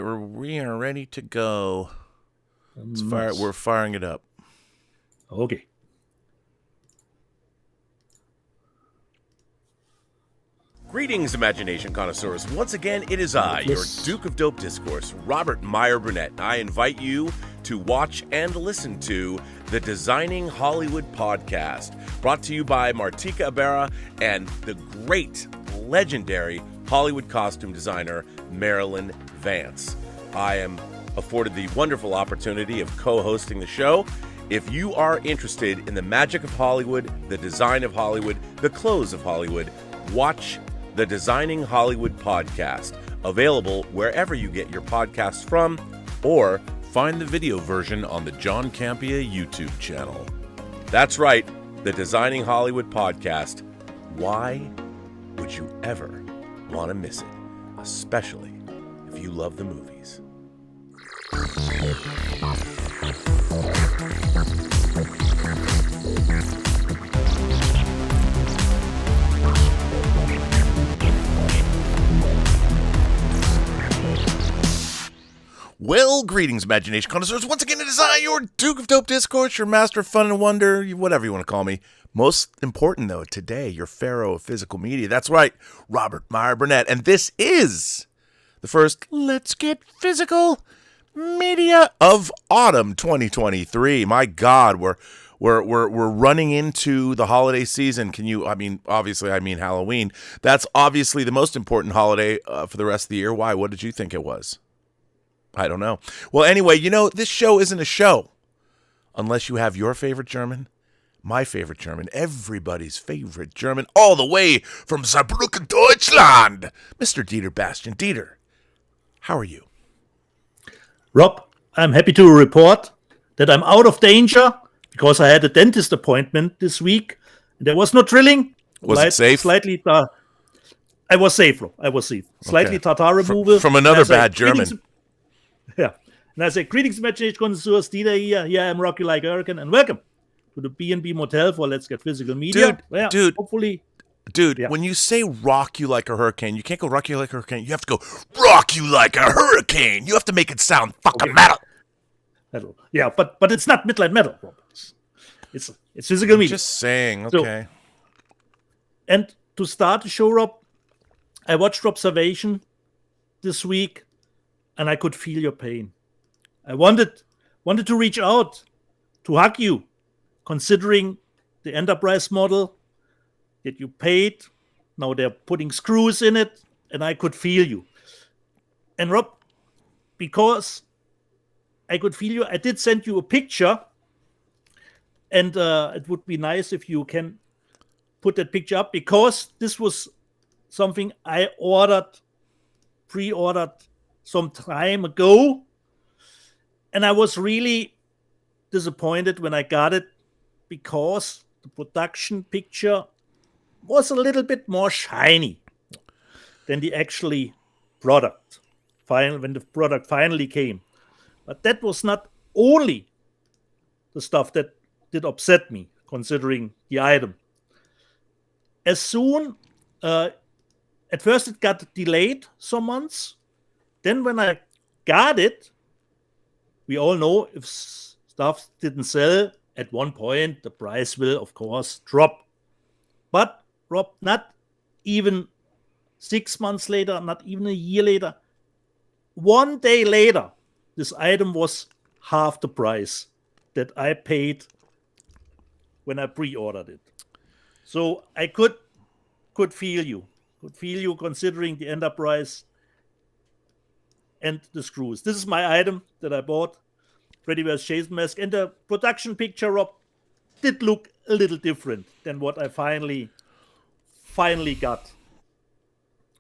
We are ready to go. Nice. We're firing it up. Okay. Greetings, imagination connoisseurs. Once again, it is I, your Duke of Dope Discourse, Robert Meyer Burnett. I invite you to watch and listen to the Designing Hollywood podcast, brought to you by Martika Ibarra and the great, legendary Hollywood costume designer, Marilyn Vance. I am afforded the wonderful opportunity of co-hosting the show. If you are interested in the magic of Hollywood, the design of Hollywood, the clothes of Hollywood, watch the Designing Hollywood podcast, available wherever you get your podcasts from, or find the video version on the John Campea YouTube channel. That's right, the Designing Hollywood podcast. Why would you ever want to miss it, especially if you love the movies? Well, greetings, imagination connoisseurs. Once again, it is I, your Duke of Dope Discourse, your master of fun and wonder, whatever you want to call me. Most important, though, today, your pharaoh of physical media. That's right, Robert Meyer Burnett. And this is the first Let's Get Physical media of autumn 2023. My God, we're running into the holiday season. Obviously I mean Halloween. That's obviously the most important holiday for the rest of the year. Why? What did you think it was? I don't know. Well, anyway, this show isn't a show unless you have your favorite German, my favorite German, everybody's favorite German, all the way from Saarbrücken, Deutschland, Mr. Dieter Bastian. Dieter, how are you? Rob, I'm happy to report that I'm out of danger because I had a dentist appointment this week. There was no drilling. Was it safe? I was safe, Rob. I was safe. Slightly tartar removal. From another bad German. Yeah. And I say, greetings, imagination connoisseurs, Dieter here. Yeah, I'm Rocky Like a Hurricane, and welcome to the B&B Motel for Let's Get Physical Media. Hopefully. Dude, when you say rock you like a hurricane, you can't go rock you like a hurricane. You have to go rock you like a hurricane. You have to make it sound fucking metal. Yeah, but it's not midnight metal, Rob. It's physical media. Just saying, okay. And to start the show, Rob, I watched Observation this week, and I could feel your pain. I wanted to reach out to hug you, considering the enterprise model that you paid. Now they're putting screws in it, and I could feel you. And Rob, because I could feel you, I did send you a picture, and it would be nice if you can put that picture up, because this was something I pre-ordered some time ago, and I was really disappointed when I got it, because the production picture was a little bit more shiny than the actually product when the product finally came. But that was not only the stuff that did upset me, considering the item. As soon, at first it got delayed some months. Then when I got it, we all know if stuff didn't sell, at one point the price will, of course, drop. But, Rob, not even 6 months later, not even a year later, 1 day later, this item was half the price that I paid when I pre-ordered it. So I could feel you. Considering the enterprise and the screws. This is my item that I bought, Freddy vs. Jason mask, and the production picture, Rob, did look a little different than what I finally got.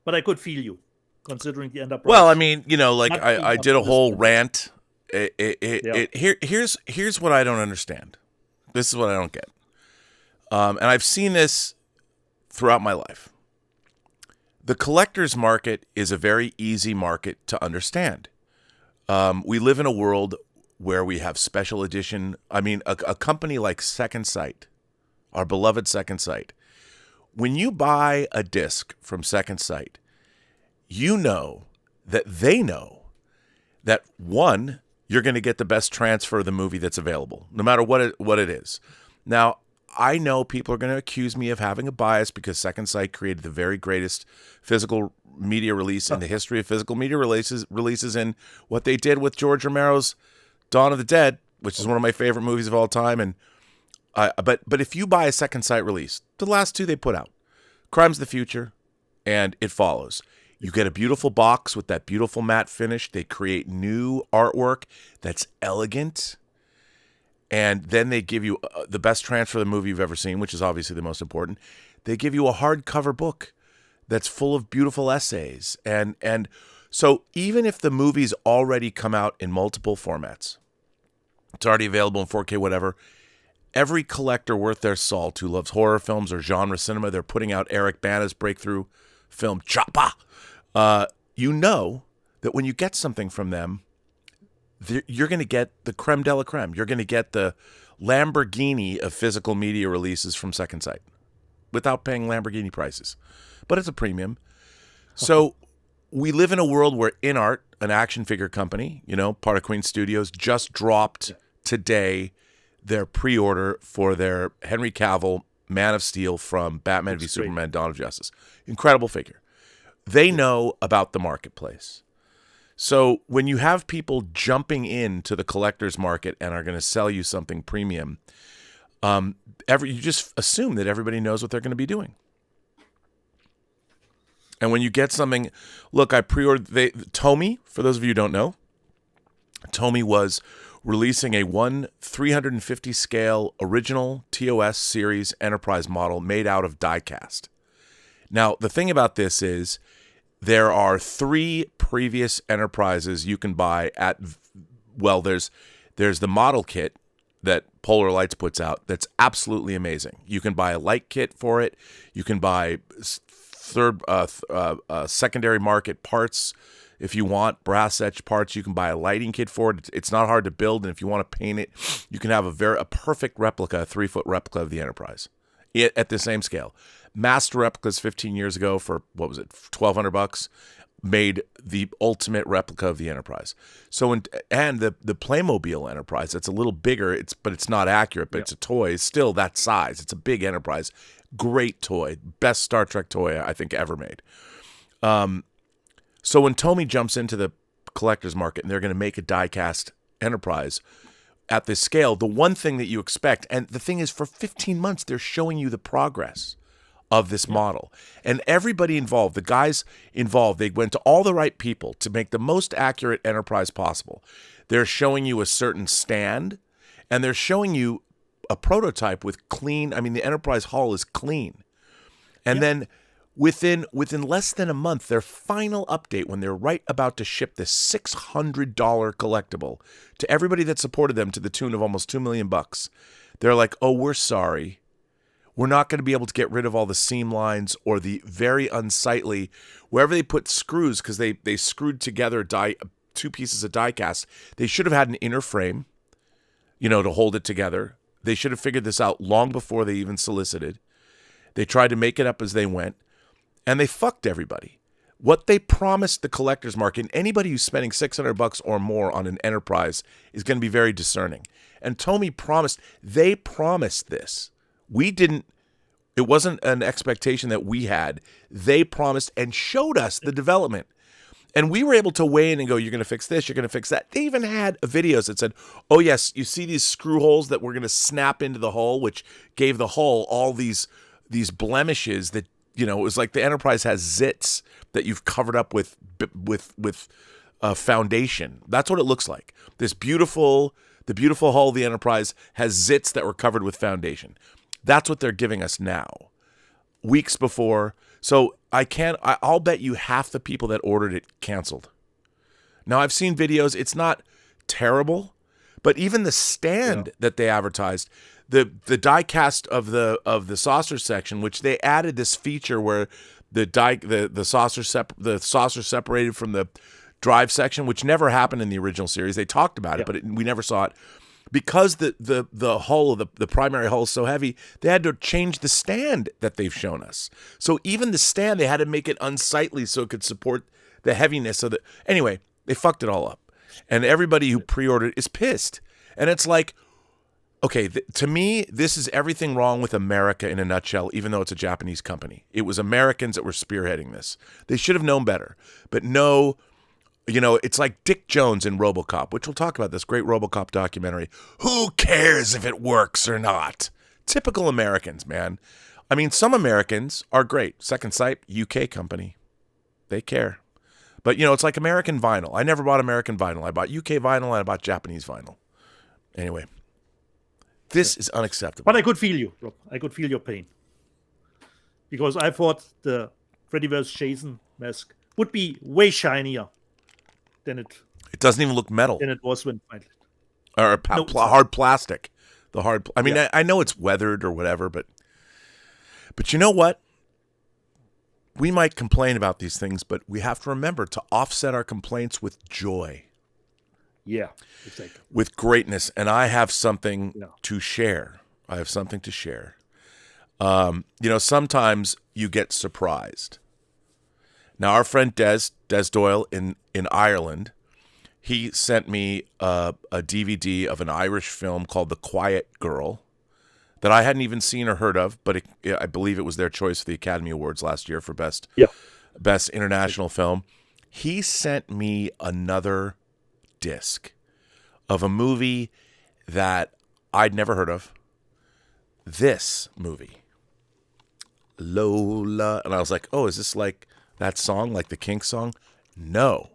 But I could feel you, considering the enterprise. Well, I mean, I did a whole rant. Here's what I don't understand. This is what I don't get. And I've seen this throughout my life. The collector's market is a very easy market to understand. We live in a world where we have special edition. I mean, a company like Second Sight, our beloved Second Sight, when you buy a disc from Second Sight, you know that they know that one, you're going to get the best transfer of the movie that's available, no matter what it is. Now, I know people are going to accuse me of having a bias because Second Sight created the very greatest physical media release in the history of physical media releases, and what they did with George Romero's Dawn of the Dead, which is one of my favorite movies of all time. And but if you buy a Second Sight release, the last two they put out, Crime's the Future and It Follows, you get a beautiful box with that beautiful matte finish. They create new artwork that's elegant. And then they give you the best transfer of the movie you've ever seen, which is obviously the most important. They give you a hardcover book that's full of beautiful essays. And so even if the movie's already come out in multiple formats, it's already available in 4K, whatever, every collector worth their salt who loves horror films or genre cinema, they're putting out Eric Bana's breakthrough film, Choppa. You know that when you get something from them, you're going to get the creme de la creme. You're going to get the Lamborghini of physical media releases from Second Sight without paying Lamborghini prices. But it's a premium. So we live in a world where InArt, an action figure company, part of Queen Studios, just dropped today their pre-order for their Henry Cavill Man of Steel from Batman v Superman Dawn of Justice. Incredible figure. They know about the marketplace. So when you have people jumping into the collector's market and are going to sell you something premium, you just assume that everybody knows what they're going to be doing. And when you get something, look, I pre-ordered Tomy, for those of you who don't know, Tomy was releasing a 350 scale original TOS series Enterprise model made out of die-cast. Now, the thing about this is there are 3 previous Enterprises you can buy at, there's the model kit that Polar Lights puts out that's absolutely amazing. You can buy a light kit for it. You can buy secondary market parts if you want, brass etch parts. You can buy a lighting kit for it. It's not hard to build, and if you want to paint it, you can have a perfect replica, a 3-foot replica of the Enterprise at the same scale. Master replicas 15 years ago for, $1,200, made the ultimate replica of the Enterprise. So, and the Playmobil Enterprise, that's a little bigger, but it's not accurate, but it's a toy. It's still that size. It's a big Enterprise. Great toy. Best Star Trek toy I think ever made. So when Tomy jumps into the collector's market and they're going to make a die-cast Enterprise at this scale, the one thing that you expect, and the thing is for 15 months, they're showing you the progress of this model. And everybody involved, the guys involved, they went to all the right people to make the most accurate Enterprise possible. They're showing you a certain stand, and they're showing you a prototype with clean, the Enterprise hull is clean. And then within less than a month, their final update, when they're right about to ship this $600 collectible to everybody that supported them to the tune of almost $2 million, they're like, oh, we're sorry. We're not going to be able to get rid of all the seam lines or the very unsightly, wherever they put screws, because they screwed together 2 pieces of die cast. They should have had an inner frame, to hold it together. They should have figured this out long before they even solicited. They tried to make it up as they went, and they fucked everybody. What they promised the collector's market, and anybody who's spending $600 or more on an Enterprise is going to be very discerning. And Tomy promised this. We didn't, it wasn't an expectation that we had. They promised and showed us the development. And we were able to weigh in and go, you're going to fix this, you're going to fix that. They even had videos that said, oh yes, you see these screw holes that we're going to snap into the hull, which gave the hull all these blemishes that, it was like the Enterprise has zits that you've covered up with foundation. That's what it looks like. The beautiful hull of the Enterprise has zits that were covered with foundation. That's what they're giving us now, weeks before. So I'll bet you half the people that ordered it canceled. Now I've seen videos. It's not terrible, but even the stand that they advertised, the die cast of the saucer section, which they added this feature where the saucer separated from the drive section, which never happened in the original series. They talked about it, but we never saw it. Because the hull of the primary hull is so heavy, they had to change the stand that they've shown us. So even the stand, they had to make it unsightly so it could support the heaviness of the. Anyway, they fucked it all up. And everybody who pre-ordered is pissed. And it's like, okay, to me, this is everything wrong with America in a nutshell, even though it's a Japanese company. It was Americans that were spearheading this. They should have known better. But no, it's like Dick Jones in RoboCop, which we'll talk about, this great RoboCop documentary. Who cares if it works or not? Typical Americans, man. I mean, some Americans are great. Second Sight, UK company. They care. But, it's like American vinyl. I never bought American vinyl. I bought UK vinyl and I bought Japanese vinyl. Anyway, this is unacceptable. But I could feel you, Rob. I could feel your pain. Because I thought the Freddy vs. Jason mask would be way shinier than it doesn't even look metal. Than it was when I... Or hard plastic. I know it's weathered or whatever, but you know what? We might complain about these things, but we have to remember to offset our complaints with joy. Yeah, exactly. With greatness. And I have something to share. Sometimes you get surprised. Now, our friend Des Doyle in Ireland, he sent me a DVD of an Irish film called The Quiet Girl that I hadn't even seen or heard of, but I believe it was their choice for the Academy Awards last year for Best International Film. He sent me another disc of a movie that I'd never heard of. This movie, Lola. And I was like, oh, is this like that song, like the Kinks song? No.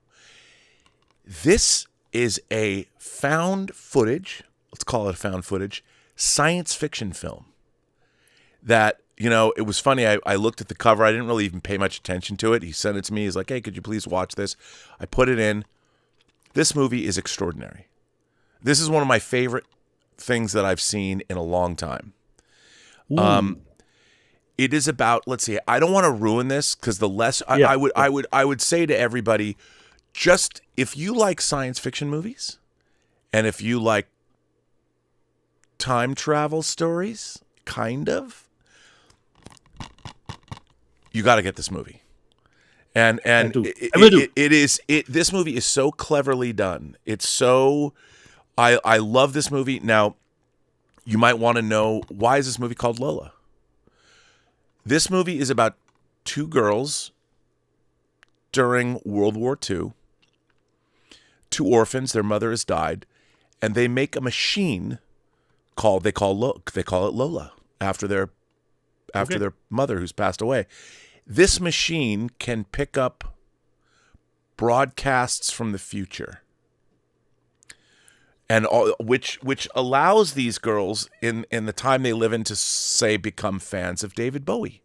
This is a found footage, let's call it a found footage, science fiction film that, it was funny. I looked at the cover. I didn't really even pay much attention to it. He sent it to me. He's like, hey, could you please watch this? I put it in. This movie is extraordinary. This is one of my favorite things that I've seen in a long time. It is about, let's see, I don't want to ruin this because the less I would say to everybody, just if you like science fiction movies and if you like time travel stories, kind of, you got to get this movie. And this movie is so cleverly done. It's so, I love this movie. Now, you might want to know, why is this movie called Lola? This movie is about two girls during World War II, two orphans, their mother has died, and they make a machine they call it Lola after their mother who's passed away. This machine can pick up broadcasts from the future, and which allows these girls in the time they live in to, say, become fans of David Bowie.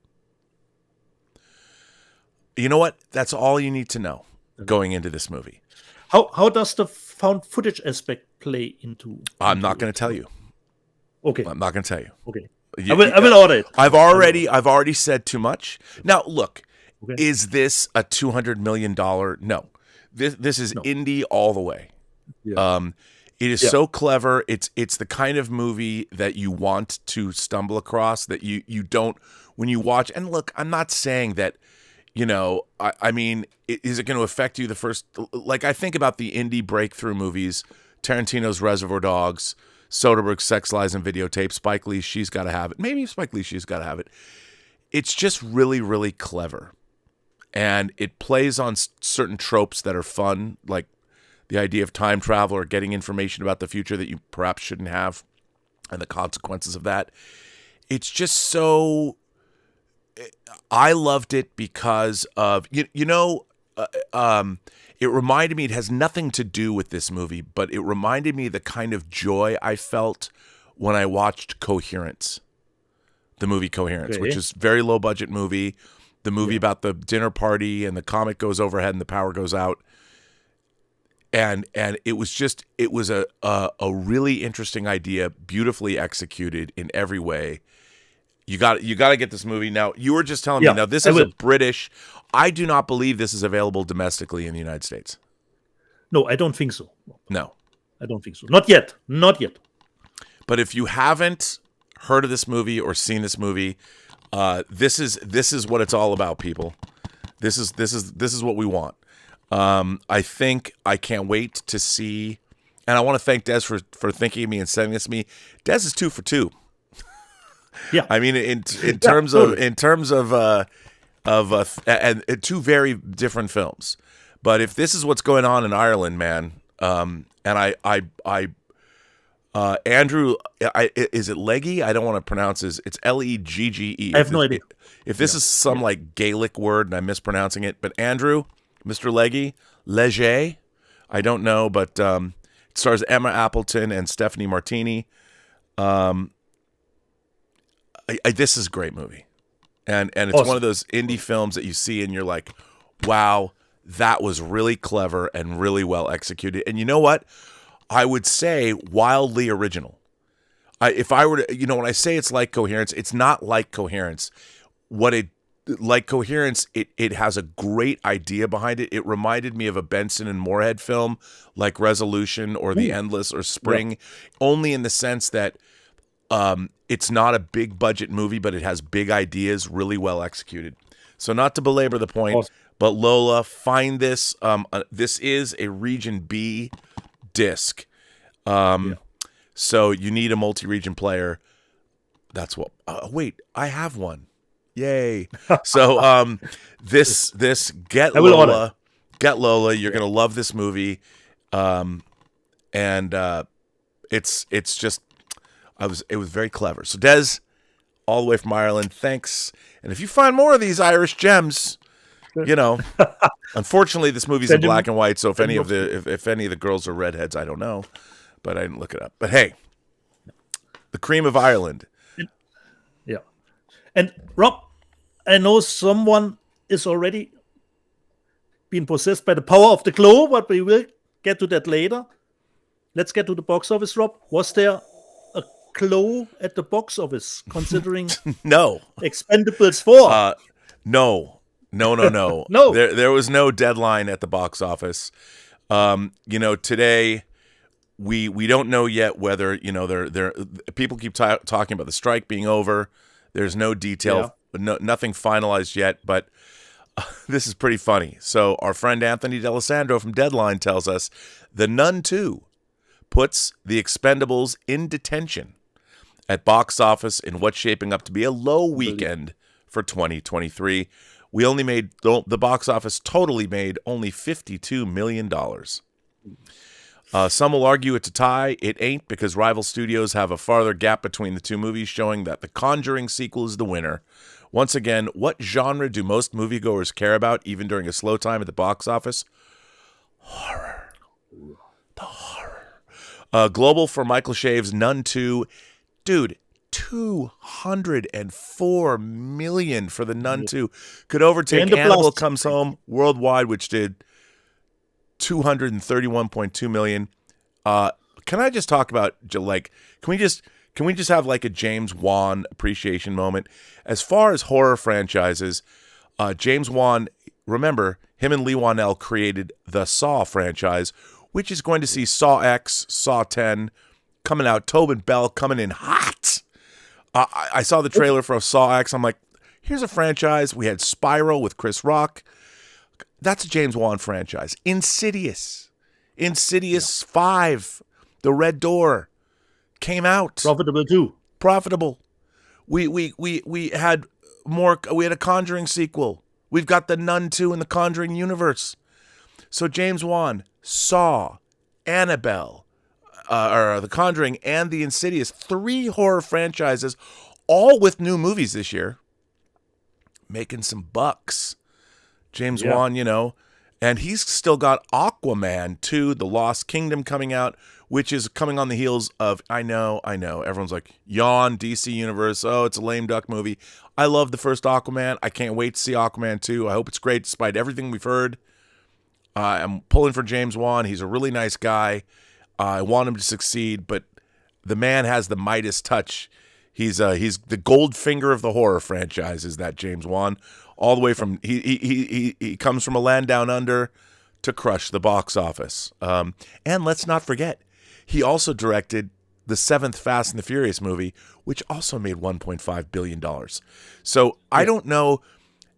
You know what? That's all you need to know going into this movie. How does the found footage aspect play into? I'm not going to tell you. Okay. I'm not going to tell you. Okay. I will order it. I've already said too much. Now, look, is this a $200 million? No. This is indie all the way. Yeah. It is so clever. It's the kind of movie that you want to stumble across, that you don't when you watch. And look, I'm not saying that, I mean, is it going to affect you the first? Like, I think about the indie breakthrough movies, Tarantino's Reservoir Dogs, Soderbergh's Sex, Lies, and Videotape, Spike Lee's She's Gotta Have It. Maybe Spike Lee's She's Gotta Have It. It's just really, really clever. And it plays on certain tropes that are fun, like the idea of time travel or getting information about the future that you perhaps shouldn't have and the consequences of that. It's just so... I loved it because of, it reminded me, it has nothing to do with this movie, but it reminded me the kind of joy I felt when I watched Coherence, the movie Coherence, which is a very low budget movie, the movie about the dinner party and the comet goes overhead and the power goes out. And it was a really interesting idea, beautifully executed in every way. You got to get this movie. Now, you were just telling me, now this is a British. I do not believe this is available domestically in the United States. No, I don't think so. No. I don't think so. Not yet. But if you haven't heard of this movie or seen this movie, this is what it's all about, people. This is what we want. I think I can't wait to see, and I want to thank Des for thinking of me and sending this to me. Des is 2 for 2. Yeah. I mean, in terms of and two very different films. But if this is what's going on in Ireland, man, and Andrew, is it Leggy? I don't want to pronounce his. It's Legge. I have no idea. If this is some like Gaelic word and I'm mispronouncing it, but Andrew, Mr. Legge, I don't know, but it stars Emma Appleton and Stephanie Martini. This is a great movie, and it's Awesome. one of those indie films that you see and you're like, wow, that was really clever and really well executed. And you know what? I would say wildly original. If I were to, when I say it's like Coherence, it's not like Coherence. Like Coherence, it has a great idea behind it. It reminded me of a Benson and Moorhead film like Resolution or The Endless or Spring, only in the sense that it's not a big budget movie, but it has big ideas, really well executed. So not to belabor the point, Awesome. but Lola, find this. This is a Region B disc. So you need a multi-region player. That's what. Wait, I have one. Yay! So this get Lola. You're gonna love this movie, and it's just it was very clever. So Des, all the way from Ireland, thanks. And if you find more of these Irish gems, unfortunately this movie's in black and white. So if any of the girls are redheads, I don't know, but I didn't look it up. But hey, the cream of Ireland. Yeah. And Rob, I know someone is already being possessed by the power of the glow, but we will get to that later. Let's get to the box office, Rob. Was there a glow at the box office, considering No. Expendables 4? No. No. There was no deadline at the box office. Today we don't know yet whether there people keep talking about the strike being over. There's no detail, nothing finalized yet, but this is pretty funny. So our friend Anthony D'Alessandro from Deadline tells us The Nun 2 puts The Expendables in detention at box office in what's shaping up to be a low weekend for 2023. The box office totally made only $52 million. Some will argue it's a tie. It ain't, because rival studios have a farther gap between the two movies, showing that The Conjuring sequel is the winner. Once again, what genre do most moviegoers care about, even during a slow time at the box office? Horror. The horror. Global for Michael Shave's Nun 2. Dude, $204 million for the Nun 2. Could overtake Annabelle Comes Home worldwide, which did $231.2 million. Can I just talk about, like, can we just have like a James Wan appreciation moment? As far as horror franchises, James Wan, remember, him and Lee Wanell created the Saw franchise, which is going to see Saw X, Saw 10 coming out, Tobin Bell coming in hot. I saw the trailer for Saw X. I'm like, here's a franchise. We had Spiral with Chris Rock. That's a James Wan franchise. Insidious 5, The Red Door came out. Profitable too. Profitable. We had more. We had a Conjuring sequel. We've got the Nun 2 in the Conjuring universe. So James Wan, Saw, Annabelle, or The Conjuring, and the Insidious, 3 horror franchises, all with new movies this year, making some bucks. James Wan, and he's still got Aquaman 2, The Lost Kingdom coming out, which is coming on the heels of, I know, everyone's like, yawn, DC Universe, oh, it's a lame duck movie. I love the first Aquaman. I can't wait to see Aquaman 2. I hope it's great despite everything we've heard. I'm pulling for James Wan. He's a really nice guy. I want him to succeed, but the man has the Midas touch. He's the gold finger of the horror franchise, is that James Wan. All the way from he comes from a land down under to crush the box office. And let's not forget, he also directed the 7th Fast and the Furious movie, which also made $1.5 billion. So I don't know,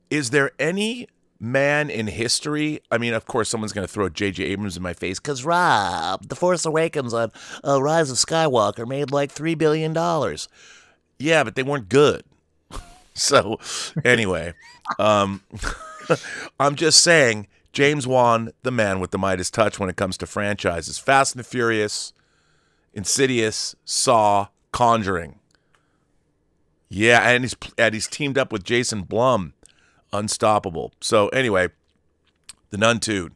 is there any man in history. I mean, of course, someone's going to throw J.J. Abrams in my face because Rob, The Force Awakens on Rise of Skywalker made like $3 billion. Yeah, but they weren't good. So, anyway, I'm just saying, James Wan, the man with the Midas touch when it comes to franchises. Fast and the Furious, Insidious, Saw, Conjuring. Yeah, and he's teamed up with Jason Blum. Unstoppable. So anyway, The Nun 2,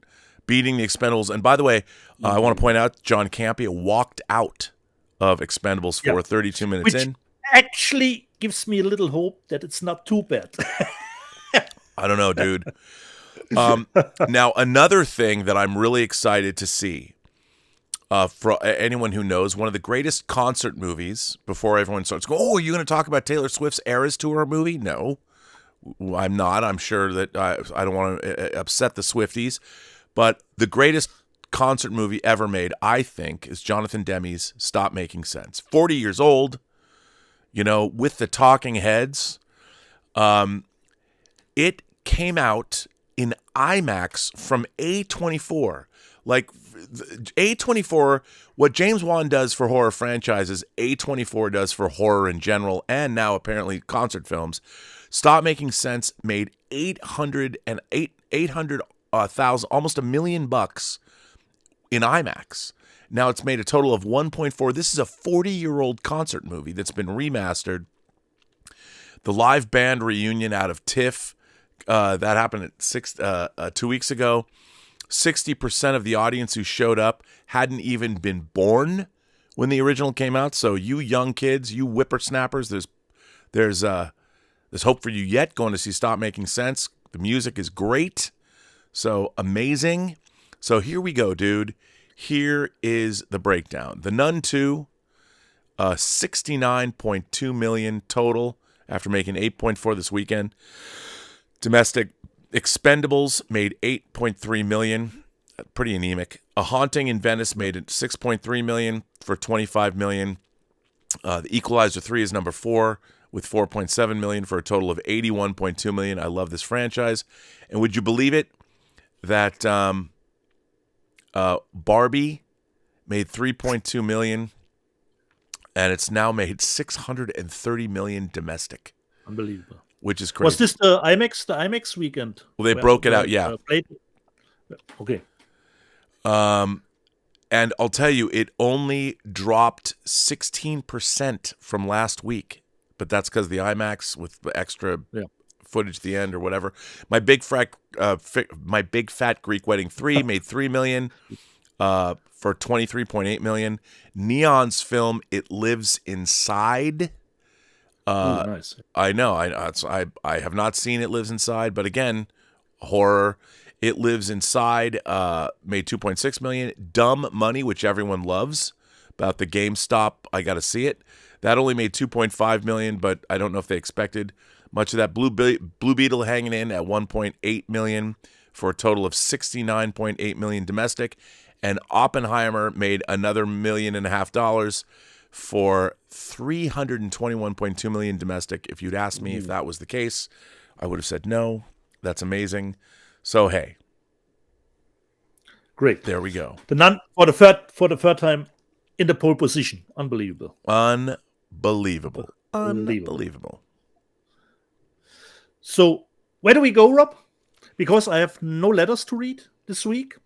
beating the Expendables. And by the way, I want to point out, John Campea walked out of Expendables 4 32 minutes Which in. Actually gives me a little hope that it's not too bad. I don't know, dude. Now, another thing that I'm really excited to see, for anyone who knows, one of the greatest concert movies, before everyone starts going, oh, are you going to talk about Taylor Swift's Eras Tour movie? No, I'm not. I'm sure that I don't want to upset the Swifties, but the greatest concert movie ever made, I think, is Jonathan Demme's Stop Making Sense. 40 years old, with the talking heads. It came out in IMAX from A24. Like A24, what James Wan does for horror franchises, A24 does for horror in general, and now apparently concert films. Stop Making Sense made 800,000, almost $1 million in IMAX. Now it's made a total of 1.4. This is a 40-year-old concert movie that's been remastered. The live band reunion out of TIFF, that happened at 2 weeks ago. 60% of the audience who showed up hadn't even been born when the original came out. So you young kids, you whippersnappers, there's hope for you yet going to see Stop Making Sense. The music is great. So amazing. So here we go, dude. Here is the breakdown. The Nun 2, 69.2 million total after making 8.4 this weekend. Domestic. Expendables made 8.3 million, pretty anemic. A Haunting in Venice made 6.3 million for 25 million. The Equalizer 3 is number 4 with 4.7 million for a total of 81.2 million. I love this franchise. And would you believe it that Barbie made 3.2 million, and it's now made 630 million domestic. Unbelievable. Which is crazy. Was this the IMAX weekend? Well, they broke it out, yeah. Okay. And I'll tell you, it only dropped 16% from last week, but that's because the IMAX with the extra footage at the end or whatever. My Big Fat Greek Wedding 3 made $3 million for 23.8 million. Neon's film It Lives Inside. Nice. I know. I have not seen It Lives Inside, but again, horror. It Lives Inside made 2.6 million. Dumb Money, which everyone loves, about the GameStop. I got to see it. That only made 2.5 million, but I don't know if they expected much of that. Blue Beetle hanging in at 1.8 million for a total of 69.8 million domestic, and Oppenheimer made another $1.5 million for 321.2 million domestic. If you'd asked me if that was the case, I would have said no. That's amazing. So hey, great. There we go. The Nun for the third time in the pole position. Unbelievable. Unbelievable. So where do we go, Rob? Because I have no letters to read this week.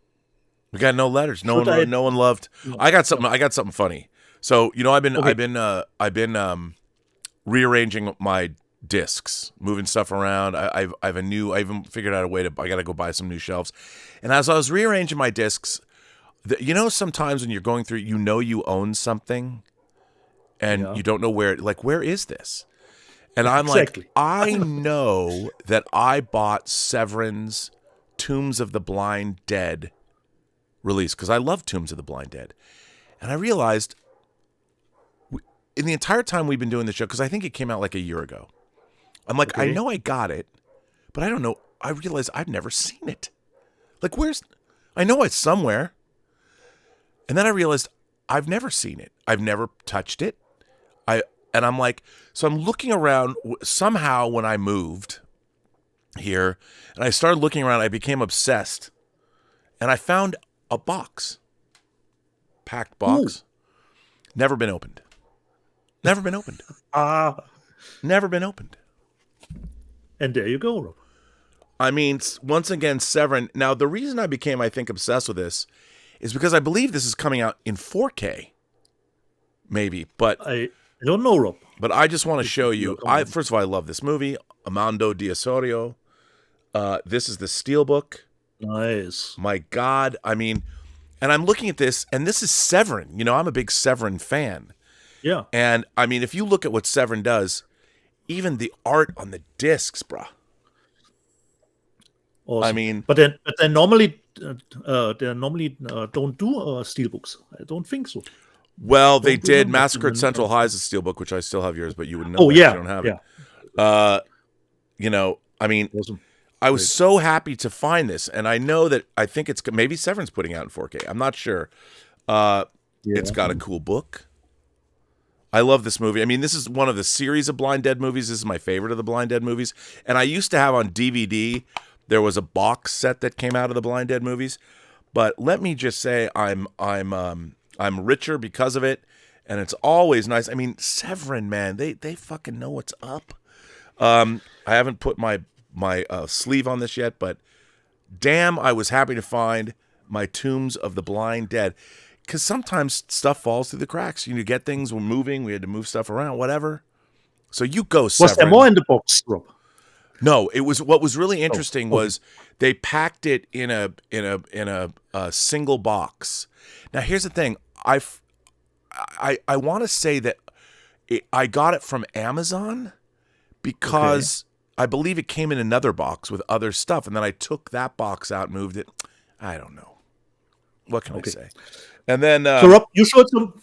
We got no letters. No one loved. I got something funny. So I've been rearranging my discs, moving stuff around. I even figured out a way I got to go buy some new shelves. And as I was rearranging my discs, sometimes when you're going through, you own something, and you don't know where is this? And I'm exactly. like, I know that I bought Severin's Tombs of the Blind Dead release because I love Tombs of the Blind Dead, and I realized in the entire time we've been doing the show, because I think it came out like a year ago, I'm like, I know I got it, but I don't know. I realized I've never seen it. Like, I know it's somewhere. And then I realized I've never seen it. I've never touched it. And I'm like, so I'm looking around. Somehow when I moved, here, and I started looking around. I became obsessed, and I found a box, packed box, never been opened. Never been opened. Never been opened. And there you go, Rob. I mean, once again, Severin. Now, the reason I became, I think, obsessed with this is because I believe this is coming out in 4K. Maybe, but I don't know, Rob. But I just want to show you. First of all, I love this movie, Amando de Osorio. This is the Steelbook. Nice. My God, I mean, and I'm looking at this, and this is Severin. You know, I'm a big Severin fan. Yeah. And I mean, if you look at what Severin does, even the art on the discs, bruh. Awesome. I mean, but they normally don't do steelbooks. I don't think so. Well, they did. Massacre at Central High is a steelbook, which I still have yours, but you wouldn't know. Oh, yeah. You don't have it. You know, I mean, Awesome. I was so happy to find this, and I know that I think it's maybe Severin's putting out in 4K. I'm not sure. It's got a cool book. I love this movie. I mean, this is one of the series of Blind Dead movies. This is my favorite of the Blind Dead movies. And I used to have on DVD, there was a box set that came out of the Blind Dead movies. But let me just say, I'm richer because of it, and it's always nice. I mean, Severin, man, they fucking know what's up. I haven't put my sleeve on this yet, but damn, I was happy to find my Tombs of the Blind Dead. Because sometimes stuff falls through the cracks. You get things, we're moving, we had to move stuff around, whatever. So you go, Severin. Was there more in the box, Rob? No, it was. What was really interesting was they packed it in a single box. Now here's the thing. I want to say that I got it from Amazon because I believe it came in another box with other stuff, and then I took that box out, and moved it. I don't know. What can I say? And then so Rob, you showed some,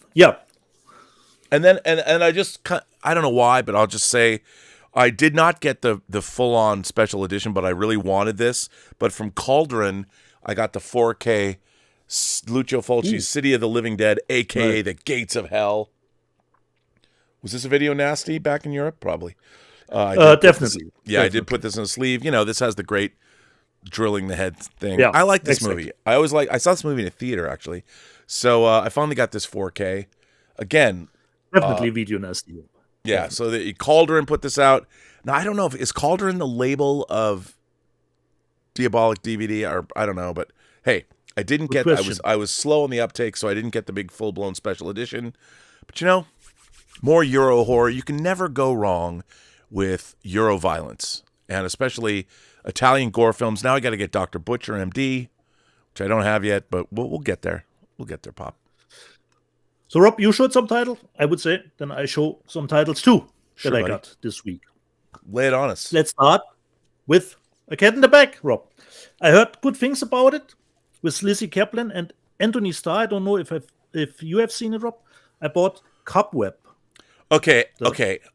and then and I just I don't know why, but I'll just say I did not get the full on special edition, but I really wanted this. But from Cauldron, I got the 4K Lucio Fulci's City of the Living Dead, aka The Gates of Hell. Was this a video nasty back in Europe? Probably. Definitely. I did put this in a sleeve. You know, this has the great drilling the head thing. Yeah, I like this movie. I saw this movie in a theater actually. So I finally got this 4K. Again, definitely video nasty. Yeah, so the Cauldron put this out. Now I don't know if is Cauldron the label of Diabolic DVD, or I don't know, but hey, I didn't get I was slow on the uptake, so I didn't get the big full-blown special edition. But you know, more Euro horror. You can never go wrong with Euro violence, and especially Italian gore films. Now I got to get Dr. Butcher, MD, which I don't have yet, but we'll get there. We'll get there, Pop. So, Rob, you showed some titles, I would say. Then I show some titles, too, that I got this week. Lay it on us. Let's start with A Cat in the Bag, Rob. I heard good things about it with Lizzie Kaplan and Anthony Starr. I don't know if you have seen it, Rob. I bought Cobweb. Okay.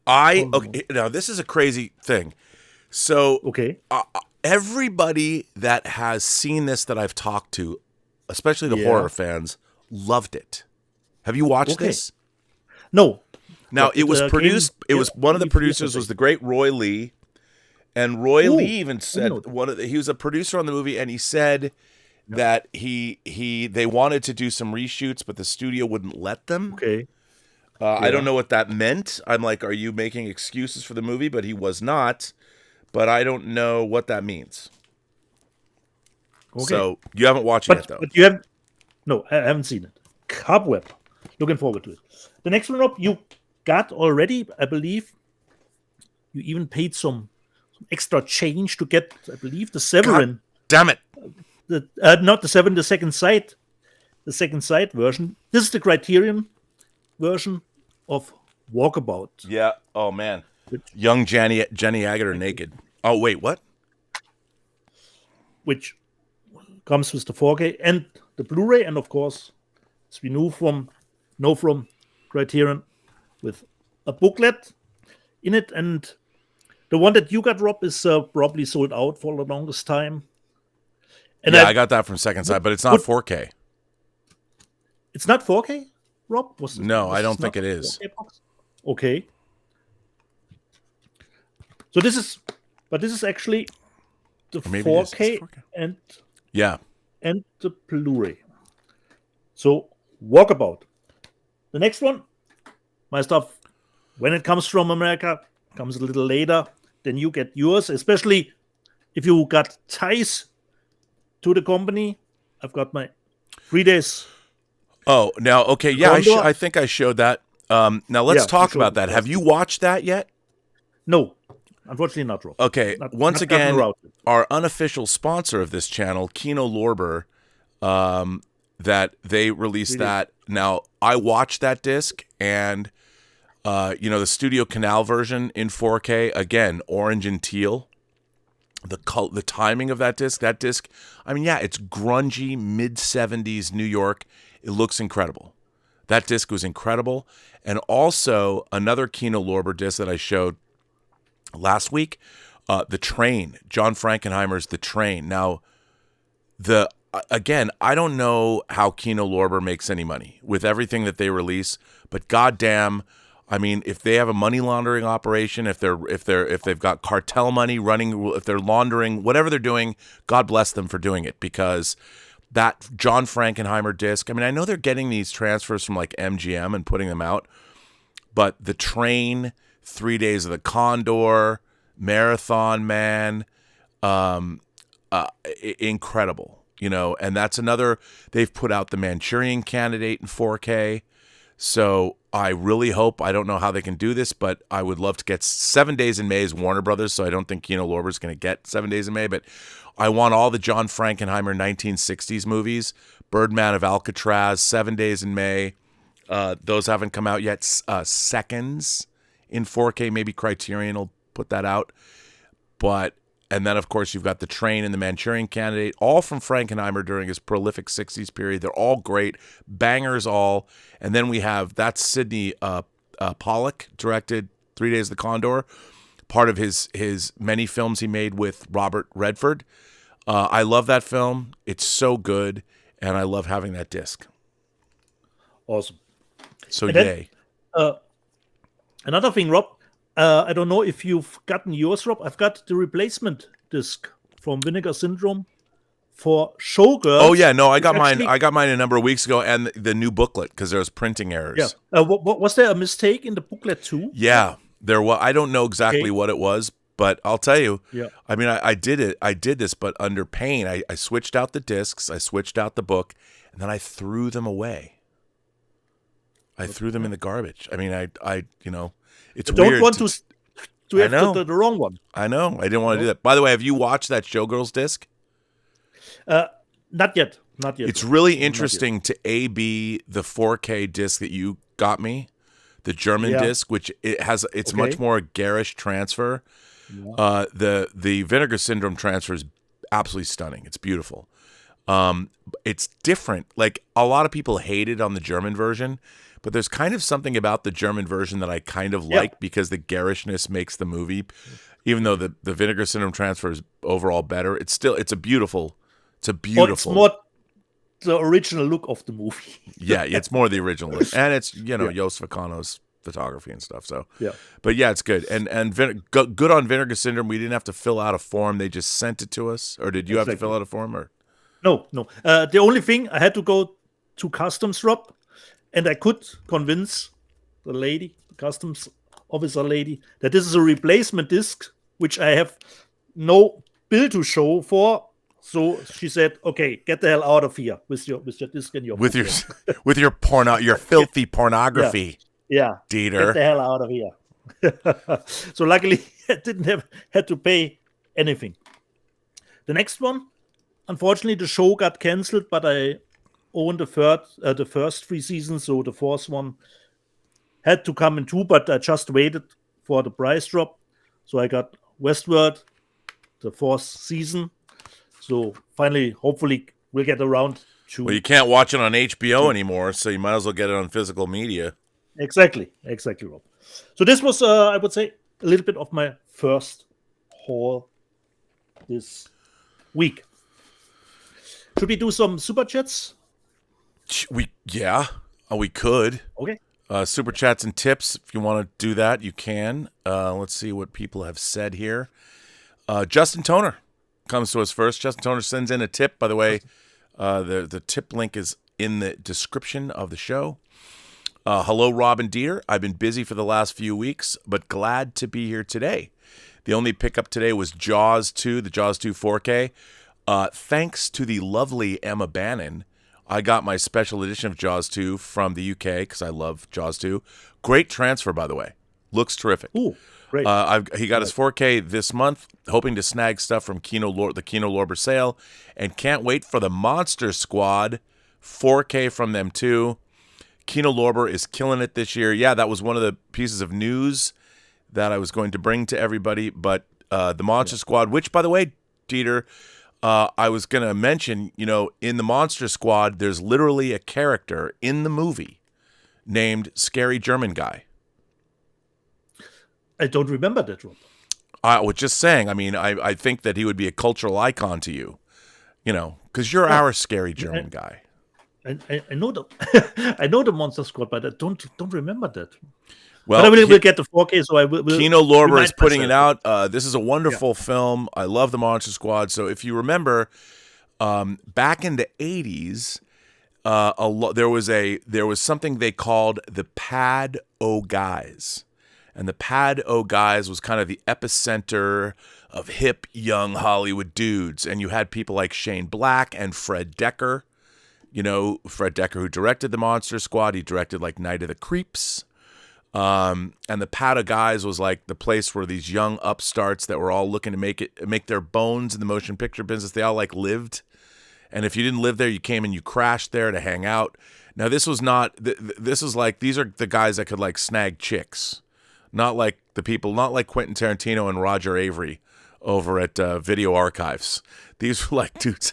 Now, this is a crazy thing. So, everybody that has seen this that I've talked to, especially the horror fans, loved it. Have you watched this? No. Now, it was produced. It was one of the producers was the great Roy Lee, and Roy Lee even said he was a producer on the movie, and he said that they wanted to do some reshoots, but the studio wouldn't let them. I don't know what that meant. I'm like, are you making excuses for the movie? But he was not. But I don't know what that means. So you haven't watched it yet, though. But you haven't. No, I haven't seen it. Cobweb. Looking forward to it. The next one, Rob, you got already, I believe. You even paid some extra change to get, I believe, the Severin. God damn it! Not the Severin, the second sight. The second sight version. This is the Criterion version of Walkabout. Yeah. Oh man. Young Jenny Agutter naked. Oh wait, what? Which comes with the 4K and the Blu-ray, and of course, as we know from Criterion, with a booklet in it. And the one that you got, Rob, is probably sold out for the longest time. And I got that from Second Sight, but it's not 4K. It's not 4K, Rob? No, I don't think it is. Okay. So this is actually the Or maybe it is. 4K, It's 4K. and Yeah. the Blu-ray. So Walkabout. The next one, my stuff, when it comes from America, comes a little later. Then you get yours, especially if you got ties to the company. I've got my 3 days. Oh, now, okay. Yeah, Condor. I think I showed that. Now, let's Yeah, talk you showed about that. it Have last you watched that yet? No, unfortunately not, Rob. Okay. Once Not gotten again, around to it. our unofficial sponsor of this channel, Kino Lorber, that they released Really? that. Now, I watched that disc, and the Studio Canal version in 4K, again, orange and teal. The timing of that disc, I mean, yeah, it's grungy mid-70s New York. It looks incredible. That disc was incredible. And also another Kino Lorber disc that I showed last week, The Train, John Frankenheimer's The Train. Now, again, I don't know how Kino Lorber makes any money with everything that they release, but goddamn, I mean, if they have a money laundering operation, if they've got cartel money running, if they're laundering, whatever they're doing, God bless them for doing it, because that John Frankenheimer disc, I mean, I know they're getting these transfers from like MGM and putting them out, but The Train, 3 Days of the Condor, Marathon Man, incredible, and that's another. They've put out The Manchurian Candidate in 4K. So I really hope, I don't know how they can do this, but I would love to get 7 Days in May is Warner Brothers, so I don't think Kino Lorber is going to get 7 Days in May, but I want all the John Frankenheimer 1960s movies, Birdman of Alcatraz, 7 Days in May. Those haven't come out yet. Seconds in 4K, maybe Criterion will put that out. And then, of course, you've got The Train and The Manchurian Candidate, all from Frankenheimer during his prolific 60s period. They're all great, bangers all. And then we have, that's Sidney Pollack, directed 3 Days of the Condor, part of his many films he made with Robert Redford. I love that film. It's so good, and I love having that disc. Awesome. So And then- yay. Another thing, Rob, I don't know if you've gotten yours, Rob. I've got the replacement disc from Vinegar Syndrome for Showgirls. Oh yeah, no, I got Actually- mine. I got mine a number of weeks ago, and the new booklet because there was printing errors. Yeah. Was there a mistake in the booklet too? Yeah, there was. I don't know exactly Okay. what it was, but I'll tell you. Yeah. I mean, I did it. I did this, but under pain, I switched out the discs, I switched out the book, and then I threw them away. I threw them in the garbage. I mean, it's I don't weird. want to I have know. the wrong one. I know. I didn't want to do that. By the way, have you watched that Showgirls disc? Not yet. Not yet. It's really interesting to A/B the 4K disc that you got me, the German Yeah. disc, which it's Okay. much more garish transfer. The Vinegar Syndrome transfer is absolutely stunning. It's beautiful. It's different. Like a lot of people hate it on the German version, but there's kind of something about the German version that I kind of Yeah. like because the garishness makes the movie, even though the Vinegar Syndrome transfer is overall better. It's a beautiful. Or it's more the original look of the movie. Yeah, it's more the original look. And it's, Jos Vacano's photography and stuff. So, Yeah. but yeah, it's good. And good on Vinegar Syndrome. We didn't have to fill out a form. They just sent it to us. Or did you have to Exactly. fill out a form? Or No. The only thing, I had to go to customs, Rob, and I could convince the customs officer lady, that this is a replacement disc, which I have no bill to show for. So she said, "Okay, get the hell out of here with your disc and your with your booklet." with your your filthy pornography, yeah, Dieter. get the hell out of here." So luckily, I didn't had to pay anything. The next one, unfortunately, the show got cancelled, but I owned the first 3 seasons, so the fourth one had to come in too. But I just waited for the price drop, so I got Westworld, the 4th season. So finally, hopefully, we'll get around to Well, you can't watch it on HBO anymore, so you might as well get it on physical media. exactly, Rob. So this was, I would say, a little bit of my first haul this week. Should we do some super chats? We could. Okay. Super chats and tips. If you want to do that, you can. Let's see what people have said here. Justin Toner. comes to us first. Justin Toner sends in a tip. By the way, the tip link is in the description of the show. Hello, Rob and Dieter. I've been busy for the last few weeks, but glad to be here today. The only pickup today was Jaws 2, the Jaws 2 4K. Thanks to the lovely Emma Bannon, I got my special edition of Jaws 2 from the UK because I love Jaws 2. Great transfer, by the way. Looks terrific. Ooh, great. He got his 4K this month, hoping to snag stuff from the Kino Lorber sale, and can't wait for the Monster Squad 4K from them too. Kino Lorber is killing it this year. Yeah, that was one of the pieces of news that I was going to bring to everybody. But the Monster Squad, which, by the way, Dieter, I was going to mention, in the Monster Squad, there's literally a character in the movie named Scary German Guy. I don't remember that, Rob. I was just saying, I think that he would be a cultural icon to you, because you're our Scary German Guy. I know the I know the Monster Squad, but I don't remember that. Well, but I will get the 4K, so I will. Kino Lorber is putting it out. This is a wonderful film. I love the Monster Squad. So if you remember, back in the 80s, there was something they called the Pad O Guys, and the Pad O Guys was kind of the epicenter of hip young Hollywood dudes, and you had people like Shane Black and Fred Decker. Fred Decker, who directed the Monster Squad. He directed like Night of the Creeps. And the Pad O Guys was like the place where these young upstarts that were all looking to make their bones in the motion picture business, they all like lived. And if you didn't live there, you came and you crashed there to hang out. Now this was not, this is like, these are the guys that could like snag chicks, not like Quentin Tarantino and Roger Avery over at Video Archives. These were like dudes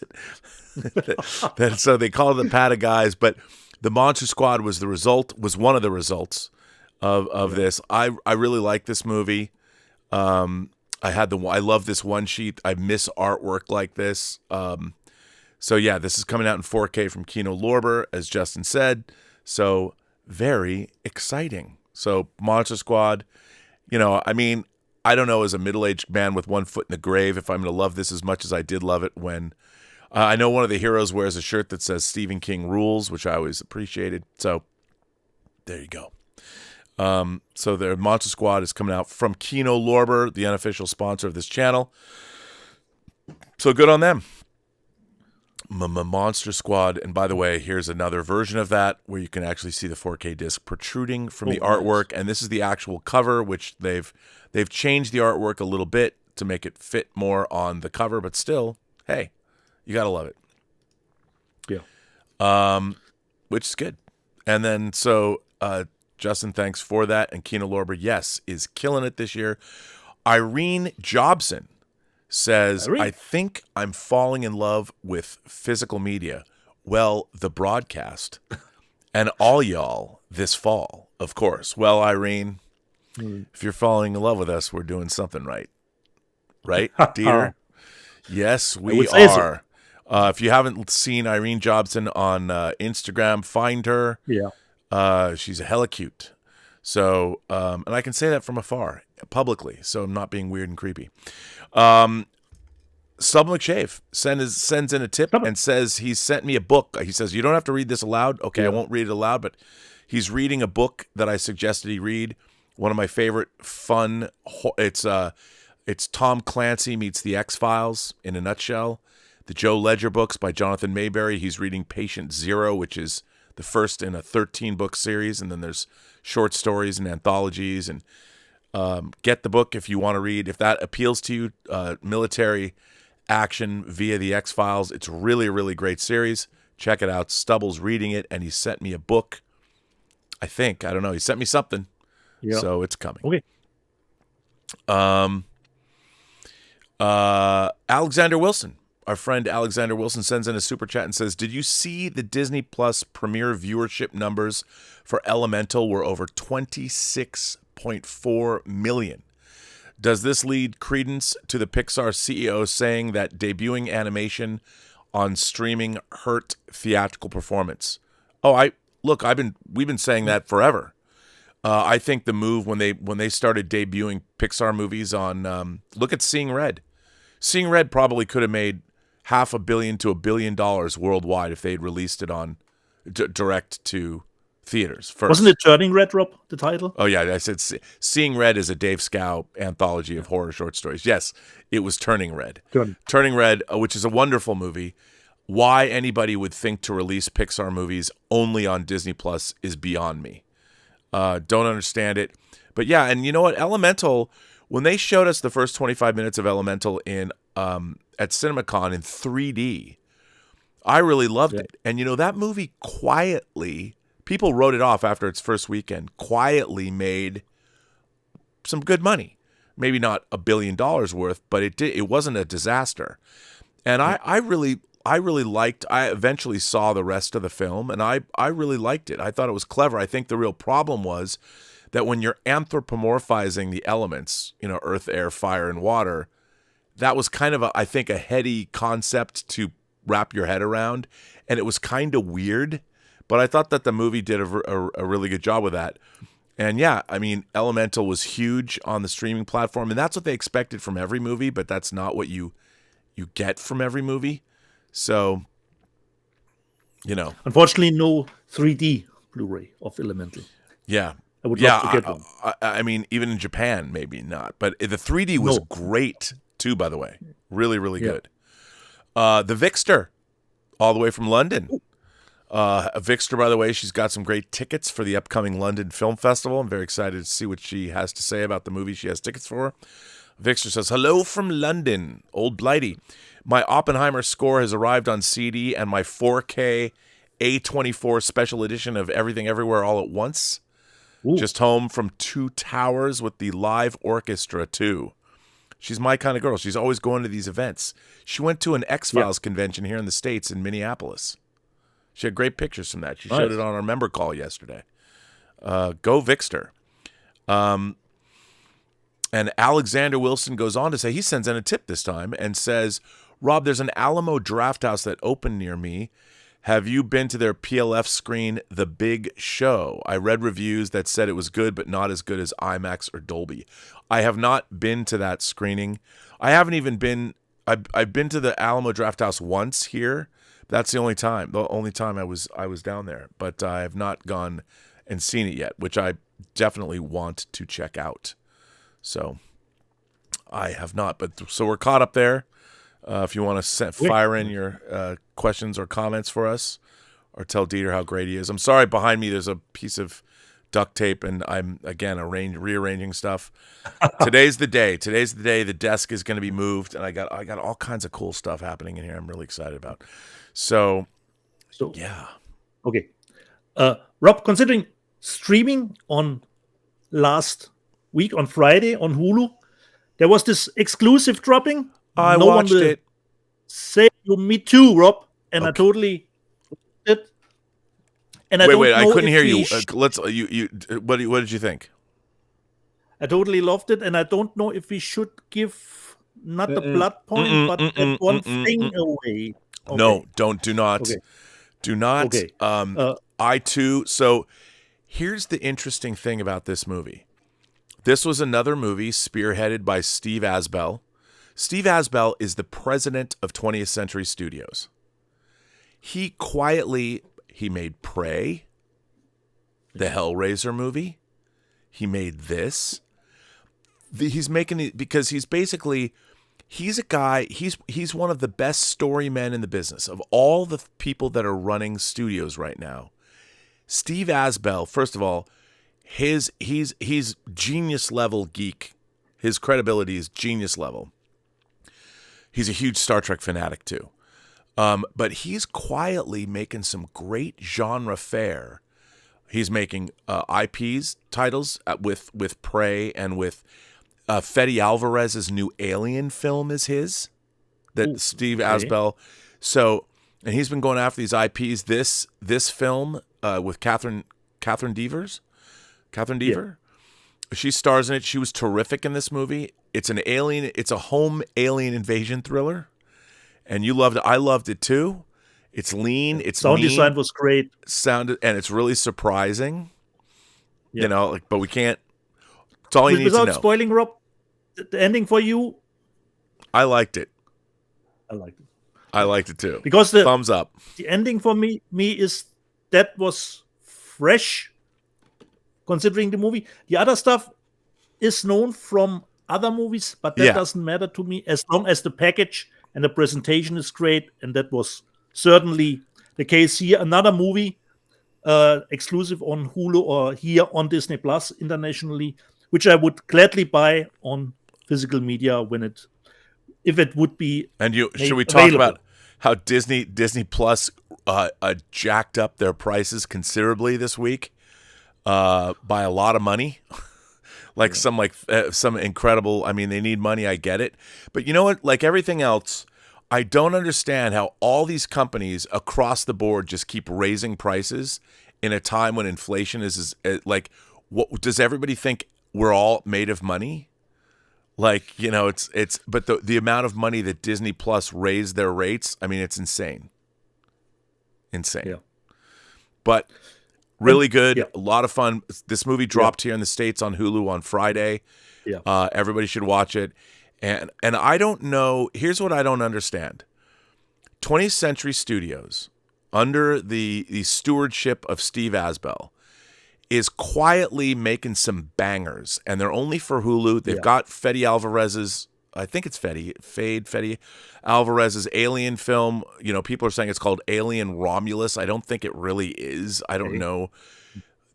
so they call it the Pad O Guys, but the Monster Squad was one of the results of this. I really like this movie. I love this one sheet. I miss artwork like this. So yeah, this is coming out in 4K from Kino Lorber, as Justin said. So very exciting. So Monster Squad, I don't know, as a middle-aged man with one foot in the grave, if I'm going to love this as much as I did love it when I know one of the heroes wears a shirt that says Stephen King rules, which I always appreciated. So there you go. So the Monster Squad is coming out from Kino Lorber, the unofficial sponsor of this channel. So good on them. Monster Squad. And by the way, here's another version of that where you can actually see the 4K disc protruding from the artwork. Nice. And this is the actual cover, which they've changed the artwork a little bit to make it fit more on the cover, but still, hey, you got to love it. Yeah. Which is good. And then, so, Justin, thanks for that. And Kino Lorber, yes, is killing it this year. Irene Jobson says, I think I'm falling in love with physical media. Well, the broadcast. And all y'all this fall, of course. Well, Irene, if you're falling in love with us, we're doing something right. Right, dear? Yes, we are. So. If you haven't seen Irene Jobson on Instagram, find her. Yeah. She's hella cute. So, and I can say that from afar, publicly, so I'm not being weird and creepy. Stubble McShave sends in a tip and says he sent me a book. He says, you don't have to read this aloud. Okay, yeah. I won't read it aloud, but he's reading a book that I suggested he read. One of my favorite fun, it's Tom Clancy meets the X-Files in a nutshell. The Joe Ledger books by Jonathan Mayberry. He's reading Patient Zero, which is the first in a 13-book series, and then there's short stories and anthologies. And get the book if you want to read. If that appeals to you, military action via the X-Files, it's really, really great series. Check it out. Stubble's reading it, and he sent me a book. I don't know. He sent me something, so it's coming. Okay. Alexander Wilson. Our friend Alexander Wilson sends in a super chat and says, did you see the Disney Plus premiere viewership numbers for Elemental were over 26.4 million? Does this lead credence to the Pixar CEO saying that debuting animation on streaming hurt theatrical performance? We've been saying that forever. I think the move when they started debuting Pixar movies on, look at Seeing Red. Seeing Red probably could have made $500 million to $1 billion worldwide if they'd released it on direct to theaters first. Wasn't it Turning Red, Rob, the title? Oh, yeah. I said Seeing Red is a Dave Scow anthology of horror short stories. Yes, it was Turning Red. Turning Red, which is a wonderful movie. Why anybody would think to release Pixar movies only on Disney Plus is beyond me. Don't understand it. But yeah, and you know what? Elemental, when they showed us the first 25 minutes of Elemental in at CinemaCon in 3D, I really loved it. And you know, that movie quietly, people wrote it off after its first weekend, quietly made some good money. Maybe not $1 billion worth, but it wasn't a disaster. And I really liked, I eventually saw the rest of the film, and I really liked it. I thought it was clever. I think the real problem was that when you're anthropomorphizing the elements, you know, earth, air, fire, and water, that was kind of, I think, a heady concept to wrap your head around, and it was kind of weird, but I thought that the movie did a really good job with that. And yeah, I mean, Elemental was huge on the streaming platform, and that's what they expected from every movie, but that's not what you get from every movie. So, you know. Unfortunately, no 3D Blu-ray of Elemental. Yeah. I would love to get one. I mean, even in Japan, maybe not. But the 3D was great, too, by the way. Really, really good. The Vixter, all the way from London. Vixter, by the way, she's got some great tickets for the upcoming London Film Festival. I'm very excited to see what she has to say about the movie she has tickets for. Vixter says, "Hello from London, Old Blighty. My Oppenheimer score has arrived on CD and my 4K A24 special edition of Everything Everywhere All at Once. Ooh. Just home from Two Towers with the live orchestra, too. She's my kind of girl. She's always going to these events. She went to an X-Files convention here in the States in Minneapolis. She had great pictures from that. She showed it on our member call yesterday. Go Vixter." And Alexander Wilson goes on to say, he sends in a tip this time and says, "Rob, there's an Alamo Draft House that opened near me. Have you been to their PLF screen, The Big Show? I read reviews that said it was good, but not as good as IMAX or Dolby." I have not been to that screening. I haven't even been, I've been to the Alamo Draft House once here. That's the only time I was down there. But I have not gone and seen it yet, which I definitely want to check out. So I have not, but so we're caught up there. If you want to fire in your questions or comments for us, or tell Dieter how great he is. I'm sorry, behind me there's a piece of duct tape, and I'm again rearranging stuff. Today's the day. The desk is going to be moved, and I got all kinds of cool stuff happening in here. I'm really excited about. So yeah. Okay, Rob, considering streaming on last week on Friday on Hulu, there was this exclusive dropping. I watched it. Say me too, Rob, and okay. I totally loved it. And I wait, I couldn't hear you. What did you think? I totally loved it, and I don't know if we should give not the blood point, but that one thing away. Okay. No, do not. Okay. Do not. Okay. I too. So here's the interesting thing about this movie. This was another movie spearheaded by Steve Asbell. Steve Asbell is the president of 20th Century Studios. He made Prey, the Hellraiser movie. He made this. He's making it because he's a guy, he's one of the best story men in the business. Of all the people that are running studios right now, Steve Asbell, first of all, he's genius level geek. His credibility is genius level. He's a huge Star Trek fanatic too. But he's quietly making some great genre fare. He's making IPs titles with Prey, and with Fede Alvarez's new Alien film is his. That Steve Asbell. So, and he's been going after these IPs. This film with Catherine Dever. Yeah. She stars in it. She was terrific in this movie. It's a home alien invasion thriller. And you loved it. I loved it too. It's lean. It's sound design was great. And it's really surprising. Yeah. You know, but we can't. It's all you need to know. Without spoiling, Rob, the ending for you. I liked it. I liked it. I liked it too. Because thumbs up. The ending for me is that was fresh, considering the movie. The other stuff is known from other movies, but that doesn't matter to me as long as the package and the presentation is great. And that was certainly the case here. Another movie exclusive on Hulu or here on Disney Plus internationally, which I would gladly buy on physical media if it would be. And should we talk available. about how Disney Plus jacked up their prices considerably this week by a lot of money? Some incredible. I mean, they need money. I get it, but you know what? Like everything else, I don't understand how all these companies across the board just keep raising prices in a time when inflation is like. What does everybody think? We're all made of money. Like, you know, it's but the amount of money that Disney Plus raised their rates, I mean, it's insane. Yeah. But really good, a lot of fun. This movie dropped here in the States on Hulu on Friday. Yeah. Everybody should watch it. And I don't know, here's what I don't understand. 20th Century Studios, under the stewardship of Steve Asbell, is quietly making some bangers, and they're only for Hulu. They've got Fede Alvarez's, I think it's Fede Alvarez's Alien film. You know, people are saying it's called Alien Romulus. I don't think it really is. I don't know.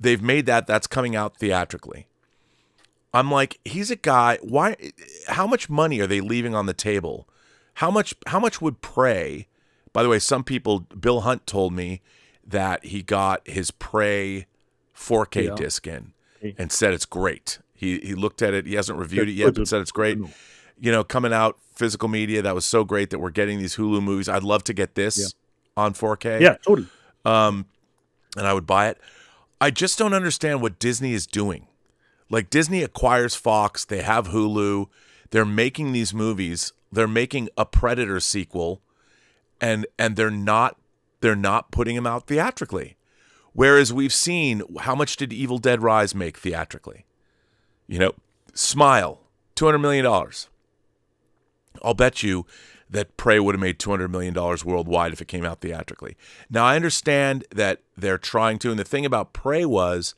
They've made that's coming out theatrically. I'm like, he's a guy. Why? How much money are they leaving on the table? How much would Prey? By the way, some people, Bill Hunt told me that he got his Prey 4K disc in and said it's great. He looked at it. He hasn't reviewed it yet, but said it's great. You know, coming out physical media, that was so great that we're getting these Hulu movies. I'd love to get this on 4K. Yeah, totally. And I would buy it. I just don't understand what Disney is doing. Like, Disney acquires Fox. They have Hulu. They're making these movies. They're making a Predator sequel, and they're not putting them out theatrically. Whereas we've seen, how much did Evil Dead Rise make theatrically? You know, Smile, $200 million. I'll bet you that Prey would have made $200 million worldwide if it came out theatrically. Now, I understand that they're trying to, and the thing about Prey was,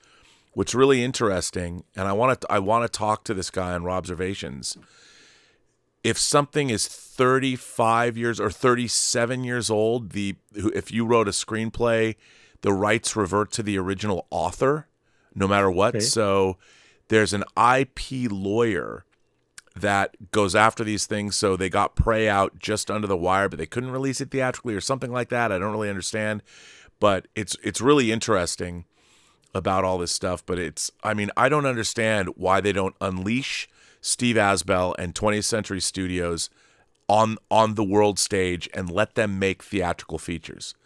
what's really interesting, and I want to talk to this guy on Robservations. If something is 35 years or 37 years old, if you wrote a screenplay, the rights revert to the original author, no matter what. Okay. So there's an IP lawyer that goes after these things. So they got Prey out just under the wire, but they couldn't release it theatrically or something like that. I don't really understand, but it's really interesting about all this stuff. But I don't understand why they don't unleash Steve Asbell and 20th Century Studios on the world stage and let them make theatrical features.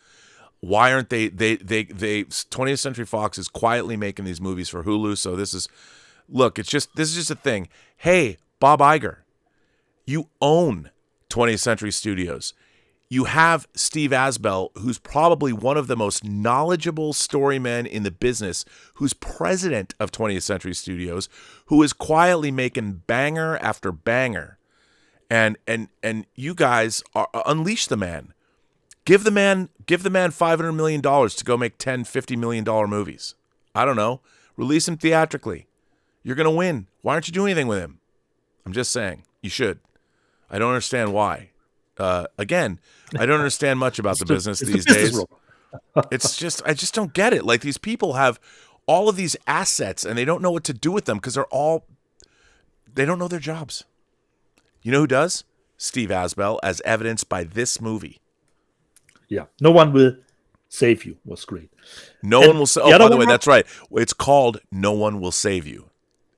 Why aren't they 20th Century Fox is quietly making these movies for Hulu. So this is just a thing. Hey, Bob Iger, you own 20th Century Studios. You have Steve Asbell, who's probably one of the most knowledgeable storymen in the business, who's president of 20th Century Studios, who is quietly making banger after banger. And you guys unleash the man. Give the man $500 million to go make $10, $50 million movies. I don't know. Release him theatrically. You're going to win. Why aren't you doing anything with him? I'm just saying. You should. I don't understand why. Again, I don't understand much about the business these days. It's just, I just don't get it. Like, these people have all of these assets and they don't know what to do with them because they don't know their jobs. You know who does? Steve Asbell, as evidenced by this movie. Yeah. No One Will Save You was great. No One Will Save You. Oh, by the way, that's right. It's called No One Will Save You.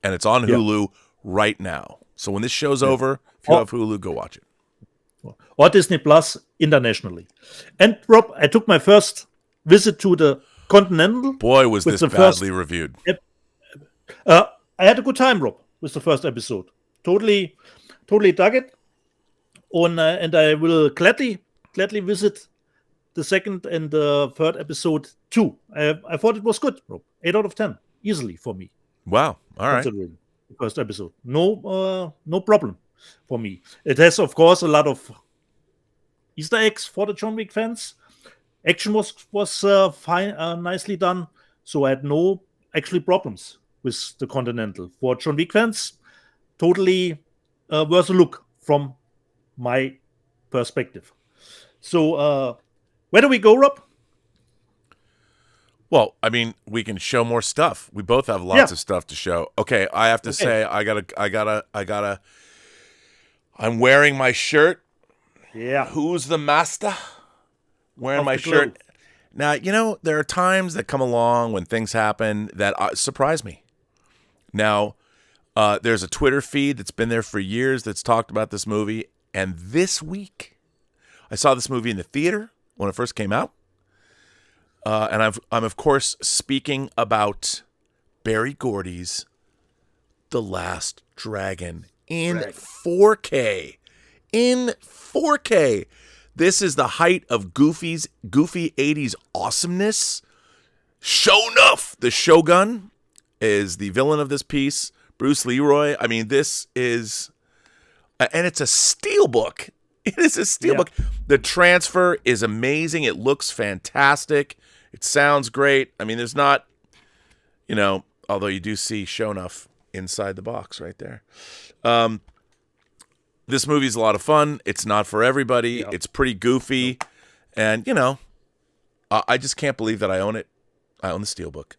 And it's on Hulu right now. So when this show's over, if you have Hulu, go watch it. Or Disney Plus internationally. And Rob, I took my first visit to the Continental. Boy, was this badly reviewed. I had a good time, Rob, with the first episode. Totally dug it. And I will gladly visit the second and the third episode too. I thought it was good, Rob. 8 out of 10, easily for me. Wow. All right. The first episode. No problem. for me. It has, of course, a lot of Easter eggs for the John Wick fans. Action was fine, nicely done, so I had no actually problems with the Continental. For John Wick fans, totally worth a look from my perspective. So, where do we go, Rob? Well, I mean, we can show more stuff. We both have lots of stuff to show. Okay, I have to say, I'm wearing my shirt. Yeah. Who's the master? Wearing Of my the shirt. globe. Now, there are times that come along when things happen that surprise me. Now, there's a Twitter feed that's been there for years that's talked about this movie. And this week, I saw this movie in the theater when it first came out. And I'm of course speaking about Barry Gordy's The Last Dragon in 4K. In 4K. This is the height of goofy 80s awesomeness. Shonuff, the Shogun, is the villain of this piece. Bruce Leroy. I mean, this is, and it's a steelbook. It is a steelbook. Yeah. The transfer is amazing. It looks fantastic. It sounds great. I mean, there's not, although you do see Shonuff inside the box right there. This movie's a lot of fun. It's not for everybody. Yeah. It's pretty goofy. Yeah. And, I just can't believe that I own it. I own the steelbook.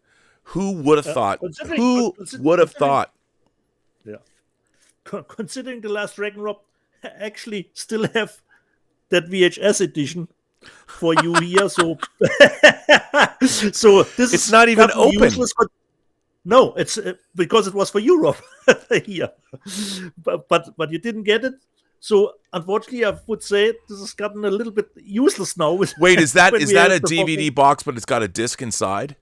Who would have thought? Who would have thought? Yeah. Considering The Last Dragon, Rob, I actually still have that VHS edition for you here. So, so this it's not even open. Useless, no, it's because it was for you, Rob. Here, but you didn't get it. So unfortunately, I would say this has gotten a little bit useless now. Wait, is that a DVD box, but it's got a disc inside?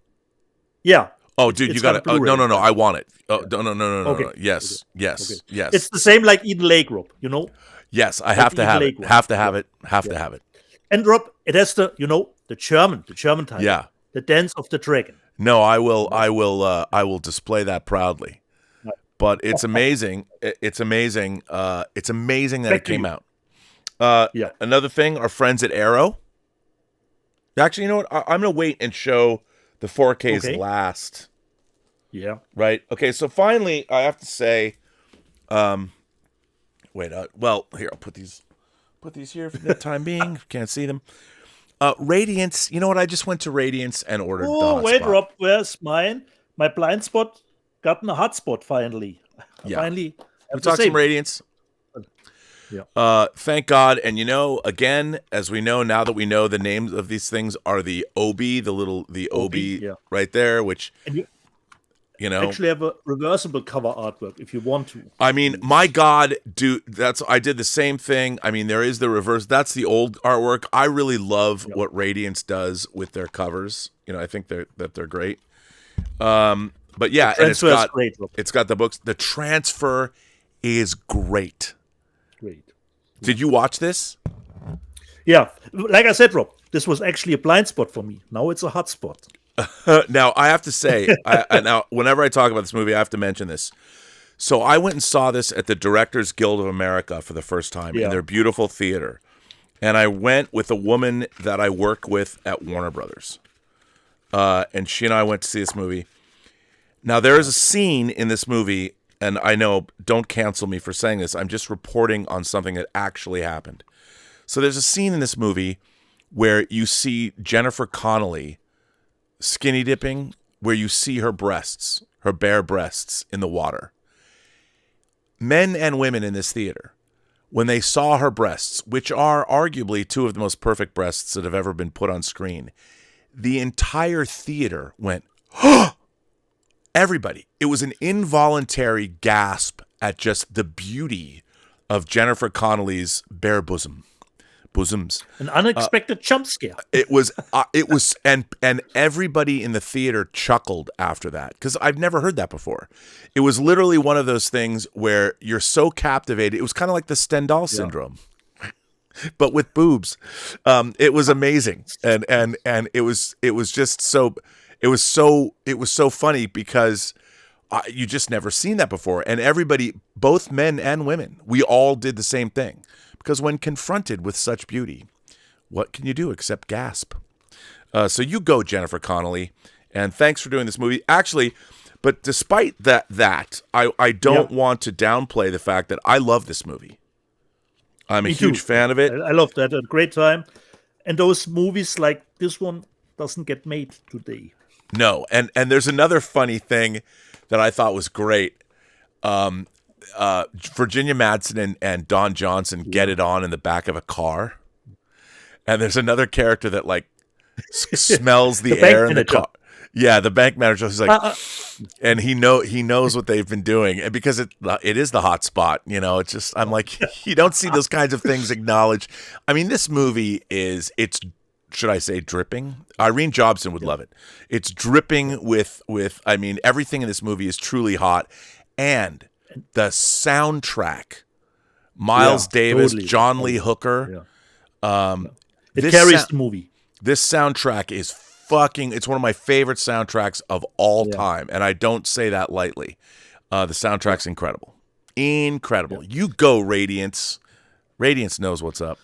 Yeah. Oh, dude, you got it. Oh, no, I want it. Oh, no. Okay. Yes. Yes. It's the same like Eden Lake, Rob. Yes, I have to have it. Have to have it. Have to have it. And Rob, it has the German title. Yeah. The Dance of the Dragon. No, I will display that proudly. But it's amazing. It's amazing. It's amazing that it came out. Yeah. Another thing, our friends at Arrow. Actually, you know what? I'm going to wait and show the 4Ks last. Yeah. Right? Okay, so finally, I have to say, wait, well, here, I'll put these here for the time being. Can't see them. Radiance, you know what? I just went to Radiance and ordered the hotspot. Wait, Rob, where's mine? My blind spot gotten a hotspot finally. Yeah. Finally. We talked some Radiance. Yeah. Thank God. And again, as we know, now that we know the names of these things are the OB, the OB right there, which, actually have a reversible cover artwork if you want to. I mean, my God, dude, I did the same thing. I mean, there is the reverse. That's the old artwork. I really love what Radiance does with their covers. I think they're great. But yeah, and it's got the books. The transfer is great. Great. Did you watch this? Yeah. Like I said, Rob, this was actually a blind spot for me. Now it's a hot spot. Now, I have to say, now whenever I talk about this movie, I have to mention this. So I went and saw this at the Directors Guild of America for the first time in their beautiful theater. And I went with a woman that I work with at Warner Brothers. And she and I went to see this movie. Now, there is a scene in this movie, and I know, don't cancel me for saying this. I'm just reporting on something that actually happened. So there's a scene in this movie where you see Jennifer Connelly skinny dipping, where you see her breasts, her bare breasts in the water. Men and women in this theater, when they saw her breasts, which are arguably two of the most perfect breasts that have ever been put on screen, the entire theater went, oh! Everybody. It was an involuntary gasp at just the beauty of Jennifer Connelly's bare bosoms. An unexpected jump scare. It was, and everybody in the theater chuckled after that because I've never heard that before. It was literally one of those things where you're so captivated. It was kind of like the Stendhal syndrome, but with boobs. It was amazing, and it was just so. It was so funny because you just never seen that before. And everybody, both men and women, we all did the same thing. Because when confronted with such beauty, what can you do except gasp? So you go, Jennifer Connelly, and thanks for doing this movie. Actually, but despite that, I don't want to downplay the fact that I love this movie. I'm a huge fan of it. I love that. A great time. And those movies like this one doesn't get made today. No, and there's another funny thing that I thought was great. Virginia Madsen and Don Johnson get it on in the back of a car. And there's another character that like smells the air in the car. Yeah, the bank manager is like, and he knows what they've been doing, and because it is the hot spot, you know. It's just I'm like, you don't see those kinds of things acknowledged. I mean, this movie it's should I say dripping? Irene Jobson would love it. It's dripping with I mean, everything in this movie is truly hot, and the soundtrack, Miles Davis, totally. John Lee Hooker, it carries the movie. This soundtrack is it's one of my favorite soundtracks of all time, and I don't say that lightly. The soundtrack's incredible. Incredible. You go, Radiance. Radiance knows what's up.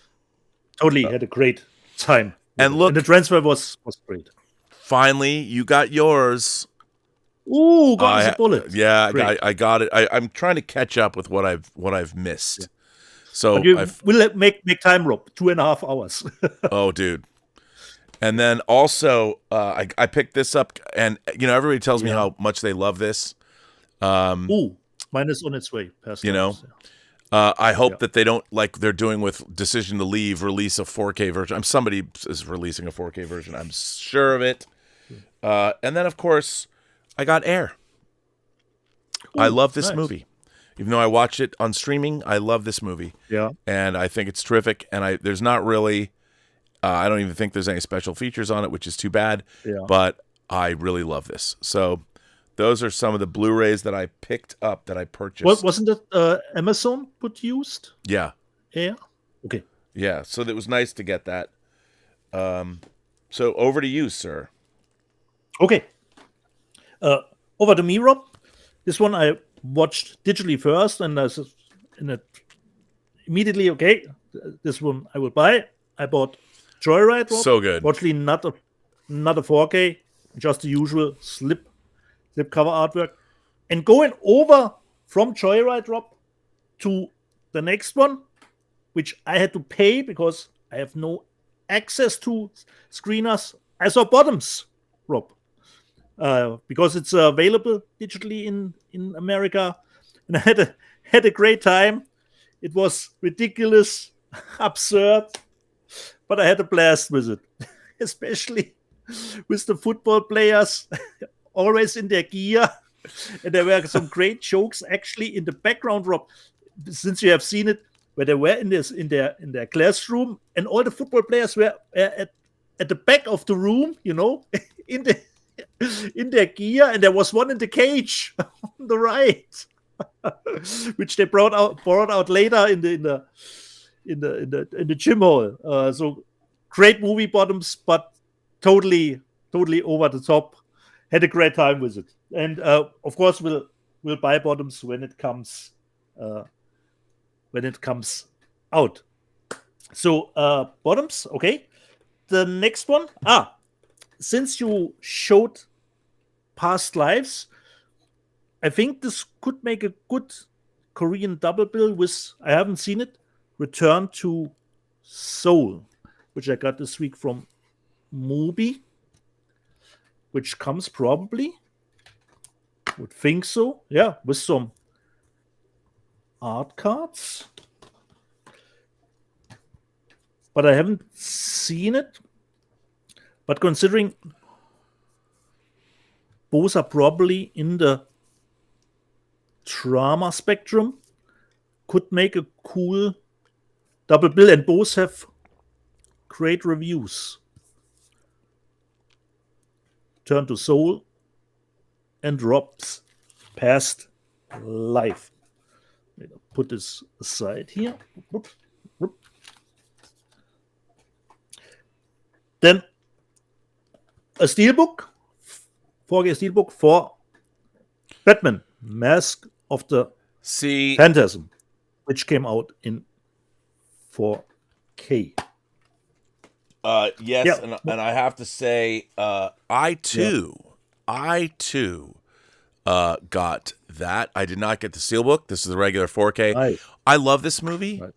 Totally had a great time. And look, and the transfer was great. Finally, you got yours. Ooh, got the bullet. Yeah, I got it. I'm trying to catch up with what I've missed. Yeah. So we'll make time, Rob. 2.5 hours. Oh, dude. And then also, I picked this up, and you know, everybody tells me how much they love this. Mine is on its way. You know, I hope that they don't, like they're doing with Decision to Leave, release a 4K version. Somebody is releasing a 4K version. I'm sure of it. And then, of course, I got Air. I love this movie. Even though I watch it on streaming, I love this movie. Yeah. And I think it's terrific. And there's not really... I don't even think there's any special features on it, which is too bad. Yeah. But I really love this. So those are some of the Blu-rays that I picked up that I purchased. Wasn't it Amazon produced? Yeah. Yeah. Okay. Yeah. So it was nice to get that. So over to you, sir. Okay. Over to me, Rob. This one I watched digitally first, and immediately, okay, this one I will buy. I bought Joyride, Rob. So good. Fortunately, not a 4K, just the usual slip cover artwork. And going over from Joyride, Rob, to the next one, which I had to pay because I have no access to screeners. I saw Bottoms, Rob, because it's available digitally in America, and I had a great time. It was ridiculous, absurd. But I had a blast with it, especially with the football players always in their gear. And there were some great jokes actually in the background, Rob, since you have seen it, where they were in their classroom, and all the football players were at the back of the room, you know, in their gear, and there was one in the cage on the right, which they brought out later in the gym hall. So great movie, Bottoms, but totally over the top. Had a great time with it, and of course we'll buy Bottoms when it comes out. So Bottoms, okay. The next one, since you showed Past Lives, I think this could make a good Korean double bill with, I haven't seen it, Return to Seoul, which I got this week from Mubi, which comes probably, would think so, yeah, with some art cards. But I haven't seen it. But considering both are probably in the drama spectrum, could make a cool double bill, and both have great reviews. Turn to Seoul and Rob's Past Life. Put this aside here. Then a steelbook, 4K steelbook for Batman, Mask of the See, Phantasm, which came out in 4K. yes, Yeah. and I have to say, I too got that. I did not get the Steelbook. This is the regular 4K. Right. I love this movie. Right.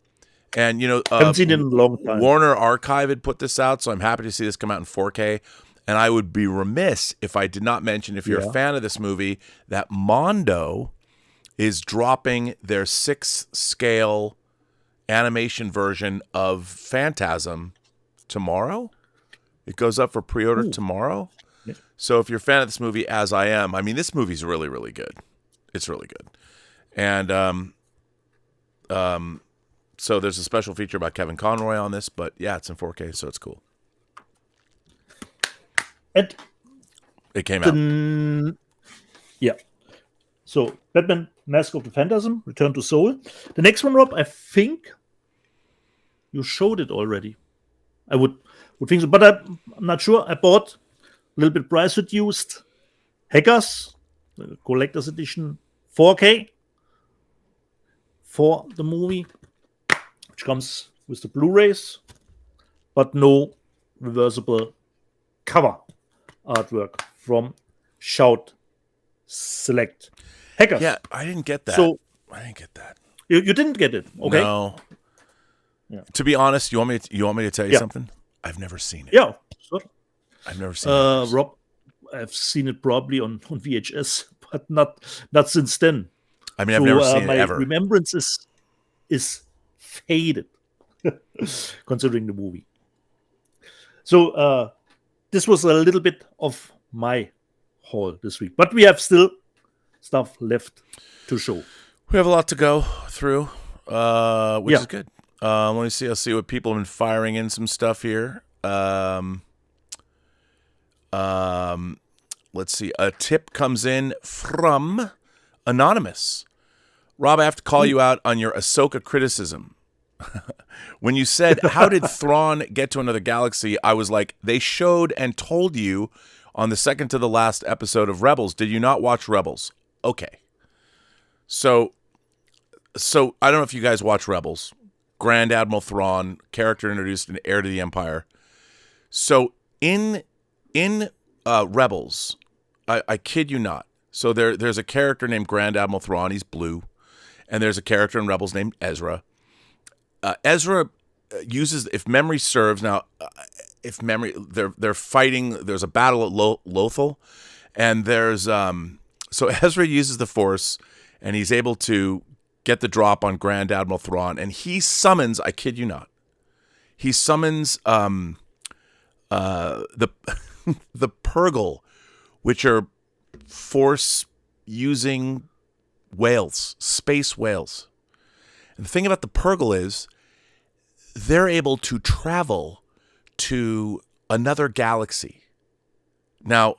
And, Haven't seen it in a long time. Warner Archive had put this out, so I'm happy to see this come out in 4K. And I would be remiss if I did not mention, if you're a fan of this movie, that Mondo is dropping their 6th scale animation version of Phantasm tomorrow. It goes up for pre-order tomorrow. Yeah. So if you're a fan of this movie, as I am, I mean, this movie's really, really good. It's really good. And so there's a special feature about Kevin Conroy on this, but yeah, it's in 4K, so it's cool. And it came out. Yeah. So Batman, Mask of the Phantasm, Return to Seoul. The next one, Rob, I think you showed it already. I would think so, but I'm not sure. I bought a little bit price reduced Hackers, the collector's edition, 4K for the movie, which comes with the Blu-rays, but no reversible cover artwork from Shout Select. Hackers. Yeah, I didn't get that. So I didn't get that. you didn't get it, okay? No. Yeah. To be honest, you want me to tell you something? I've never seen it. Yeah, sure. I've never seen it. Rob, I've seen it probably on VHS, but not since then. I mean, I've never seen it my ever. remembrance is faded, considering the movie. So this was a little bit of my haul this week, but we have still stuff left to show. We have a lot to go through, which is good. Let me see. I'll see what people have been firing in some stuff here. Let's see. A tip comes in from Anonymous. Rob, I have to call you out on your Ahsoka criticism. When you said, how did Thrawn get to another galaxy? I was like, they showed and told you on the second to the last episode of Rebels. Did you not watch Rebels? Okay. So I don't know if you guys watch Rebels. Grand Admiral Thrawn, character introduced in Heir to the Empire. So in Rebels, I kid you not. So there's a character named Grand Admiral Thrawn. He's blue. And there's a character in Rebels named Ezra. Ezra uses, if memory serves, now, they're fighting, there's a battle at Lothal, and there's, so Ezra uses the Force, and he's able to get the drop on Grand Admiral Thrawn, and he summons, I kid you not, he summons, the the Purgle, which are Force-using whales, space whales. And the thing about the Purgle is they're able to travel to another galaxy. Now,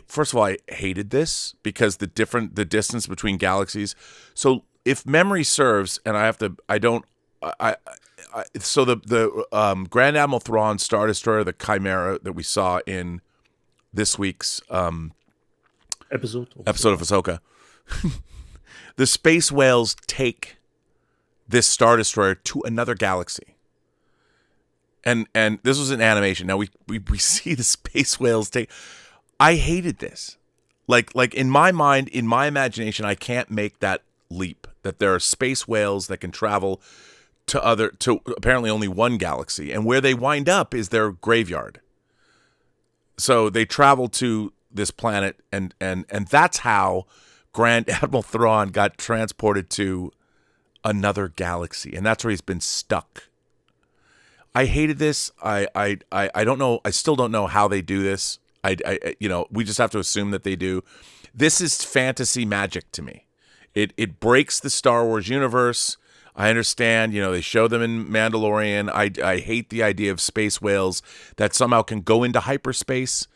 first of all, I hated this because the distance between galaxies. So if memory serves, and so the Grand Admiral Thrawn Star Destroyer, the Chimera that we saw in this week's episode of Ahsoka. The space whales take this Star Destroyer to another galaxy. And this was an animation. Now we see the space whales take. I hated this. Like in my mind, in my imagination, I can't make that leap that there are space whales that can travel to apparently only one galaxy, and where they wind up is their graveyard. So they travel to this planet, and that's how Grand Admiral Thrawn got transported to another galaxy, and that's where he's been stuck. I hated this. I don't know. I still don't know how they do this. We just have to assume that they do. This is fantasy magic to me. It breaks the Star Wars universe. I understand, they show them in Mandalorian. I hate the idea of space whales that somehow can go into hyperspace.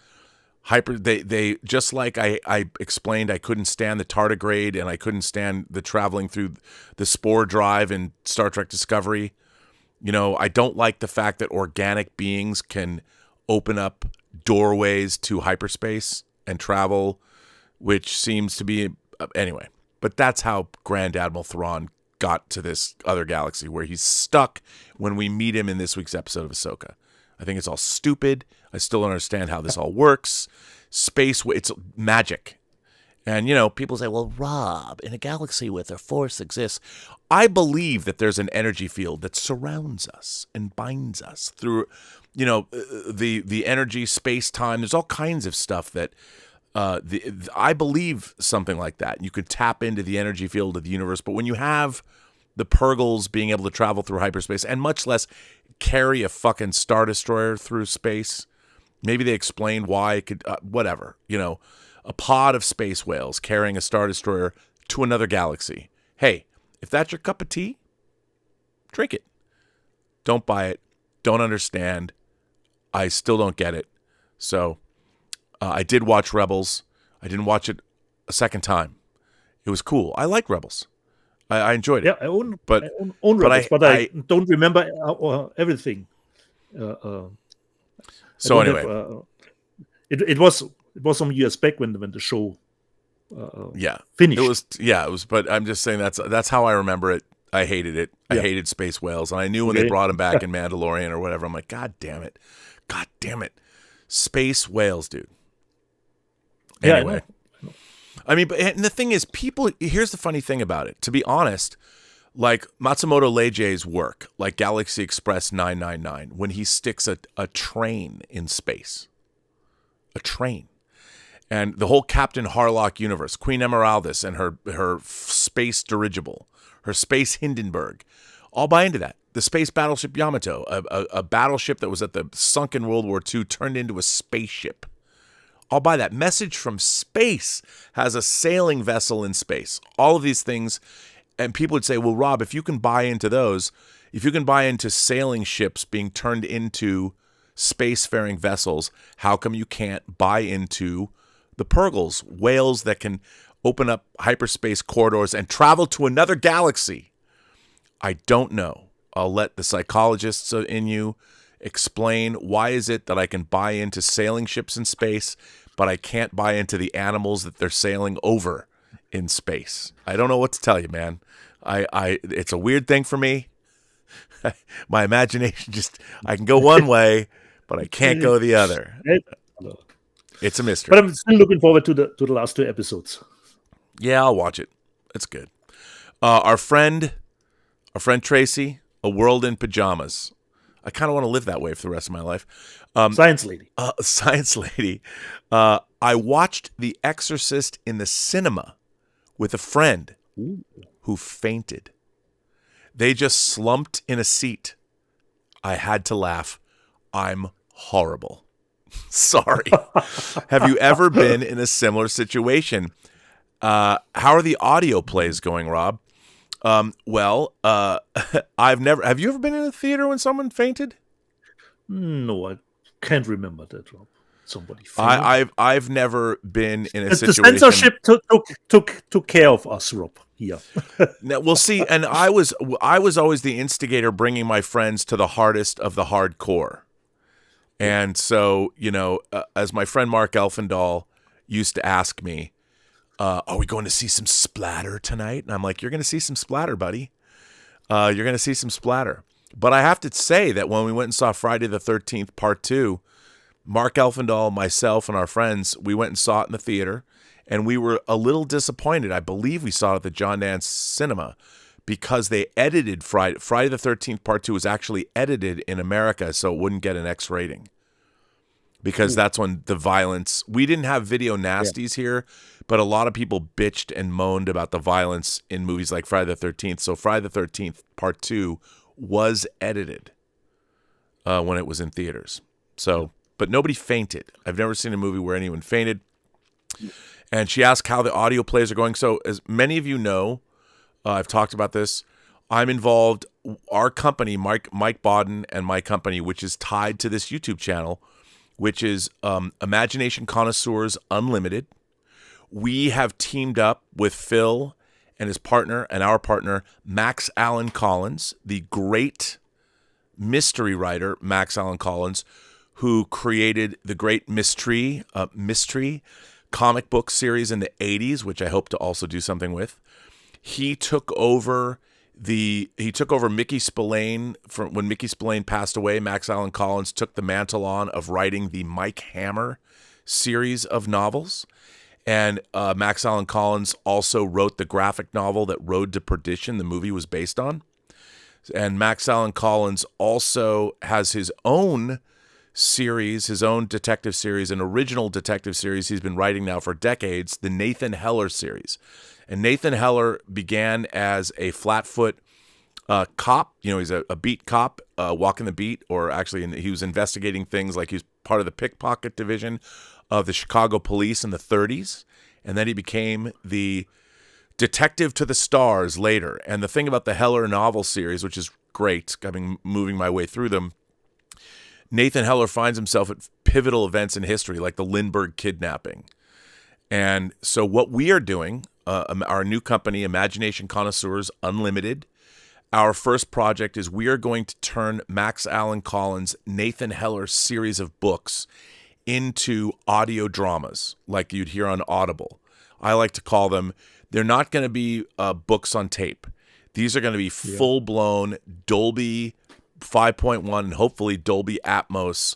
They just like I explained, I couldn't stand the tardigrade, and I couldn't stand the traveling through the spore drive in Star Trek Discovery. I don't like the fact that organic beings can open up doorways to hyperspace and travel which seems to be anyway. But that's how Grand Admiral Thrawn got to this other galaxy, where he's stuck when we meet him in this week's episode of Ahsoka. I think it's all stupid. I still don't understand how this all works. Space, it's magic. And, people say, well, Rob, in a galaxy where the Force exists, I believe that there's an energy field that surrounds us and binds us through, the energy, space, time. There's all kinds of stuff that I believe something like that. You could tap into the energy field of the universe, but when you have the Purgles being able to travel through hyperspace and much less carry a fucking Star Destroyer through space, maybe they explained why it could, whatever, a pod of space whales carrying a Star Destroyer to another galaxy. Hey, if that's your cup of tea, drink it. Don't buy it. Don't understand. I still don't get it. So I did watch Rebels. I didn't watch it a second time. It was cool. I like Rebels. I enjoyed it. Yeah, I own Rebels, but I don't remember everything. So anyway, it was some years back when the show finished. It was. But I'm just saying that's how I remember it. I hated it. I hated space whales, and I knew when they brought him back in Mandalorian or whatever. I'm like, God damn it, space whales, dude. Anyway, I mean, and the thing is, people. Here's the funny thing about it. To be honest, like Matsumoto Leiji's work, like Galaxy Express 999, when he sticks a train in space, a train. And the whole Captain Harlock universe, Queen Emeraldus and her space dirigible, her space Hindenburg, all buy into that. The space battleship Yamato, a battleship that was at the sunk in World War II, turned into a spaceship. I'll buy that. Message from Space has a sailing vessel in space. All of these things, and people would say, well, Rob, if you can buy into those, if you can buy into sailing ships being turned into spacefaring vessels, how come you can't buy into the Purgles, whales that can open up hyperspace corridors and travel to another galaxy? I don't know. I'll let the psychologists in you explain why is it that I can buy into sailing ships in space, but I can't buy into the animals that they're sailing over in space. I don't know what to tell you, man. It's a weird thing for me. My imagination I can go one way, but I can't go the other. It's a mystery. But I'm still looking forward to the last 2 episodes. Yeah, I'll watch it. It's good. Our friend Tracy, A World in Pajamas. I kind of want to live that way for the rest of my life. Science lady. Science lady. I watched The Exorcist in the cinema with a friend who fainted. They just slumped in a seat. I had to laugh. I'm horrible. Sorry. Have you ever been in a similar situation? How are the audio plays going, Rob? Well, I've never. Have you ever been in a theater when someone fainted? No, I can't remember that, Rob. Somebody fainted. I've never been in a situation. The censorship took care of us, Rob. Here. Now we'll see. And I was always the instigator, bringing my friends to the hardest of the hardcore. And so, as my friend Mark Elfendahl used to ask me, are we going to see some splatter tonight? And I'm like, you're going to see some splatter, buddy. You're going to see some splatter. But I have to say that when we went and saw Friday the 13th, Part 2, Mark Elfendahl, myself, and our friends, we went and saw it in the theater, and we were a little disappointed. I believe we saw it at the John Dance Cinema because they edited Friday the 13th, Part 2 was actually edited in America so it wouldn't get an X rating. Because that's when the violence... We didn't have video nasties here, but a lot of people bitched and moaned about the violence in movies like Friday the 13th. So Friday the 13th, Part 2 was edited when it was in theaters. So, but nobody fainted. I've never seen a movie where anyone fainted. And she asked how the audio plays are going. So as many of you know, I've talked about this. I'm involved. Our company, Mike Bodden and my company, which is tied to this YouTube channel, which is Imagination Connoisseurs Unlimited. We have teamed up with Phil and his partner and our partner, Max Allen Collins, the great mystery writer, Max Allen Collins, who created the great mystery comic book series in the 80s, which I hope to also do something with. He took over Mickey Spillane from when Mickey Spillane passed away. Max Allan Collins took the mantle on of writing the Mike Hammer series of novels. And Max Allan Collins also wrote the graphic novel that Road to Perdition, the movie, was based on. And Max Allan Collins also has his own series, his own detective series, an original detective series he's been writing now for decades, the Nathan Heller series. And Nathan Heller began as a Flatfoot cop. You know, he's a beat cop, walking the beat, or actually he was investigating things like he was part of the pickpocket division of the Chicago police in the 30s. And then he became the detective to the stars later. And the thing about the Heller novel series, which is great, having moving my way through them, Nathan Heller finds himself at pivotal events in history, like the Lindbergh kidnapping. And so what we are doing, our new company, Imagination Connoisseurs Unlimited, our first project is we are going to turn Max Allan Collins' Nathan Heller series of books into audio dramas like you'd hear on Audible. I like to call them, they're not going to be books on tape. These are going to be full-blown Dolby 5.1 and hopefully Dolby Atmos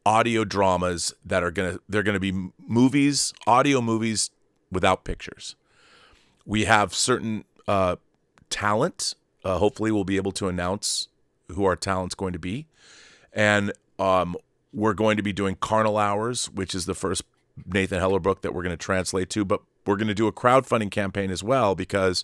audio dramas that are they're going to be movies, audio movies without pictures. We have certain talent. Hopefully we'll be able to announce who our talent's going to be. And we're going to be doing Carnal Hours, which is the first Nathan Heller book that we're going to translate to, but we're going to do a crowdfunding campaign as well because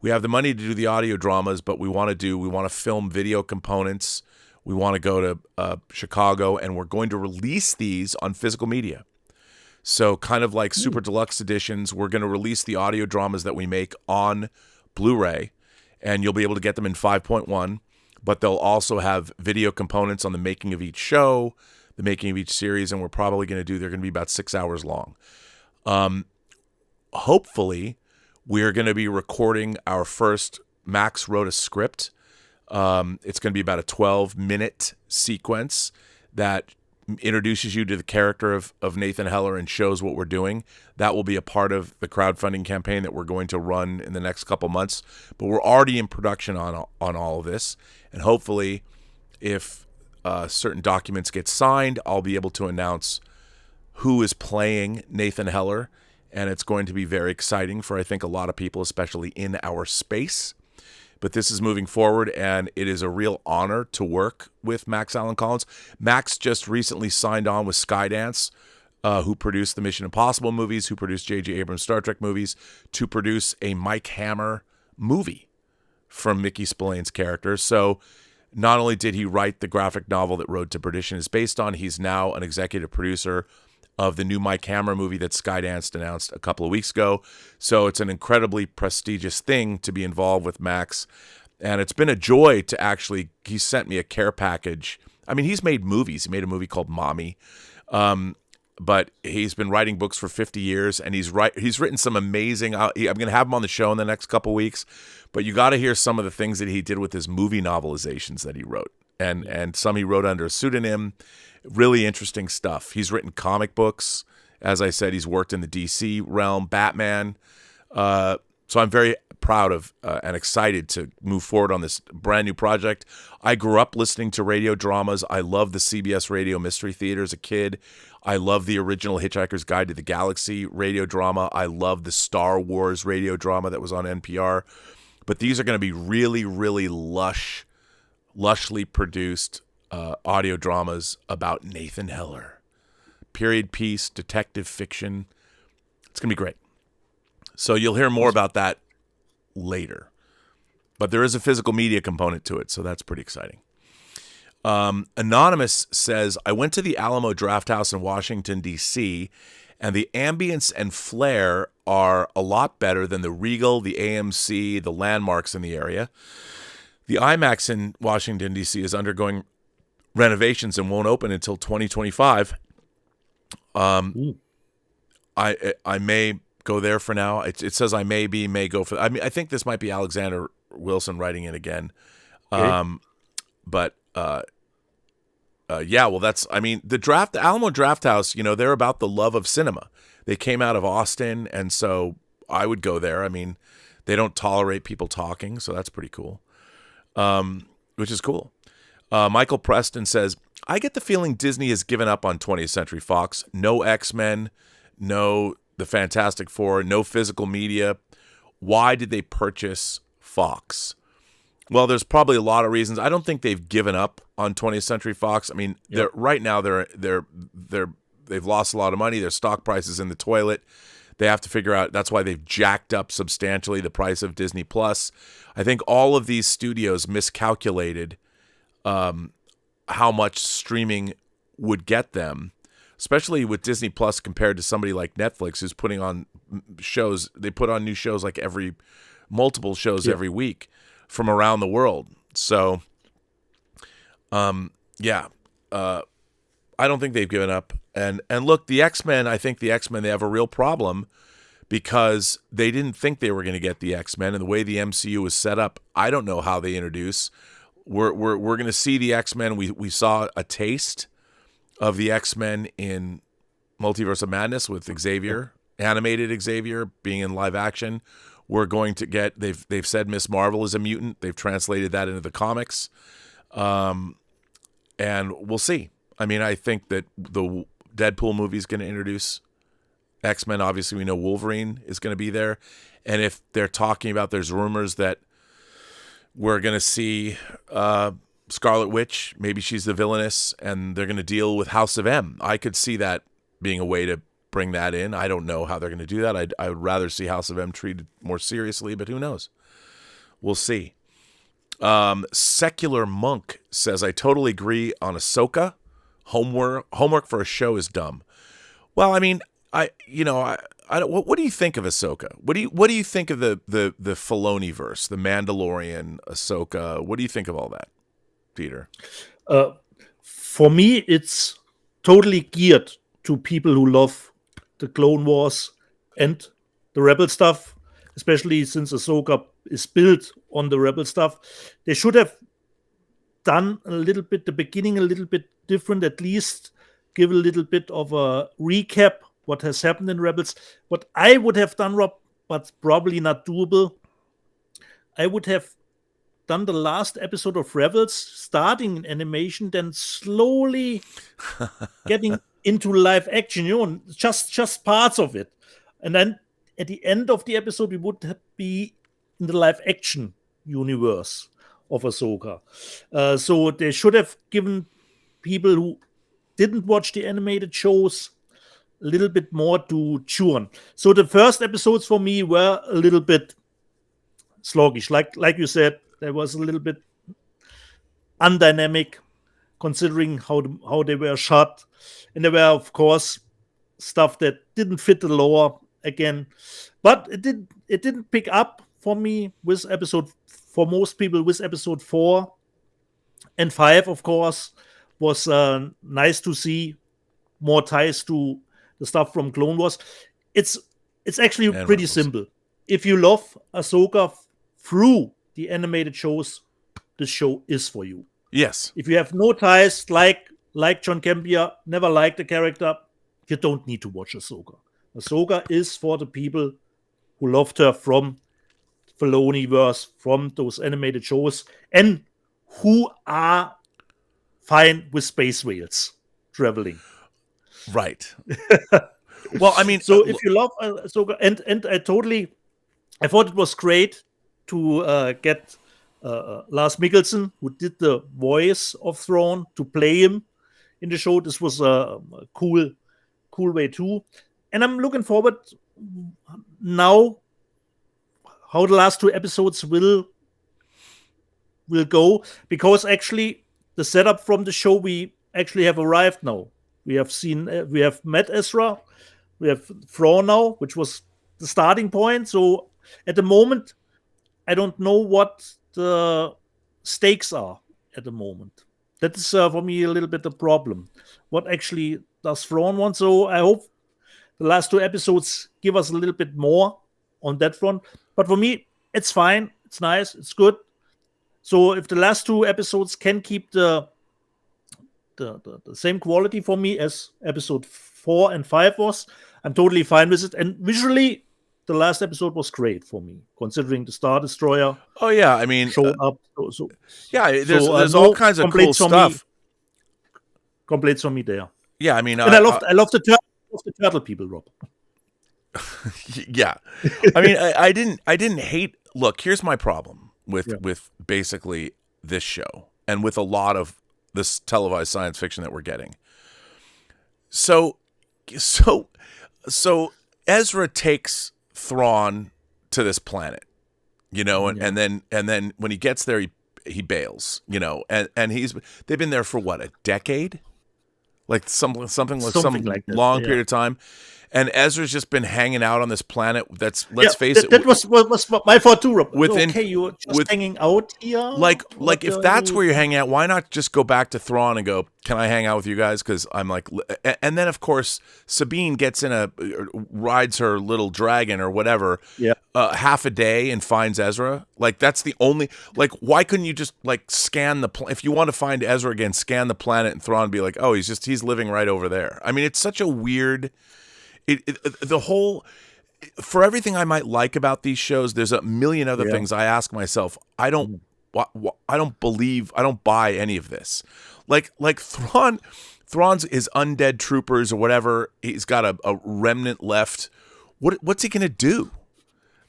we have the money to do the audio dramas, but we want to film video components. We want to go to Chicago, and we're going to release these on physical media. So kind of like super deluxe editions, we're going to release the audio dramas that we make on Blu-ray, and you'll be able to get them in 5.1, but they'll also have video components on the making of each show, the making of each series, and they're going to be about 6 hours long. Hopefully, we're going to be recording our first. Max wrote a script. It's going to be about a 12-minute sequence that introduces you to the character of Nathan Heller and shows what we're doing. That will be a part of the crowdfunding campaign that we're going to run in the next couple months. But we're already in production on all of this. And hopefully, if certain documents get signed, I'll be able to announce who is playing Nathan Heller. And it's going to be very exciting for, I think, a lot of people, especially in our space. But this is moving forward, and it is a real honor to work with Max Allan Collins. Max just recently signed on with Skydance, who produced the Mission Impossible movies, who produced J.J. Abrams' Star Trek movies, to produce a Mike Hammer movie from Mickey Spillane's character. So not only did he write the graphic novel that Road to Perdition is based on, he's now an executive producer of the new Mike Hammer movie that Skydance announced a couple of weeks ago. So it's an incredibly prestigious thing to be involved with Max. And it's been a joy to actually, he sent me a care package. I mean, he's made movies. He made a movie called Mommy. But he's been writing books for 50 years, and he's written some amazing, I'm going to have him on the show in the next couple of weeks, but you got to hear some of the things that he did with his movie novelizations that he wrote. And some he wrote under a pseudonym. Really interesting stuff. He's written comic books. As I said, he's worked in the DC realm, Batman. So I'm very proud of and excited to move forward on this brand new project. I grew up listening to radio dramas. I loved the CBS Radio Mystery Theater as a kid. I love the original Hitchhiker's Guide to the Galaxy radio drama. I love the Star Wars radio drama that was on NPR. But these are going to be really, really lushly produced audio dramas about Nathan Heller. Period piece, detective fiction. It's going to be great. So you'll hear more about that later. But there is a physical media component to it, so that's pretty exciting. Anonymous says, I went to the Alamo Drafthouse in Washington, D.C., and the ambience and flair are a lot better than the Regal, the AMC, the landmarks in the area. The IMAX in Washington, D.C. is undergoing renovations and won't open until 2025. I may go there for now. It says I may go for. I mean, I think this might be Alexander Wilson writing it again. Okay. But Yeah, well, the Alamo Drafthouse, they're about the love of cinema. They came out of Austin, and so I would go there. I mean, they don't tolerate people talking, so that's pretty cool, which is cool. Michael Preston says, I get the feeling Disney has given up on 20th Century Fox. No X-Men, no the Fantastic Four, no physical media. Why did they purchase Fox? Well, there's probably a lot of reasons. I don't think they've given up on 20th Century Fox. I mean, right now they've lost a lot of money. Their stock price is in the toilet. They have to figure out. That's why they've jacked up substantially the price of Disney Plus. I think all of these studios miscalculated how much streaming would get them, especially with Disney Plus compared to somebody like Netflix, who's putting on shows. They put on new shows like multiple shows every week from around the world. So, I don't think they've given up. And look, the X-Men, I think the X-Men, they have a real problem because they didn't think they were going to get the X-Men, and the way the MCU was set up, I don't know how they introduce. We're going to see the X-Men. We saw a taste of the X-Men in Multiverse of Madness with Xavier, animated Xavier being in live action. We're going to get, they've said Miss Marvel is a mutant. They've translated that into the comics. And we'll see. I mean, I think that the Deadpool movie is going to introduce X-Men. Obviously, we know Wolverine is going to be there. And if they're talking about, there's rumors that we're going to see Scarlet Witch. Maybe she's the villainess, and they're going to deal with House of M. I could see that being a way to bring that in. I don't know how they're going to do that. I would rather see House of M treated more seriously, but who knows? We'll see. Secular Monk says, I totally agree on Ahsoka. Homework for a show is dumb. Well, I mean, what do you think of Ahsoka? What do you think of the Filoni verse, the Mandalorian, Ahsoka? What do you think of all that, Peter? For me, it's totally geared to people who love the Clone Wars and the Rebel stuff, especially since Ahsoka is built on the Rebel stuff. They should have done the beginning a little bit different, at least give a little bit of a recap what has happened in Rebels. What I would have done, Rob, but probably not doable, I would have done the last episode of Rebels, starting in animation, then slowly getting into live action, just parts of it. And then at the end of the episode, we would be in the live action universe of Ahsoka. So they should have given people who didn't watch the animated shows a little bit more to chew on. So the first episodes for me were a little bit sluggish. Like you said, there was a little bit undynamic considering how they were shot. And there were, of course, stuff that didn't fit the lore again. But it didn't pick up for me for most people with episode 4 and 5, of course, was nice to see more ties to the stuff from Clone Wars. It's actually and pretty Rebels. simple. If you love Ahsoka through the animated shows, this show is for you. Yes. If you have no ties, like John Campea, never liked the character, you don't need to watch Ahsoka. Ahsoka is for the people who loved her from Filoniverse, from those animated shows, and who are fine with space whales traveling. Right. Well, I mean, So if you love Ahsoka, and I thought it was great to get Lars Mikkelsen, who did the voice of Thrawn, to play him in the show. This was a cool way too. And I'm looking forward now how the last 2 episodes will go, because actually the setup from the show, we actually have arrived now. We have met Ezra, we have Thrawn now, which was the starting point. So at the moment, I don't know what the stakes are at the moment. That is for me a little bit the problem. What actually does Thrawn want? So I hope the last 2 episodes give us a little bit more on that front. But for me, it's fine. It's nice. It's good. So if the last 2 episodes can keep the the same quality for me as episode 4 and 5 was, I'm totally fine with it. And visually, the last episode was great for me, considering the Star Destroyer Oh yeah, I mean, showed up. there's no all kinds of cool complaints from stuff. Complaints from me there. Yeah, I mean, And I love the turtle people, Rob. yeah, I mean, I didn't hate. Look, here's my problem with basically this show and with a lot of this televised science fiction that we're getting. So Ezra takes Thrawn to this planet, you know, and then when he gets there, he bails, you know, and they've been there for what, a decade, like something like that, long period of time. And Ezra's just been hanging out on this planet. That's face it. That was my thought too, Rob. Within, okay, you're just hanging out here. Like if that's where you're hanging out, why not just go back to Thrawn and go, can I hang out with you guys? Because I'm like, and then of course Sabine rides her little dragon or whatever, half a day and finds Ezra. Like that's the only, like why couldn't you just like scan if you want to find Ezra again, scan the planet and Thrawn be like, oh, he's living right over there. I mean, it's such a weird. The whole, for everything I might like about these shows, there's a million other things I ask myself. I don't buy any of this. Like Thrawn's his undead troopers or whatever. He's got a remnant left. What's he gonna do?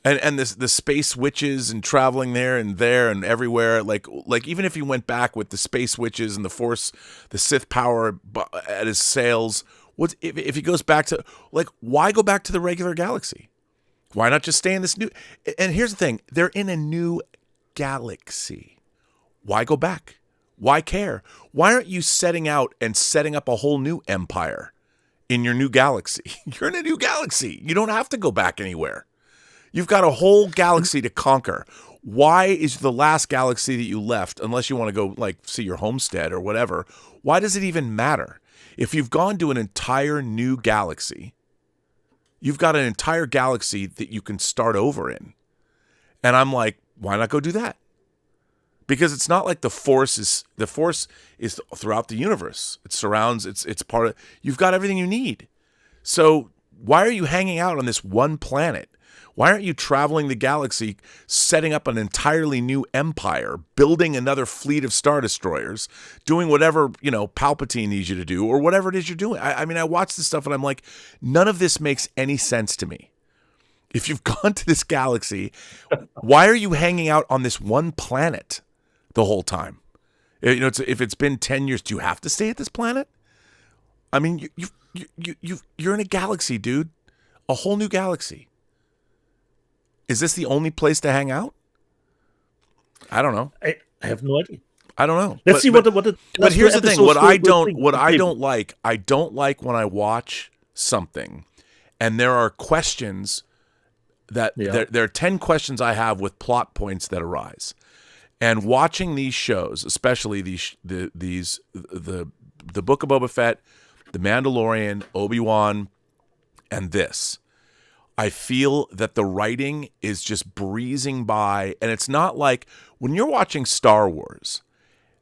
And the space witches and traveling there and everywhere. Like even if he went back with the space witches and the Force, the Sith power at his sails. What if he goes back to, like, why go back to the regular galaxy? Why not just stay in this new? And here's the thing: they're in a new galaxy. Why go back? Why care? Why aren't you setting out and setting up a whole new empire in your new galaxy? You're in a new galaxy. You don't have to go back anywhere. You've got a whole galaxy to conquer. Why is the last galaxy that you left, unless you want to go like see your homestead or whatever? Why does it even matter? If you've gone to an entire new galaxy, you've got an entire galaxy that you can start over in. And I'm like, why not go do that? Because it's not like the force is throughout the universe. It surrounds, it's part of, you've got everything you need. So why are you hanging out on this one planet? Why aren't you traveling the galaxy, setting up an entirely new empire, building another fleet of Star Destroyers, doing whatever, you know, Palpatine needs you to do, or whatever it is you're doing? I mean, I watch this stuff and I'm like, none of this makes any sense to me. If you've gone to this galaxy, why are you hanging out on this one planet the whole time? You know, if it's been 10 years, do you have to stay at this planet? I mean, you're in a galaxy, dude. A whole new galaxy. Is this the only place to hang out? I don't know. I have no idea. I don't know. Let's see what the But here's the thing. What I don't like when I watch something and there are questions that there are 10 questions I have with plot points that arise. And watching these shows, especially the Book of Boba Fett, The Mandalorian, Obi-Wan, and this, I feel that the writing is just breezing by. And it's not like when you're watching Star Wars,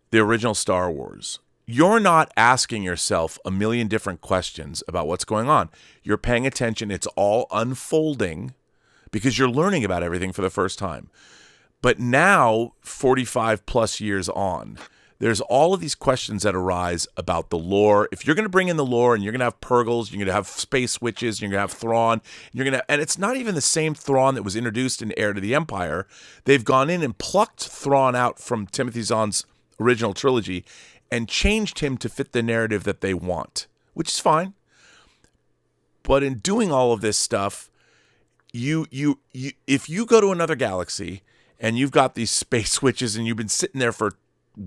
the original Star Wars, you're not asking yourself a million different questions about what's going on. You're paying attention. It's all unfolding because you're learning about everything for the first time. But now, 45 plus years on, there's all of these questions that arise about the lore. If you're going to bring in the lore and you're going to have Purgles, you're going to have space witches, you're going to have Thrawn, and it's not even the same Thrawn that was introduced in Heir to the Empire. They've gone in and plucked Thrawn out from Timothy Zahn's original trilogy and changed him to fit the narrative that they want, which is fine. But in doing all of this stuff, you if you go to another galaxy and you've got these space witches and you've been sitting there for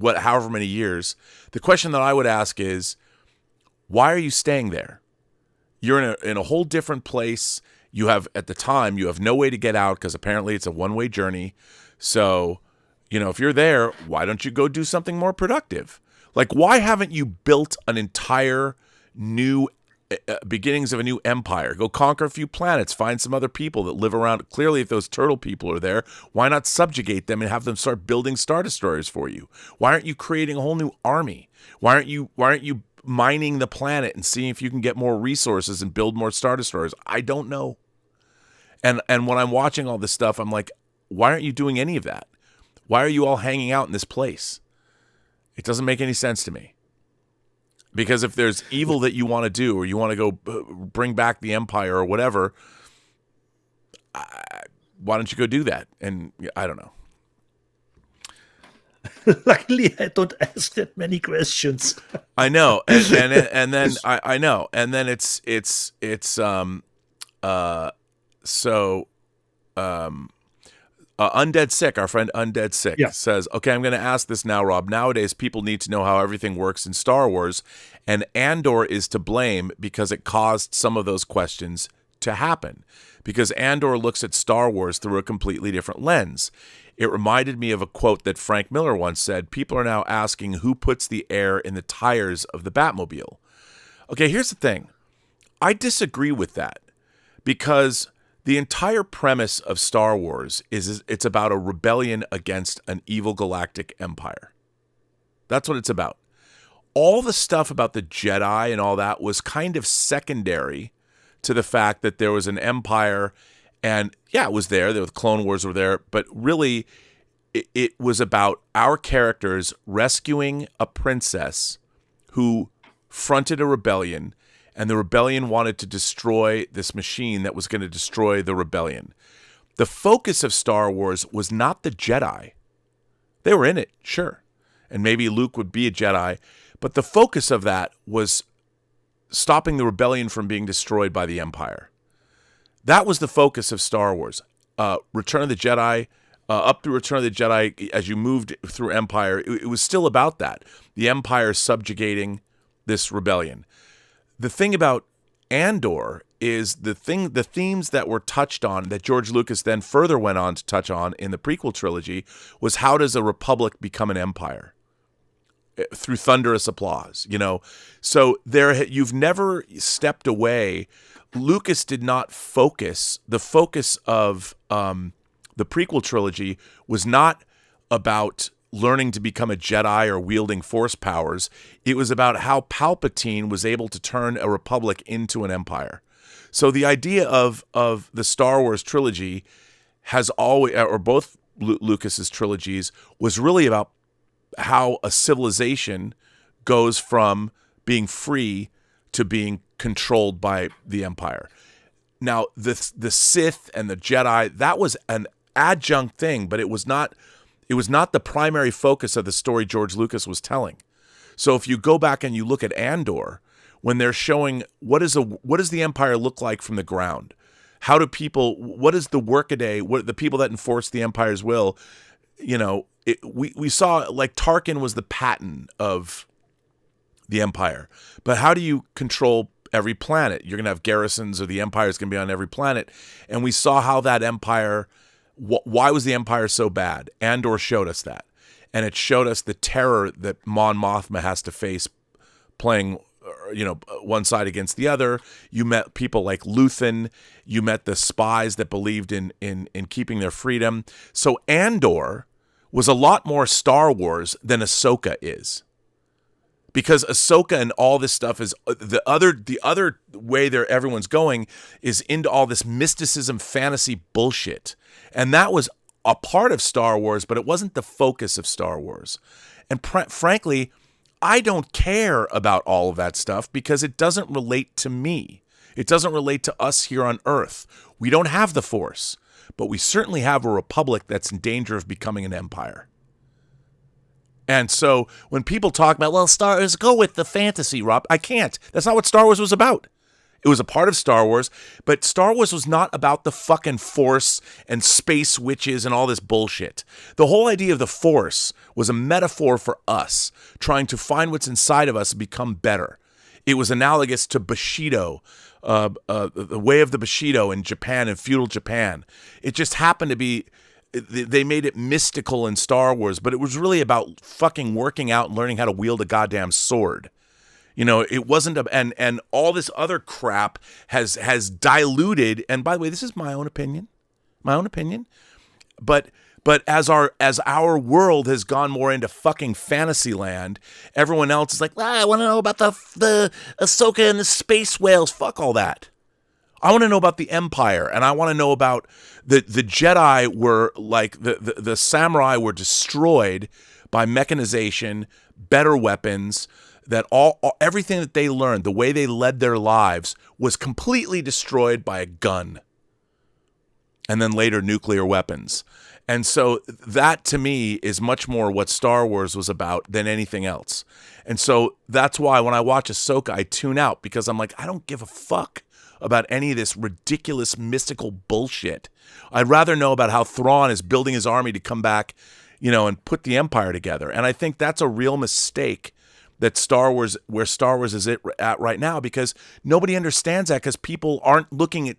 however many years, the question that I would ask is, why are you staying there? You're in a whole different place. You have, at the time, you have no way to get out because apparently it's a one-way journey. So, you know, if you're there, why don't you go do something more productive? Like, why haven't you built an entire new beginnings of a new empire. Go conquer a few planets, find some other people that live around. Clearly, if those turtle people are there, why not subjugate them and have them start building Star Destroyers for you? Why aren't you creating a whole new army? Why aren't you mining the planet and seeing if you can get more resources and build more Star Destroyers? I don't know. And when I'm watching all this stuff, I'm like, why aren't you doing any of that? Why are you all hanging out in this place? It doesn't make any sense to me. Because if there's evil that you want to do, or you want to go bring back the Empire or whatever, why don't you go do that? And I don't know. Luckily, I don't ask that many questions. I know, and then I know, and then it's Undead Sick, our friend Undead Sick, says, okay, I'm going to ask this now, Rob. Nowadays, people need to know how everything works in Star Wars, and Andor is to blame because it caused some of those questions to happen. Because Andor looks at Star Wars through a completely different lens. It reminded me of a quote that Frank Miller once said, people are now asking who puts the air in the tires of the Batmobile. Okay, here's the thing. I disagree with that because the entire premise of Star Wars is it's about a rebellion against an evil galactic empire. That's what it's about. All the stuff about the Jedi and all that was kind of secondary to the fact that there was an empire, and yeah, it was there. The Clone Wars were there, but really it was about our characters rescuing a princess who fronted a rebellion, and the rebellion wanted to destroy this machine that was going to destroy the rebellion. The focus of Star Wars was not the Jedi. They were in it, sure. And maybe Luke would be a Jedi. But the focus of that was stopping the rebellion from being destroyed by the Empire. That was the focus of Star Wars. Return of the Jedi, up through Return of the Jedi, as you moved through Empire, it was still about that. The Empire subjugating this rebellion. The thing about Andor is the themes that were touched on, that George Lucas then further went on to touch on in the prequel trilogy, was how does a republic become an empire? Through thunderous applause, you know. So you've never stepped away. Lucas did not focus. The focus of the prequel trilogy was not about learning to become a Jedi or wielding force powers. It was about how Palpatine was able to turn a republic into an empire. So the idea of the Star Wars trilogy has always, or both Lucas's trilogies, was really about how a civilization goes from being free to being controlled by the Empire. Now, the Sith and the Jedi, that was an adjunct thing, but it was not the primary focus of the story George Lucas was telling. So if you go back and you look at Andor, when they're showing what does the Empire look like from the ground? How do people, what is the workaday, what the people that enforce the Empire's will, you know, we saw like Tarkin was the pattern of the Empire. But how do you control every planet? You're going to have garrisons, or the Empire's going to be on every planet. And we saw how that Empire, why was the Empire so bad? Andor showed us that. And it showed us the terror that Mon Mothma has to face playing, you know, one side against the other. You met people like Luthen. You met the spies that believed in keeping their freedom. So Andor was a lot more Star Wars than Ahsoka is. Because Ahsoka and all this stuff is the other way everyone's going is into all this mysticism, fantasy bullshit. And that was a part of Star Wars, but it wasn't the focus of Star Wars. And frankly, I don't care about all of that stuff because it doesn't relate to me. It doesn't relate to us here on Earth. We don't have the Force, but we certainly have a republic that's in danger of becoming an empire. And so when people talk about, well, Star Wars, go with the fantasy, Rob, I can't. That's not what Star Wars was about. It was a part of Star Wars, but Star Wars was not about the fucking Force and space witches and all this bullshit. The whole idea of the Force was a metaphor for us trying to find what's inside of us and become better. It was analogous to Bushido, the way of the Bushido in Japan, in feudal Japan. It just happened to be, they made it mystical in Star Wars, but it was really about fucking working out and learning how to wield a goddamn sword. You know, it wasn't and all this other crap has diluted. And by the way, this is my own opinion, but as our world has gone more into fucking fantasy land, everyone else is like, I want to know about the Ahsoka and the space whales. Fuck all that. I want to know about the Empire, and I want to know about the Jedi were like the samurai were destroyed by mechanization, better weapons. That everything that they learned, the way they led their lives, was completely destroyed by a gun, and then later nuclear weapons. And so that to me is much more what Star Wars was about than anything else. And so that's why when I watch Ahsoka, I tune out, because I'm like, I don't give a fuck about any of this ridiculous mystical bullshit. I'd rather know about how Thrawn is building his army to come back, you know, and put the Empire together. And I think that's a real mistake that where Star Wars is at right now, because nobody understands that, because people aren't looking at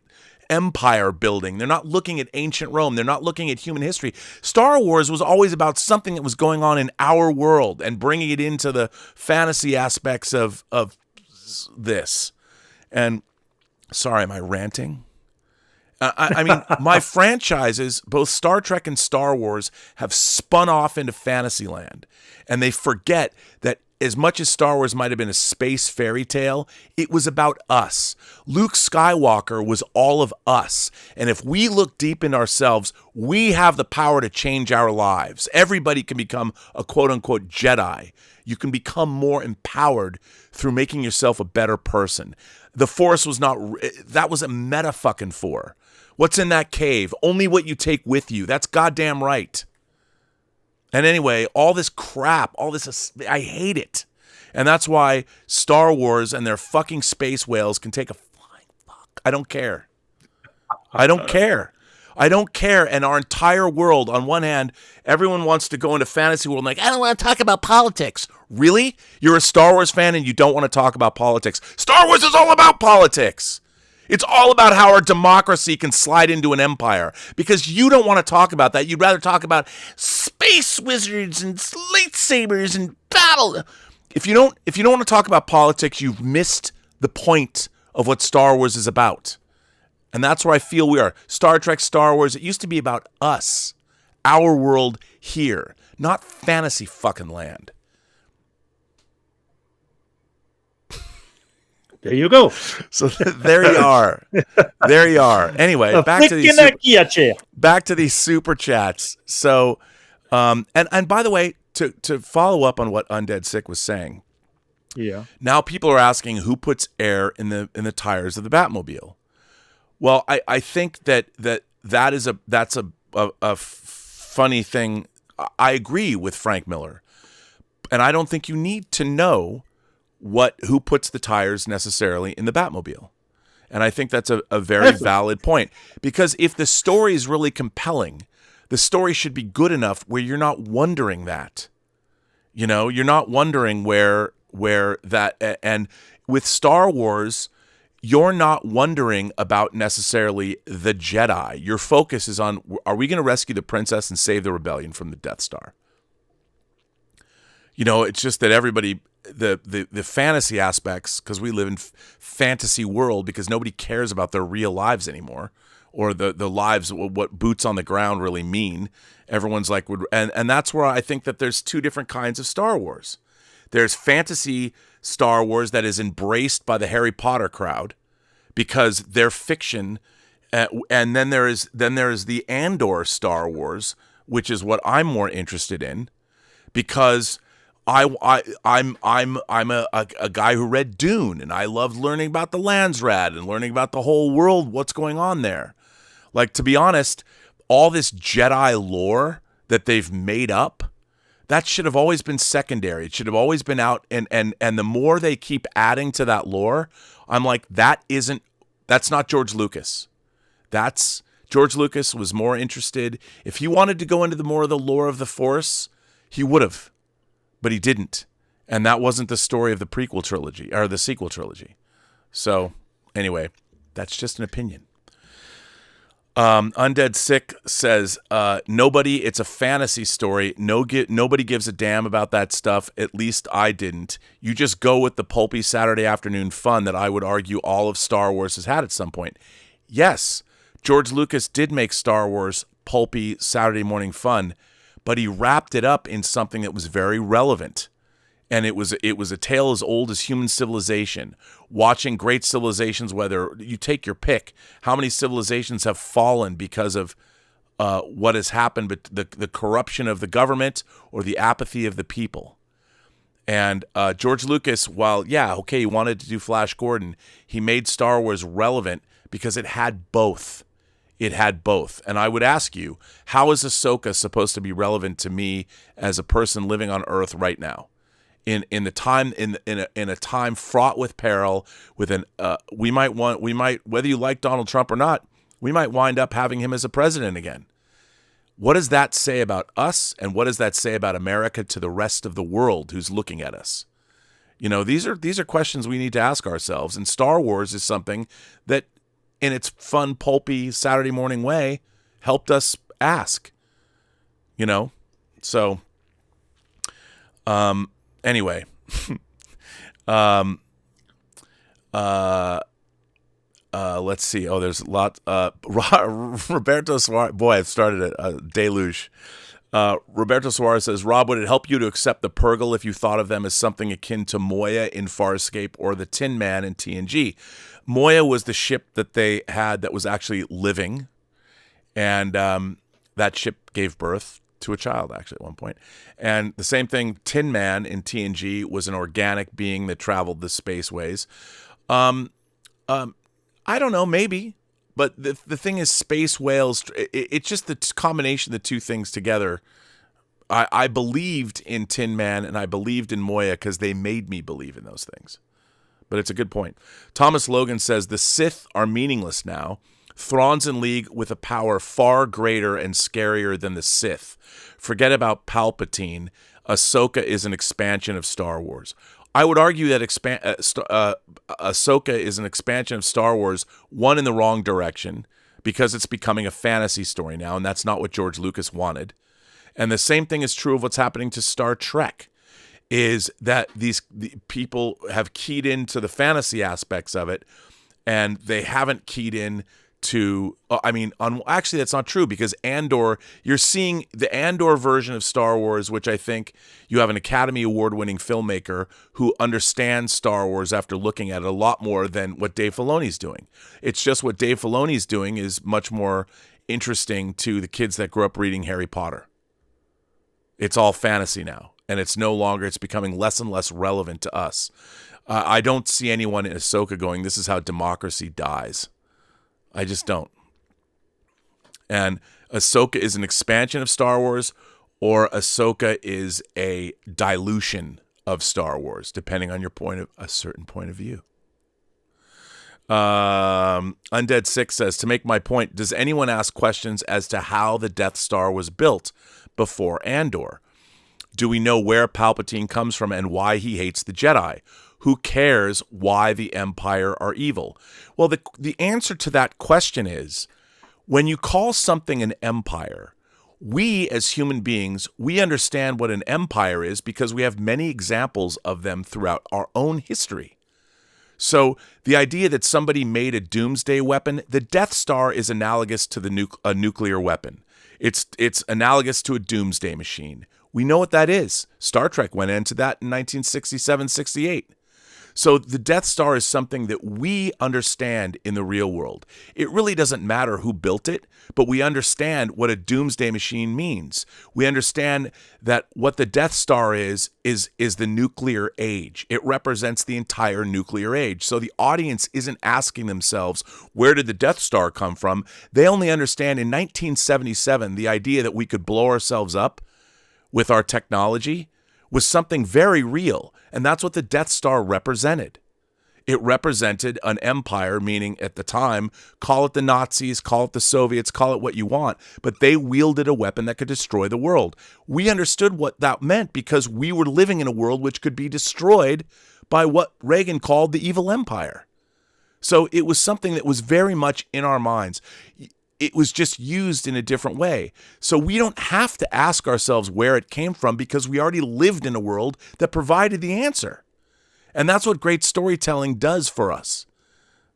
empire building. They're not looking at ancient Rome. They're not looking at human history. Star Wars was always about something that was going on in our world and bringing it into the fantasy aspects of this. And sorry, am I ranting? I mean, my franchises, both Star Trek and Star Wars, have spun off into Fantasyland, and they forget that as much as Star Wars might have been a space fairy tale, it was about us. Luke Skywalker was all of us. And if we look deep in ourselves, we have the power to change our lives. Everybody can become a quote-unquote Jedi. You can become more empowered through making yourself a better person. The Force was not... That was a meta-fucking-for. What's in that cave? Only what you take with you. That's goddamn right. And anyway, all this crap, all this, I hate it. And that's why Star Wars and their fucking space whales can take a flying fuck. I don't care. I don't care. I don't care. And our entire world, on one hand, everyone wants to go into fantasy world and like, I don't want to talk about politics. Really? You're a Star Wars fan and you don't want to talk about politics. Star Wars is all about politics. It's all about how our democracy can slide into an empire, because you don't want to talk about that. You'd rather talk about space wizards and lightsabers and battle. If you don't want to talk about politics, you've missed the point of what Star Wars is about. And that's where I feel we are. Star Trek, Star Wars, it used to be about us, our world here, not fantasy fucking land. There you go. So there you are. There you are. Anyway, back to these super chats. So, and by the way, to follow up on what Undead Sick was saying. Yeah. Now people are asking who puts air in the tires of the Batmobile. Well, I think that's a funny thing. I agree with Frank Miller, and I don't think you need to know who puts the tires necessarily in the Batmobile. And I think that's a very valid point, because if the story is really compelling, the story should be good enough where you're not wondering that. You know, you're not wondering where that, and with Star Wars, you're not wondering about necessarily the Jedi. Your focus is on, are we going to rescue the princess and save the rebellion from the Death Star? You know, it's just that everybody, the fantasy aspects, because we live in fantasy world, because nobody cares about their real lives anymore, or the lives, what boots on the ground really mean. Everyone's like, and that's where I think that there's two different kinds of Star Wars. There's fantasy Star Wars that is embraced by the Harry Potter crowd because they're fiction, and then there is the Andor Star Wars, which is what I'm more interested in, because I'm a guy who read Dune, and I loved learning about the Landsrat and learning about the whole world, what's going on there. Like, to be honest, all this Jedi lore that they've made up, that should have always been secondary. It should have always been out, and the more they keep adding to that lore, I'm like, that's not George Lucas. George Lucas was more interested. If he wanted to go into more of the lore of the Force, he would have. But he didn't. And that wasn't the story of the prequel trilogy, or the sequel trilogy. So, anyway, that's just an opinion. Undead Sick says, nobody, it's a fantasy story. Nobody gives a damn about that stuff. At least I didn't. You just go with the pulpy Saturday afternoon fun that I would argue all of Star Wars has had at some point. Yes, George Lucas did make Star Wars pulpy Saturday morning fun, but he wrapped it up in something that was very relevant. And it was a tale as old as human civilization. Watching great civilizations, whether you take your pick, how many civilizations have fallen because of what has happened, but the corruption of the government or the apathy of the people. And George Lucas, while, he wanted to do Flash Gordon, he made Star Wars relevant because it had both. It had both. And I would ask you, how is Ahsoka supposed to be relevant to me as a person living on Earth right now? In a time fraught with peril, with we might whether you like Donald Trump or not, we might wind up having him as a president again. What does that say about us, and what does that say about America to the rest of the world who's looking at us? These are questions we need to ask ourselves, and Star Wars is something that, in its fun, pulpy Saturday morning way, helped us ask. So. Anyway, let's see. Oh, there's a lot. Roberto Suarez. Boy, I've started a deluge. Roberto Suarez says, Rob, would it help you to accept the Purgle if you thought of them as something akin to Moya in Farscape or the Tin Man in TNG? Moya was the ship that they had that was actually living, and that ship gave birth to a child, actually, at one point. And the same thing, Tin Man in TNG was an organic being that traveled the spaceways. I don't know, maybe. But the thing is, space whales, it's just the combination of the two things together. I believed in Tin Man and I believed in Moya because they made me believe in those things. But it's a good point. Thomas Logan says, the Sith are meaningless now. Thrawn's in league with a power far greater and scarier than the Sith. Forget about Palpatine. Ahsoka is an expansion of Star Wars. I would argue that Ahsoka is an expansion of Star Wars, one in the wrong direction, because it's becoming a fantasy story now, and that's not what George Lucas wanted. And the same thing is true of what's happening to Star Trek, is that the people have keyed into the fantasy aspects of it, and they haven't keyed in to, actually that's not true, because Andor, you're seeing the Andor version of Star Wars, which I think you have an Academy Award-winning filmmaker who understands Star Wars after looking at it a lot more than what Dave Filoni's doing. It's just what Dave Filoni's doing is much more interesting to the kids that grew up reading Harry Potter. It's all fantasy now, and it's becoming less and less relevant to us. I don't see anyone in Ahsoka going, this is how democracy dies. I just don't. And Ahsoka is an expansion of Star Wars, or Ahsoka is a dilution of Star Wars, depending on a certain point of view. Undead Six says, to make my point, does anyone ask questions as to how the Death Star was built before Andor? Do we know where Palpatine comes from and why he hates the Jedi? Who cares why the Empire are evil? Well, the answer to that question is, when you call something an empire, we as human beings, we understand what an empire is because we have many examples of them throughout our own history. So the idea that somebody made a doomsday weapon, the Death Star is analogous to a nuclear weapon. It's analogous to a doomsday machine. We know what that is. Star Trek went into that in 1967-68. So the Death Star is something that we understand in the real world. It really doesn't matter who built it, but we understand what a doomsday machine means. We understand that what the Death Star is the nuclear age. It represents the entire nuclear age. So the audience isn't asking themselves, where did the Death Star come from? They only understand in 1977, the idea that we could blow ourselves up with our technology was something very real, and that's what the Death Star represented. It represented an empire, meaning at the time, call it the Nazis, call it the Soviets, call it what you want, but they wielded a weapon that could destroy the world. We understood what that meant because we were living in a world which could be destroyed by what Reagan called the evil empire. So it was something that was very much in our minds. it was just used in a different way. So we don't have to ask ourselves where it came from because we already lived in a world that provided the answer. And that's what great storytelling does for us.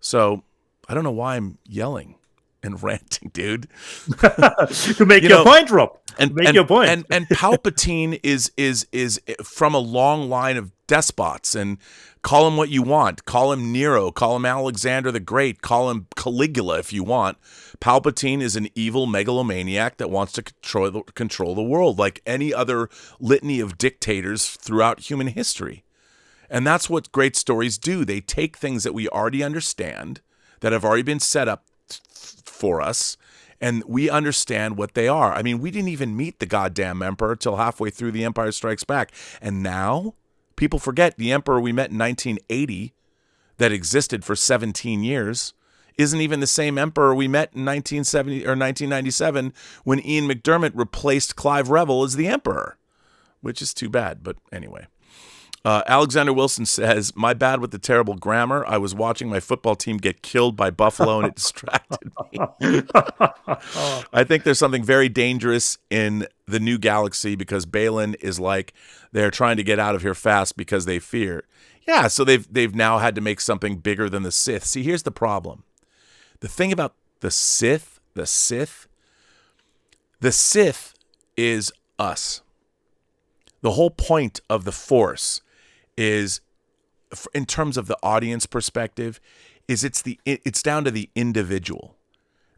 So I don't know why I'm yelling and ranting, dude. To make your point, Rob. Make your point. And Palpatine is from a long line of despots, and call him what you want. Call him Nero, call him Alexander the Great, call him Caligula if you want. Palpatine is an evil megalomaniac that wants to control the world like any other litany of dictators throughout human history. And that's what great stories do. They take things that we already understand, that have already been set up for us, and we understand what they are. I mean, we didn't even meet the goddamn Emperor till halfway through The Empire Strikes Back. And now people forget the Emperor we met in 1980 that existed for 17 years isn't even the same Emperor we met in 1970 or 1997 when Ian McDermott replaced Clive Revel as the Emperor, which is too bad. But anyway. Alexander Wilson says, my bad with the terrible grammar. I was watching my football team get killed by buffalo and it distracted me. I think there's something very dangerous in the new galaxy because Balin is like, they're trying to get out of here fast because they fear. Yeah, so they've now had to make something bigger than the Sith. See, here's the problem. The thing about the Sith is us. The whole point of the Force is, in terms of the audience perspective, is it's down to the individual.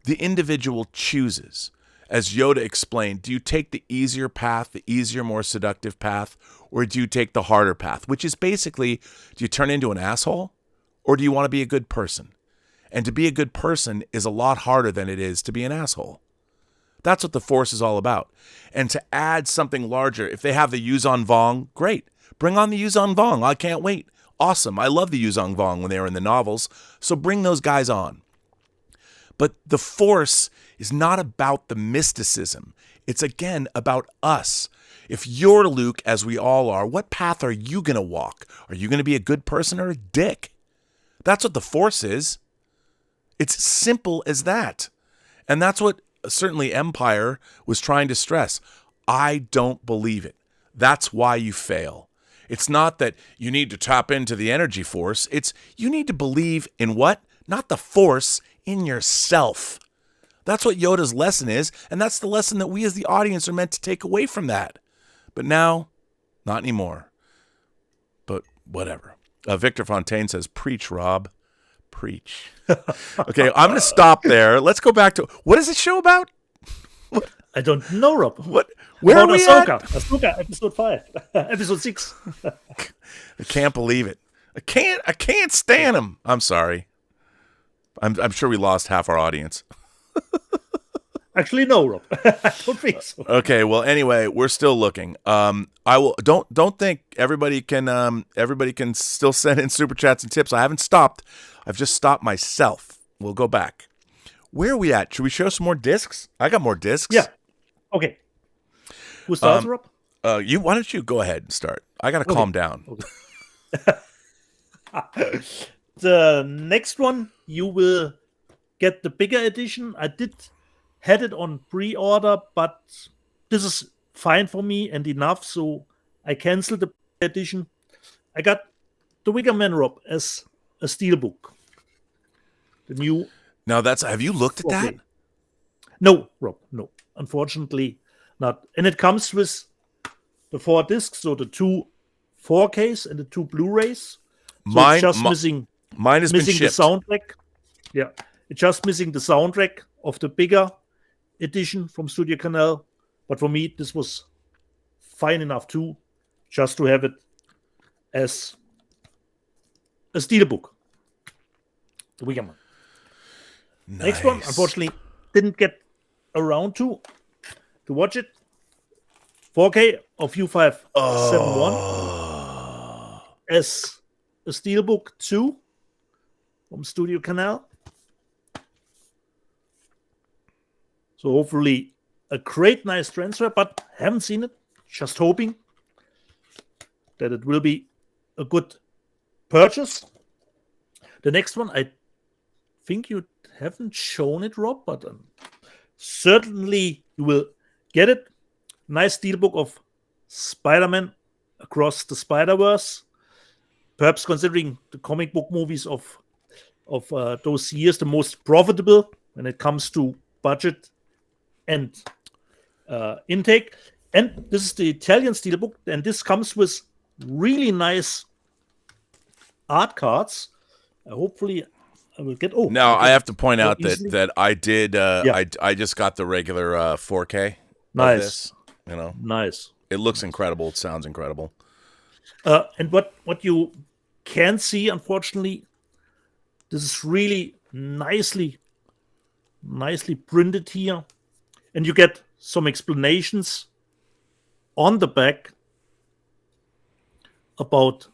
The individual chooses. As Yoda explained, do you take the easier path, the easier, more seductive path, or do you take the harder path? Which is basically, do you turn into an asshole, or do you want to be a good person? And to be a good person is a lot harder than it is to be an asshole. That's what the Force is all about. And to add something larger, if they have the Yuzon Vong, great. Bring on the Yuzon Vong. I can't wait. Awesome. I love the Yuzon Vong when they were in the novels. So bring those guys on. But the Force is not about the mysticism. It's, again, about us. If you're Luke, as we all are, what path are you going to walk? Are you going to be a good person or a dick? That's what the Force is. It's simple as that. And that's what certainly Empire was trying to stress. I don't believe it. That's why you fail. It's not that you need to tap into the energy force. It's you need to believe in what? Not the Force, in yourself. That's what Yoda's lesson is, and that's the lesson that we as the audience are meant to take away from that. But now, not anymore. But whatever. Victor Fontaine says, preach, Rob. Preach. Okay, I'm going to stop there. Let's go back to, what is this show about? I don't know, Rob. What? Where are we Ahsoka. at? Ahsoka, episode 5. Episode 6. I can't believe it. I can't stand him. I'm sorry. I'm sure we lost half our audience. Actually, no, Rob. I don't think so. Okay, well, anyway, we're still looking. I will don't think everybody can still send in super chats and tips. I haven't stopped. I've just stopped myself. We'll go back. Where are we at? Should we show some more discs? I got more discs. Yeah. Okay. Who starts, Rob? Why don't you go ahead and start? I got to calm down. Okay. The next one, you will get the bigger edition. I had it on pre-order, but this is fine for me and enough, so I canceled the edition. I got the Wicker Man, Rob, as a steelbook. The new. Now have you looked at that? No, Rob, no. Unfortunately not. And it comes with the 4 discs, so the 2 4Ks and the 2 Blu-rays. So it's just missing has been shipped. The soundtrack. Yeah, it's just missing the soundtrack of the bigger edition from Studio Canal. But for me, this was fine enough too, just to have it as a steelbook. The Wicker Man. Nice. Next one, unfortunately, didn't get around to watch it. 4K of U571 as a steelbook 2 from Studio Canal. So hopefully a great, nice transfer, but haven't seen it. Just hoping that it will be a good purchase. The next one, I think you haven't shown it, Rob, but certainly you will get it. Nice steelbook of Spider-Man Across the Spider-Verse. Perhaps considering the comic book movies of those years, the most profitable when it comes to budget and intake. And this is the Italian steelbook, and this comes with really nice art cards. Hopefully, I will get. Oh, Now I have to point out easily. that I did. Yeah. I just got the regular 4K. Nice. Of this, you know, Nice. it looks incredible. It sounds incredible. And what you can see, unfortunately, this is really nicely printed here, and you get some explanations on the back about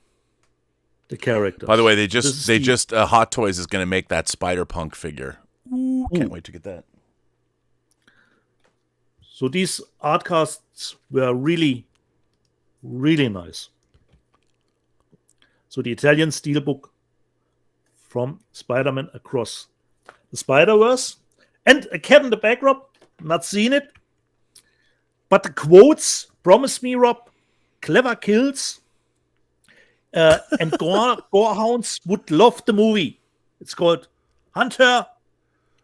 the characters. By the way, This is Hot Toys is going to make that Spider-Punk figure. Can't wait to get that. So these art casts were really, really nice. So the Italian steelbook from Spider-Man Across the Spider-Verse. And a cat in the back, Rob. Not seen it. But the quotes promise me, Rob, clever kills. And Gorehounds would love the movie. It's called Hunt Her,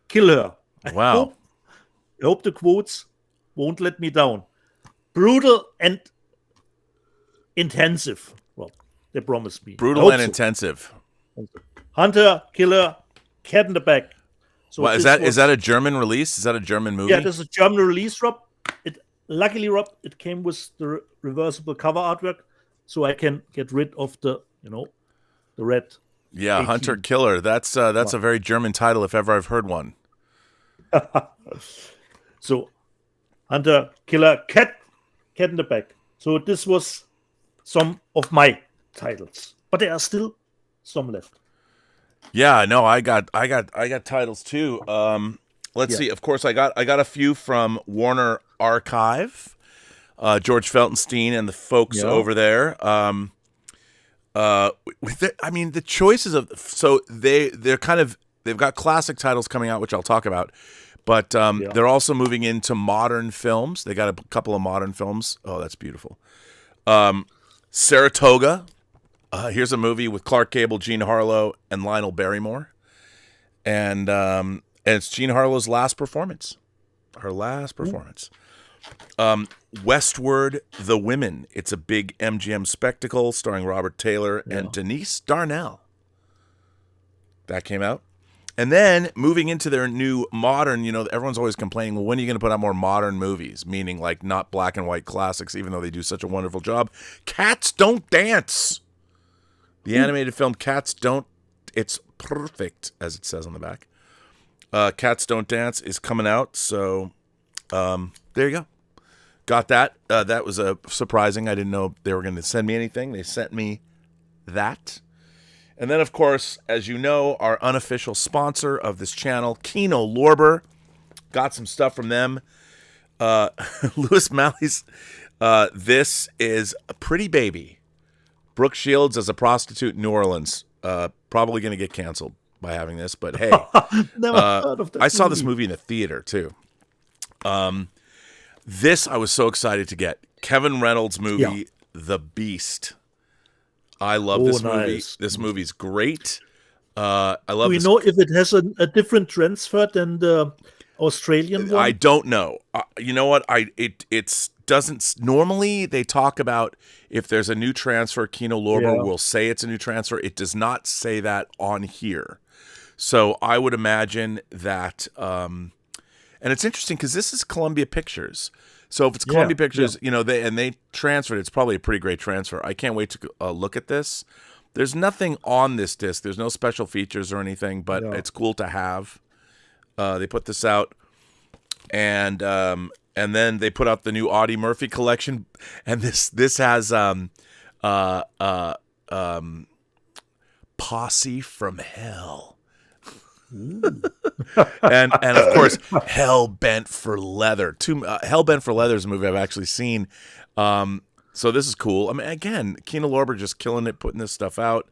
Kill Her. Wow. I hope the quotes won't let me down. Brutal and intensive. Well, they promised me. I Brutal hope and so. intensive. Hunter, killer, cat in the back. So Well, is this that was- a German release? Is that a German movie? Yeah, this is a German release, Rob. Luckily, Rob, it came with the reversible cover artwork, so I can get rid of the red. Yeah, 18. Hunter Killer. That's a very German title if ever I've heard one. So, Hunter, killer, cat in the back. So this was some of my titles, but there are still some left. Yeah, no, I got titles too. Let's see. Of course, I got a few from Warner Archive, George Feltenstein and the folks over there. The choices of they've got classic titles coming out, which I'll talk about, but they're also moving into modern films. They got a couple of modern films. Oh, that's beautiful. Saratoga. Here's a movie with Clark Gable, Jean Harlow, and Lionel Barrymore, and it's Jean Harlow's last performance. Her last performance. Westward the Women. It's a big MGM spectacle starring Robert Taylor and Denise Darnell. That came out. And then moving into their new modern, everyone's always complaining, well, when are you going to put out more modern movies? Meaning like not black and white classics, even though they do such a wonderful job. Cats Don't Dance. The animated film Cats Don't, it's perfect, as it says on the back. Cats Don't Dance is coming out, so there you go. Got that. That was surprising. I didn't know they were going to send me anything. They sent me that. And then, of course, as you know, our unofficial sponsor of this channel, Kino Lorber. Got some stuff from them. Lewis Malley's This is a Pretty Baby. Brooke Shields as a prostitute in New Orleans. Probably going to get canceled by having this, but hey. Never heard of that I saw this movie. movie in the theater, too. This I was so excited to get. Kevin Reynolds' movie, The Beast. I love this movie. Nice. This movie's great. I love Do we this. know if it has a different transfer than the Australian one? I don't know. You know what? It's doesn't normally they talk about if there's a new transfer. Kino Lorber will say it's a new transfer. It does not say that on here. So I would imagine that. And it's interesting because this is Columbia Pictures. So if it's Columbia Pictures, they transferred. It's probably a pretty great transfer. I can't wait to look at this. There's nothing on this disc. There's no special features or anything, but it's cool to have. They put this out, and then they put out the new Audie Murphy collection, and this has Posse from Hell. and of course, Hell Bent for Leather. Hell Bent for Leather is a movie I've actually seen. So this is cool. I mean, again, Kino Lorber just killing it, putting this stuff out.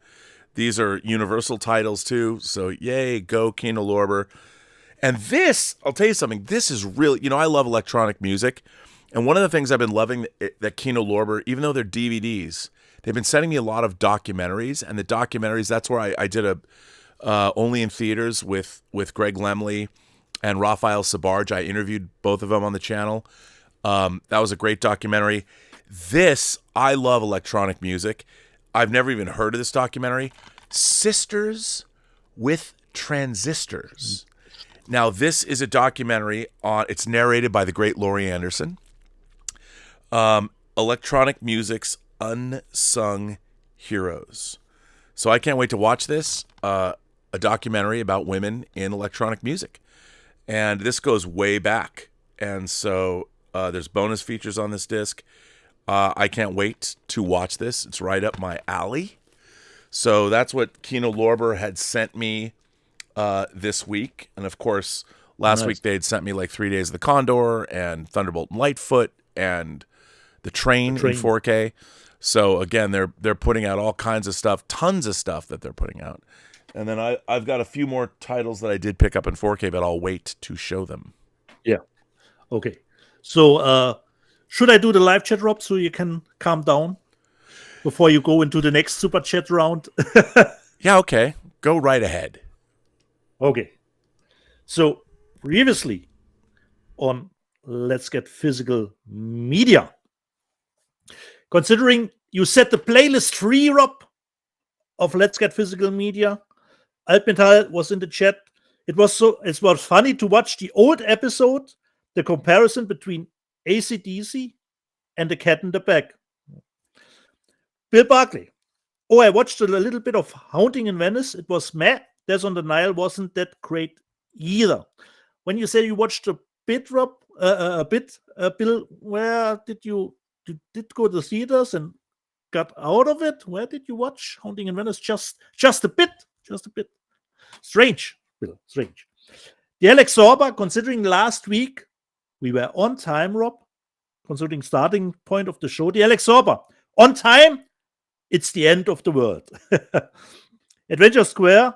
These are Universal titles too. So yay, go Kino Lorber. And this, I'll tell you something, this is really, I love electronic music. And one of the things I've been loving that Kino Lorber, even though they're DVDs, they've been sending me a lot of documentaries. And the documentaries, that's where I did Only in Theaters with Greg Lemley and Raphael Sabarge. I interviewed both of them on the channel. That was a great documentary. I love electronic music. I've never even heard of this documentary. Sisters with Transistors. Now, this is a documentary it's narrated by the great Laurie Anderson. Electronic music's unsung heroes. So I can't wait to watch this. A documentary about women in electronic music. And this goes way back. And so there's bonus features on this disc. I can't wait to watch this. It's right up my alley. So that's what Kino Lorber had sent me this week. And of course, last week they had sent me like 3 Days of the Condor and Thunderbolt and Lightfoot and the Train in 4K. So again, they're putting out all kinds of stuff, tons of stuff that they're putting out. And then I've got a few more titles that I did pick up in 4K, but I'll wait to show them. Yeah. Okay. So should I do the live chat, Rob, so you can calm down before you go into the next super chat round? Yeah, okay. Go right ahead. Okay. So previously on Let's Get Physical Media, considering you set the playlist free, Rob, of Let's Get Physical Media, Altmetall was in the chat. It was funny to watch the old episode, the comparison between AC/DC and The Cat in the Bag. Bill Barkley. Oh, I watched a little bit of Haunting in Venice. It was meh. Death on the Nile wasn't that great either. When you say you watched a bit, Rob, Bill, where did you go to the theaters and got out of it? Where did you watch Haunting in Venice? Just a bit. Strange, Bill, strange. The Alex Sorba, considering last week we were on time, Rob, considering starting point of the show, the Alex Sorba, on time, it's the end of the world. Adventure Square,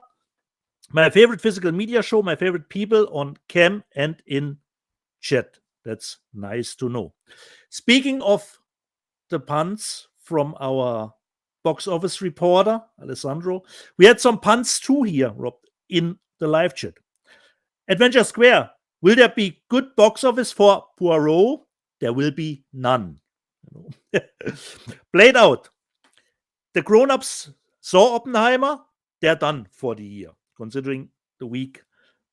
my favorite physical media show, my favorite people on cam and in chat. That's nice to know. Speaking of the puns from our box office reporter, Alessandro, we had some puns too here, Rob, in the live chat. Adventure Square, will there be good box office for Poirot? There will be none. Played out. The grown-ups saw Oppenheimer. They're done for the year, considering the weak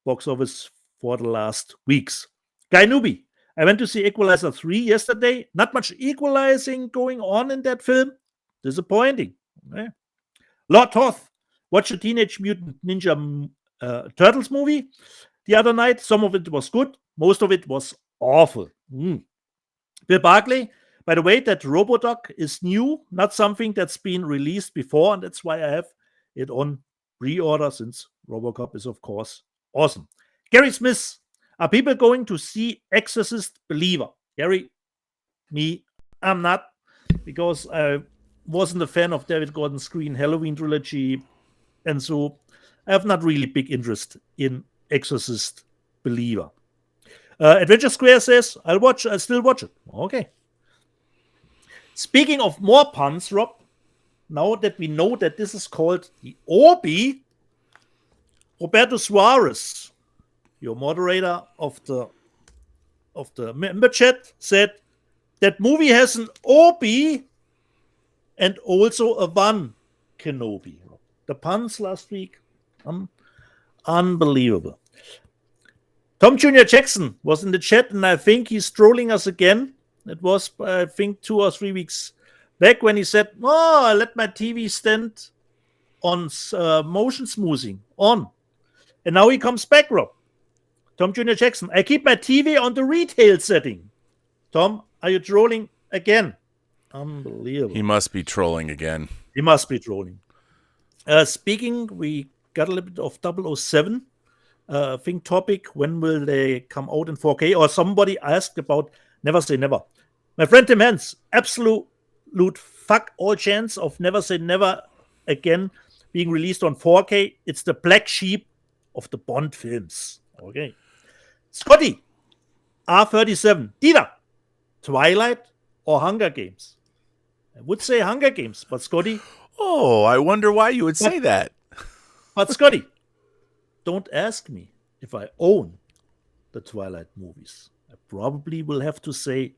box office for the last weeks. Guy Newbie, I went to see Equalizer 3 yesterday. Not much equalizing going on in that film. Disappointing. Okay. Lord Toth, watched a Teenage Mutant Ninja Turtles movie the other night. Some of it was good. Most of it was awful. Bill Barkley, by the way, that Robodoc is new, not something that's been released before, and that's why I have it on pre-order, since Robocop is, of course, awesome. Gary Smith, are people going to see Exorcist Believer? Gary, me, I'm not, because I wasn't a fan of David Gordon's Screen Halloween trilogy, and so I have not really big interest in Exorcist Believer. Adventure Square says, I'll still watch it. Okay. Speaking of more puns, Rob, now that we know that this is called the Orbi, Roberto Suarez, your moderator of the member chat, said that movie has an Orbi and also a One Kenobi. The puns last week, unbelievable. Tom Jr. Jackson was in the chat, and I think he's trolling us again. It was, I think, 2 or 3 weeks back when he said, "Oh, I let my TV stand on motion smoothing on," and now he comes back, Rob. Tom Jr. Jackson, I keep my TV on the retail setting. Tom, are you trolling again? Unbelievable. He must be trolling again. He must be trolling. Speaking, we got a little bit of 007. Think topic, when will they come out in 4K? Or somebody asked about Never Say Never. My friend Tim Hens, absolute fuck all chance of Never Say Never again being released on 4K. It's the black sheep of the Bond films. Okay. Scotty, R37, Dieter, Twilight or Hunger Games? I would say Hunger Games, but Scotty, Oh, I wonder why you would say that. but Scotty, don't ask me if I own the Twilight movies. I probably will have to say,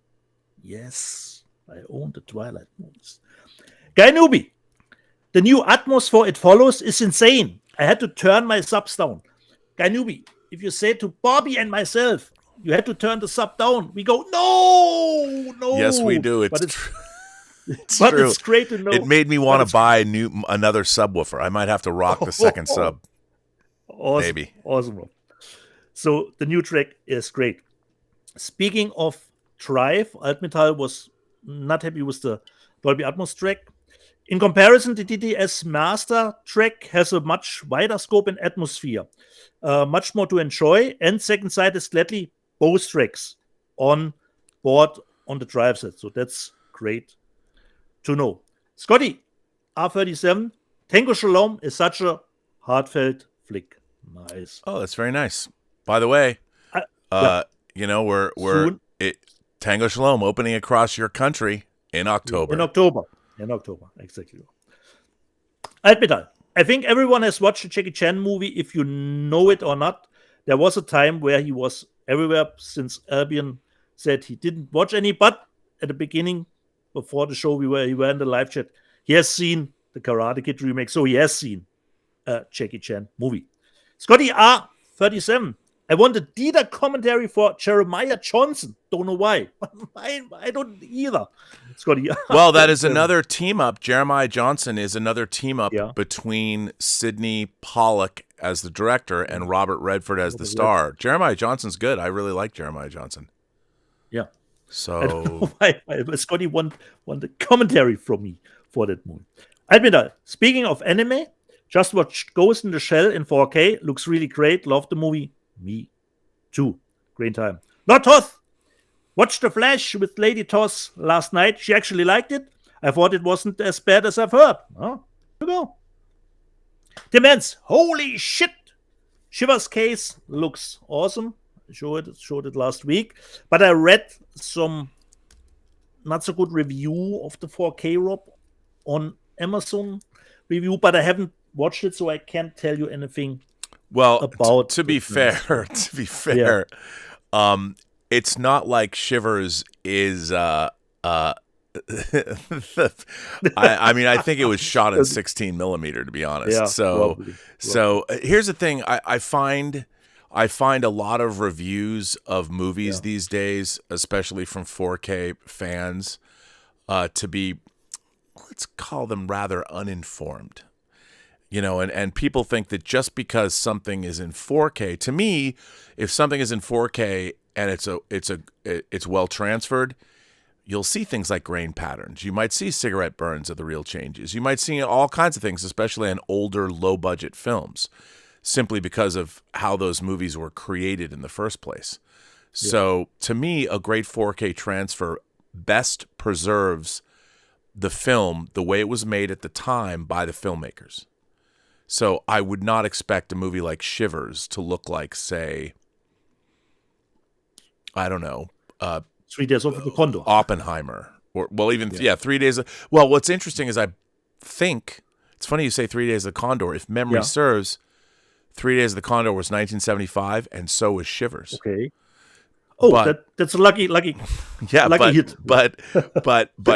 yes, I own the Twilight movies. Guy Newbie, the new Atmos for It Follows is insane. I had to turn my subs down. Guy Newbie, if you say to Bobby and myself, you had to turn the sub down, we go, no. Yes, we do. But It's but true. it's great to know. It made me want to buy another subwoofer. I might have to rock the second sub. Awesome. Maybe. Awesome, Rob. So the new track is great. Speaking of Drive, Altmetall was not happy with the Dolby Atmos track. In comparison, the DTS Master track has a much wider scope and atmosphere, much more to enjoy. And second side is gladly both tracks on board on the drive set. So that's great to know. Scotty, R37, Tango Shalom is such a heartfelt flick. Nice. Oh, that's very nice. By the way, Yeah. you know, we're Soon. Tango Shalom opening across your country in October. In October, exactly. Altmetall. I think everyone has watched a Jackie Chan movie, if you know it or not. There was a time where he was everywhere, since Albion said he didn't watch any, but at the beginning, before the show, we were in the live chat, he has seen the Karate Kid remake, so he has seen a Jackie Chan movie. Scotty R37. I want a Dieter commentary for Jeremiah Johnson. Don't know why. I don't either. Scotty. Well, that is another team up. Jeremiah Johnson is another team up Yeah. between Sidney Pollack as the director and Robert Redford as the star. Jeremiah Johnson's good. I really like Jeremiah Johnson. Yeah. I So don't know why Scotty want the commentary from me for that movie. Admiral, speaking of anime, just watched Ghost in the Shell in 4K. Looks really great. Love the movie. Me too. Great time. Not Toth. Watched The Flash with Lady Toss last night. She actually liked it. I thought it wasn't as bad as I've heard. Oh, here we go. Demands. Holy shit. Shiver's case looks awesome. I showed it last week. But I read some not so good review of the 4K Rob on Amazon review, but I haven't watched it, so I can't tell you anything. well, About to be fair, it's not like Shivers is. I mean, I think it was shot in 16 millimeter, to be honest. Yeah, so, probably. here's the thing: I find a lot of reviews of movies these days, especially from 4K fans, to be, let's call them, rather uninformed. You know, and people think that just because something is in 4K, to me, if something is in 4K and it's well transferred, you'll see things like grain patterns. You might see cigarette burns of the real changes. You might see all kinds of things, especially on older, low-budget films, simply because of how those movies were created in the first place. Yeah. So, to me, a great 4K transfer best preserves the film the way it was made at the time by the filmmakers. So I would not expect a movie like Shivers to look like, say, I don't know, 3 Days of the Condor. Oppenheimer, or 3 Days. Well, what's interesting is I think it's funny you say 3 Days of the Condor. If memory serves, 3 Days of the Condor was 1975, and so was Shivers. Okay. Oh, that's a lucky yeah, lucky hit. But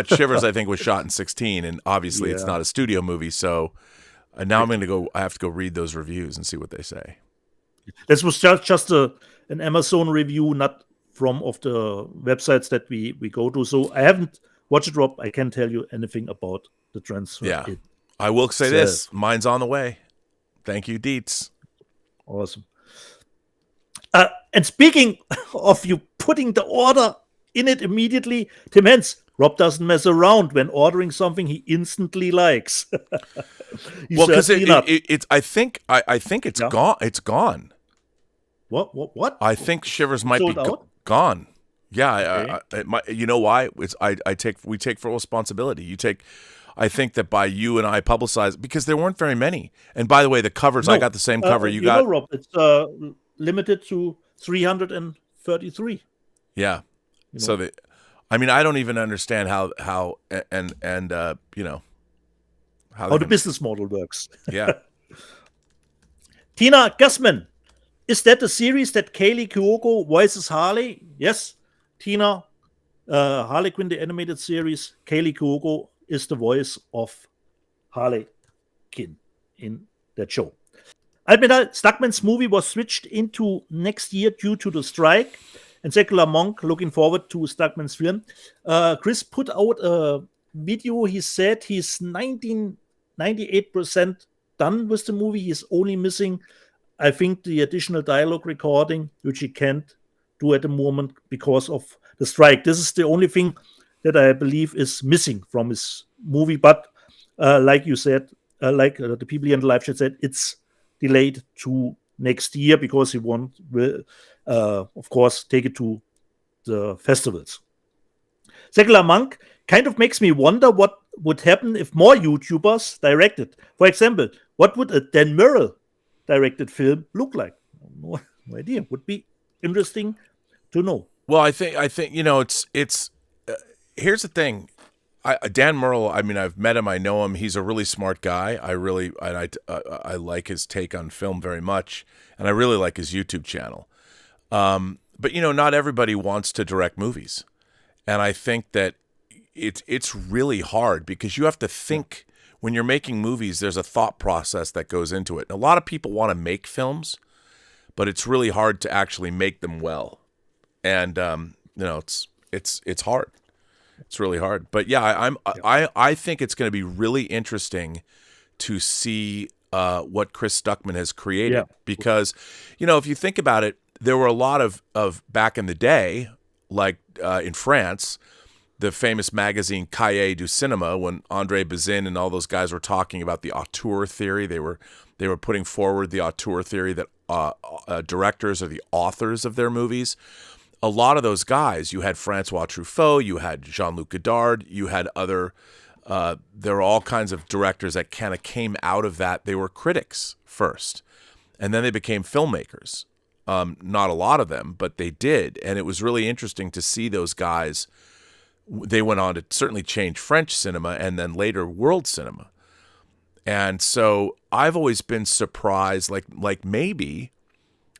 Shivers, I think, was shot in 16, and obviously it's not a studio movie, so. Now I have to go read those reviews and see what they say. This was just an Amazon review, not from of the websites that we go to. So I haven't watched it, Rob. I can't tell you anything about the transfer. Yeah. I will say this. Mine's on the way. Thank you, Dietz. Awesome. And speaking of you putting the order in it immediately, Tim Hens, Rob doesn't mess around when ordering something he instantly likes. Well, because I think it's gone. It's gone. What? I think Shivers might be gone. Yeah, okay. You know why? We take full responsibility. I think that by you and I publicize, because there weren't very many. And by the way, the covers, I got the same cover you got. Rob, it's limited to 333. Yeah. You know? So I mean, I don't even understand how you know How the business model works. Yeah. Tina Gussman, is that the series that Kaylee Cuoco voices Harley? Yes, Tina, Harley Quinn, the animated series. Kaylee Cuoco is the voice of Harley Quinn in that show. Admiral Stuckman's movie was switched into next year due to the strike, and Secular Monk looking forward to Stuckman's film. Chris put out a video. He said he's 98% done with the movie. He's only missing, I think, the additional dialogue recording, which he can't do at the moment because of the strike. This is the only thing that I believe is missing from his movie. But like you said, the people here in the live chat said, it's delayed to next year because he will, of course, take it to the festivals. Secular Monk kind of makes me wonder what would happen if more YouTubers directed. For example, what would a Dan Murrell directed film look like? No idea. Would be interesting to know. Well, I think you know it's here's the thing. Dan Murrell, I mean, I've met him, I know him. He's a really smart guy. I like his take on film very much, and I really like his YouTube channel. But you know, not everybody wants to direct movies, and I think that it's really hard because you have to think when you're making movies. There's a thought process that goes into it. And a lot of people want to make films, but it's really hard to actually make them well, and you know, it's hard. It's really hard. But yeah, I think it's going to be really interesting to see what Chris Stuckman has created because, you know, if you think about it, there were a lot of back in the day, like in France, the famous magazine Cahiers du Cinéma, when André Bazin and all those guys were talking about the auteur theory, they were putting forward the auteur theory that directors are the authors of their movies. A lot of those guys, you had Francois Truffaut, you had Jean-Luc Godard, you had other, there were all kinds of directors that kind of came out of that. They were critics first, and then they became filmmakers. Not a lot of them, but they did. And it was really interesting to see those guys. They went on to certainly change French cinema and then later world cinema. And so I've always been surprised, like maybe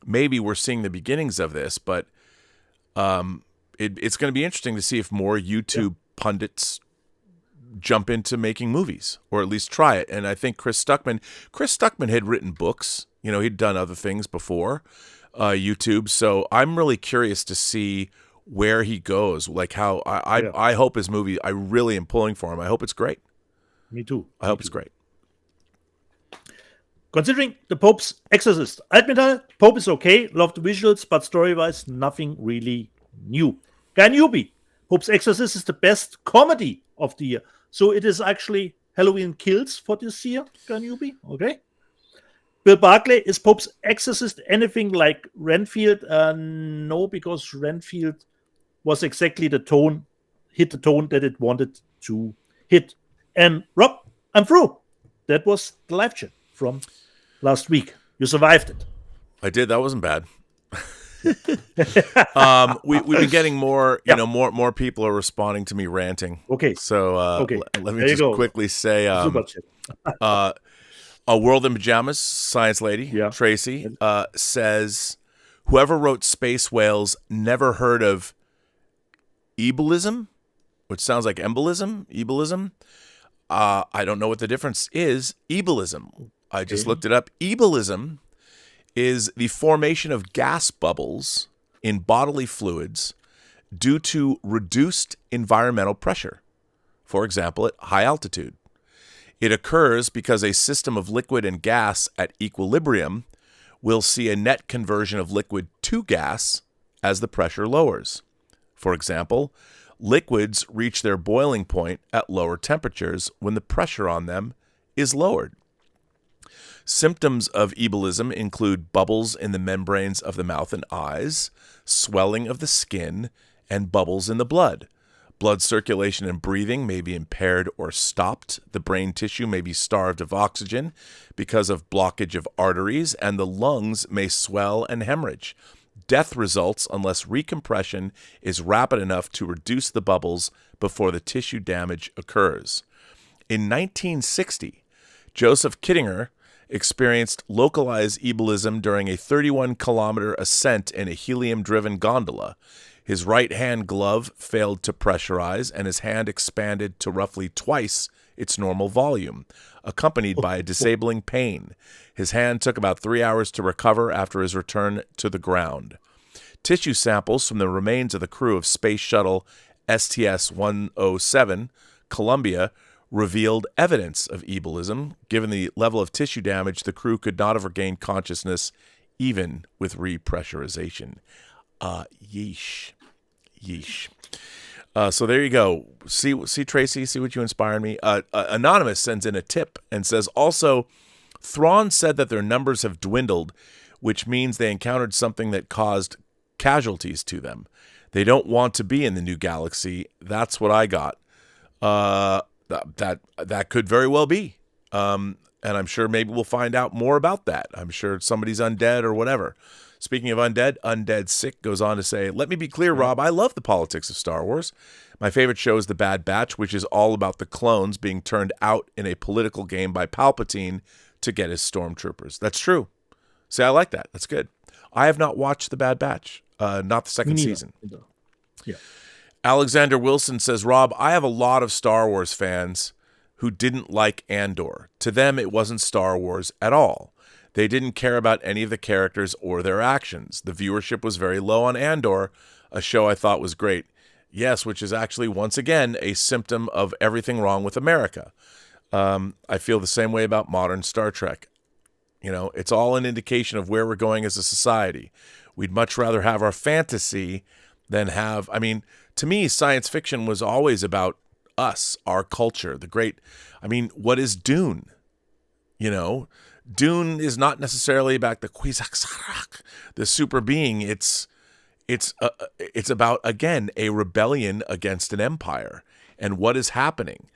we're seeing the beginnings of this, but it's going to be interesting to see if more YouTube pundits jump into making movies, or at least try it. And I think Chris Stuckman had written books. You know, he'd done other things before YouTube. So I'm really curious to see where he goes. Like how I hope his movie. I really am pulling for him. I hope it's great. Me too. I hope it's great. Considering the Pope's Exorcist, Admiral, Pope is okay, love the visuals, but story-wise, nothing really new. Guy Newbie, Pope's Exorcist is the best comedy of the year. So it is actually Halloween Kills for this year, Guy Newbie, okay? Bill Barclay, is Pope's Exorcist anything like Renfield? No, because Renfield was exactly hit the tone that it wanted to hit. And Rob, I'm through. That was the live chat from last week. You survived it. I did. That wasn't bad. We've been getting more, you know, more people are responding to me ranting. Okay. So let me just quickly say, A World in Pajamas, Science Lady, Tracy, says, whoever wrote Space Whales never heard of ebulism, which sounds like ebulism. I don't know what the difference is. Ebulism. I just looked it up. Ebulism is the formation of gas bubbles in bodily fluids due to reduced environmental pressure. For example, at high altitude. It occurs because a system of liquid and gas at equilibrium will see a net conversion of liquid to gas as the pressure lowers. For example, liquids reach their boiling point at lower temperatures when the pressure on them is lowered. Symptoms of ebulism include bubbles in the membranes of the mouth and eyes, swelling of the skin, and bubbles in the blood. Blood circulation and breathing may be impaired or stopped. The brain tissue may be starved of oxygen because of blockage of arteries, and the lungs may swell and hemorrhage. death results unless recompression is rapid enough to reduce the bubbles before the tissue damage occurs. In 1960, Joseph Kittinger experienced localized embolism during a 31-kilometer ascent in a helium-driven gondola. His right hand glove failed to pressurize, and his hand expanded to roughly twice its normal volume, accompanied by a disabling pain. His hand took about 3 hours to recover after his return to the ground. Tissue samples from the remains of the crew of Space Shuttle STS-107, Columbia, revealed evidence of embolism. Given the level of tissue damage, the crew could not have regained consciousness even with repressurization. Yeesh. So there you go. See, Tracy, see what you inspired me. Anonymous sends in a tip and says, also, Thrawn said that their numbers have dwindled, which means they encountered something that caused casualties to them. They don't want to be in the new galaxy. That's what I got. That could very well be. And I'm sure maybe we'll find out more about that. I'm sure somebody's undead or whatever. Speaking of undead, Undead Sick goes on to say, let me be clear, Rob, I love the politics of Star Wars. My favorite show is The Bad Batch, which is all about the clones being turned out in a political game by Palpatine to get his stormtroopers. That's true. See, I like that. That's good. I have not watched The Bad Batch, not the second season. Yeah. Alexander Wilson says, Rob, I have a lot of Star Wars fans who didn't like Andor. To them, it wasn't Star Wars at all. They didn't care about any of the characters or their actions. The viewership was very low on Andor, a show I thought was great. Yes, which is actually, once again, a symptom of everything wrong with America. I feel the same way about modern Star Trek. You know, it's all an indication of where we're going as a society. We'd much rather have our fantasy than have, to me, science fiction was always about us, our culture, what is Dune? You know, Dune is not necessarily about the super being. It's about, again, a rebellion against an empire and what is happening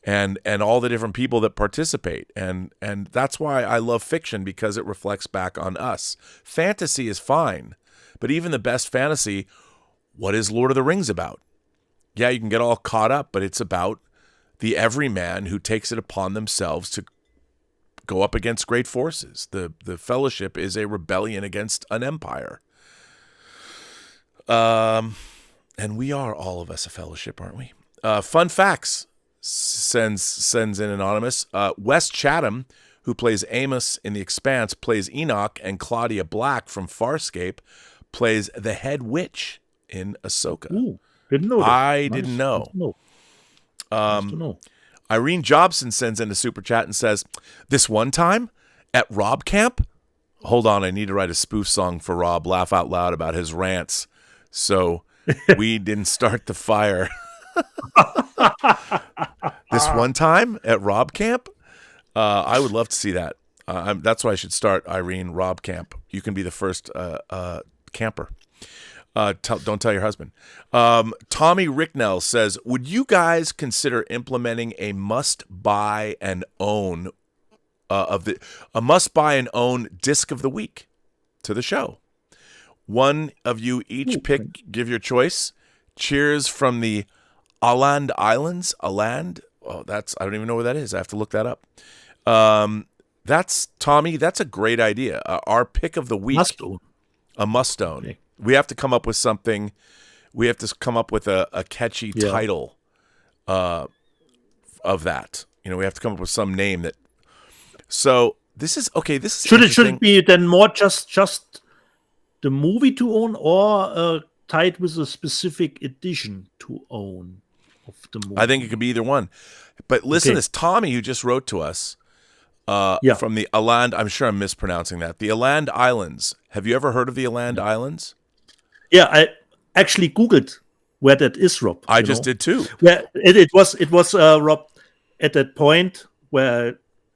and all the different people that participate. And that's why I love fiction, because it reflects back on us. Fantasy is fine, but even the best fantasy, what is Lord of the Rings about? Yeah, you can get all caught up, but it's about the everyman who takes it upon themselves to go up against great forces. The Fellowship is a rebellion against an empire. And we are, all of us, a fellowship, aren't we? Fun facts sends in Anonymous. Wes Chatham, who plays Amos in The Expanse, plays Enoch, and Claudia Black from Farscape plays the head witch in Ahsoka. Ooh, didn't know that. I didn't know. Nice to know. Irene Jobson sends in a super chat and says, this one time at Rob Camp, hold on, I need to write a spoof song for Rob, laugh out loud about his rants. So we didn't start the fire. This one time at Rob Camp, I would love to see that. That's why I should start, Irene, Rob Camp. You can be the first camper. Don't tell your husband. Tommy Ricknell says, would you guys consider implementing a must-buy and own disc of the week to the show? One of you each give your choice. Cheers from the Åland Islands. Åland? Oh, I don't even know where that is. I have to look that up. That's Tommy. That's a great idea. Our pick of the week. A must-own. Okay. We have to come up with something. We have to come up with a catchy title of that. You know, we have to come up with some name that. So this is okay. This is should it be then more just the movie to own, or tied with a specific edition to own of the movie? I think it could be either one. But listen, this Tommy who just wrote to us from the Åland. I'm sure I'm mispronouncing that. The Åland Islands. Have you ever heard of the Åland Islands? Yeah, I actually Googled where that is, Rob. I just did too. Where it was Rob, at that point where I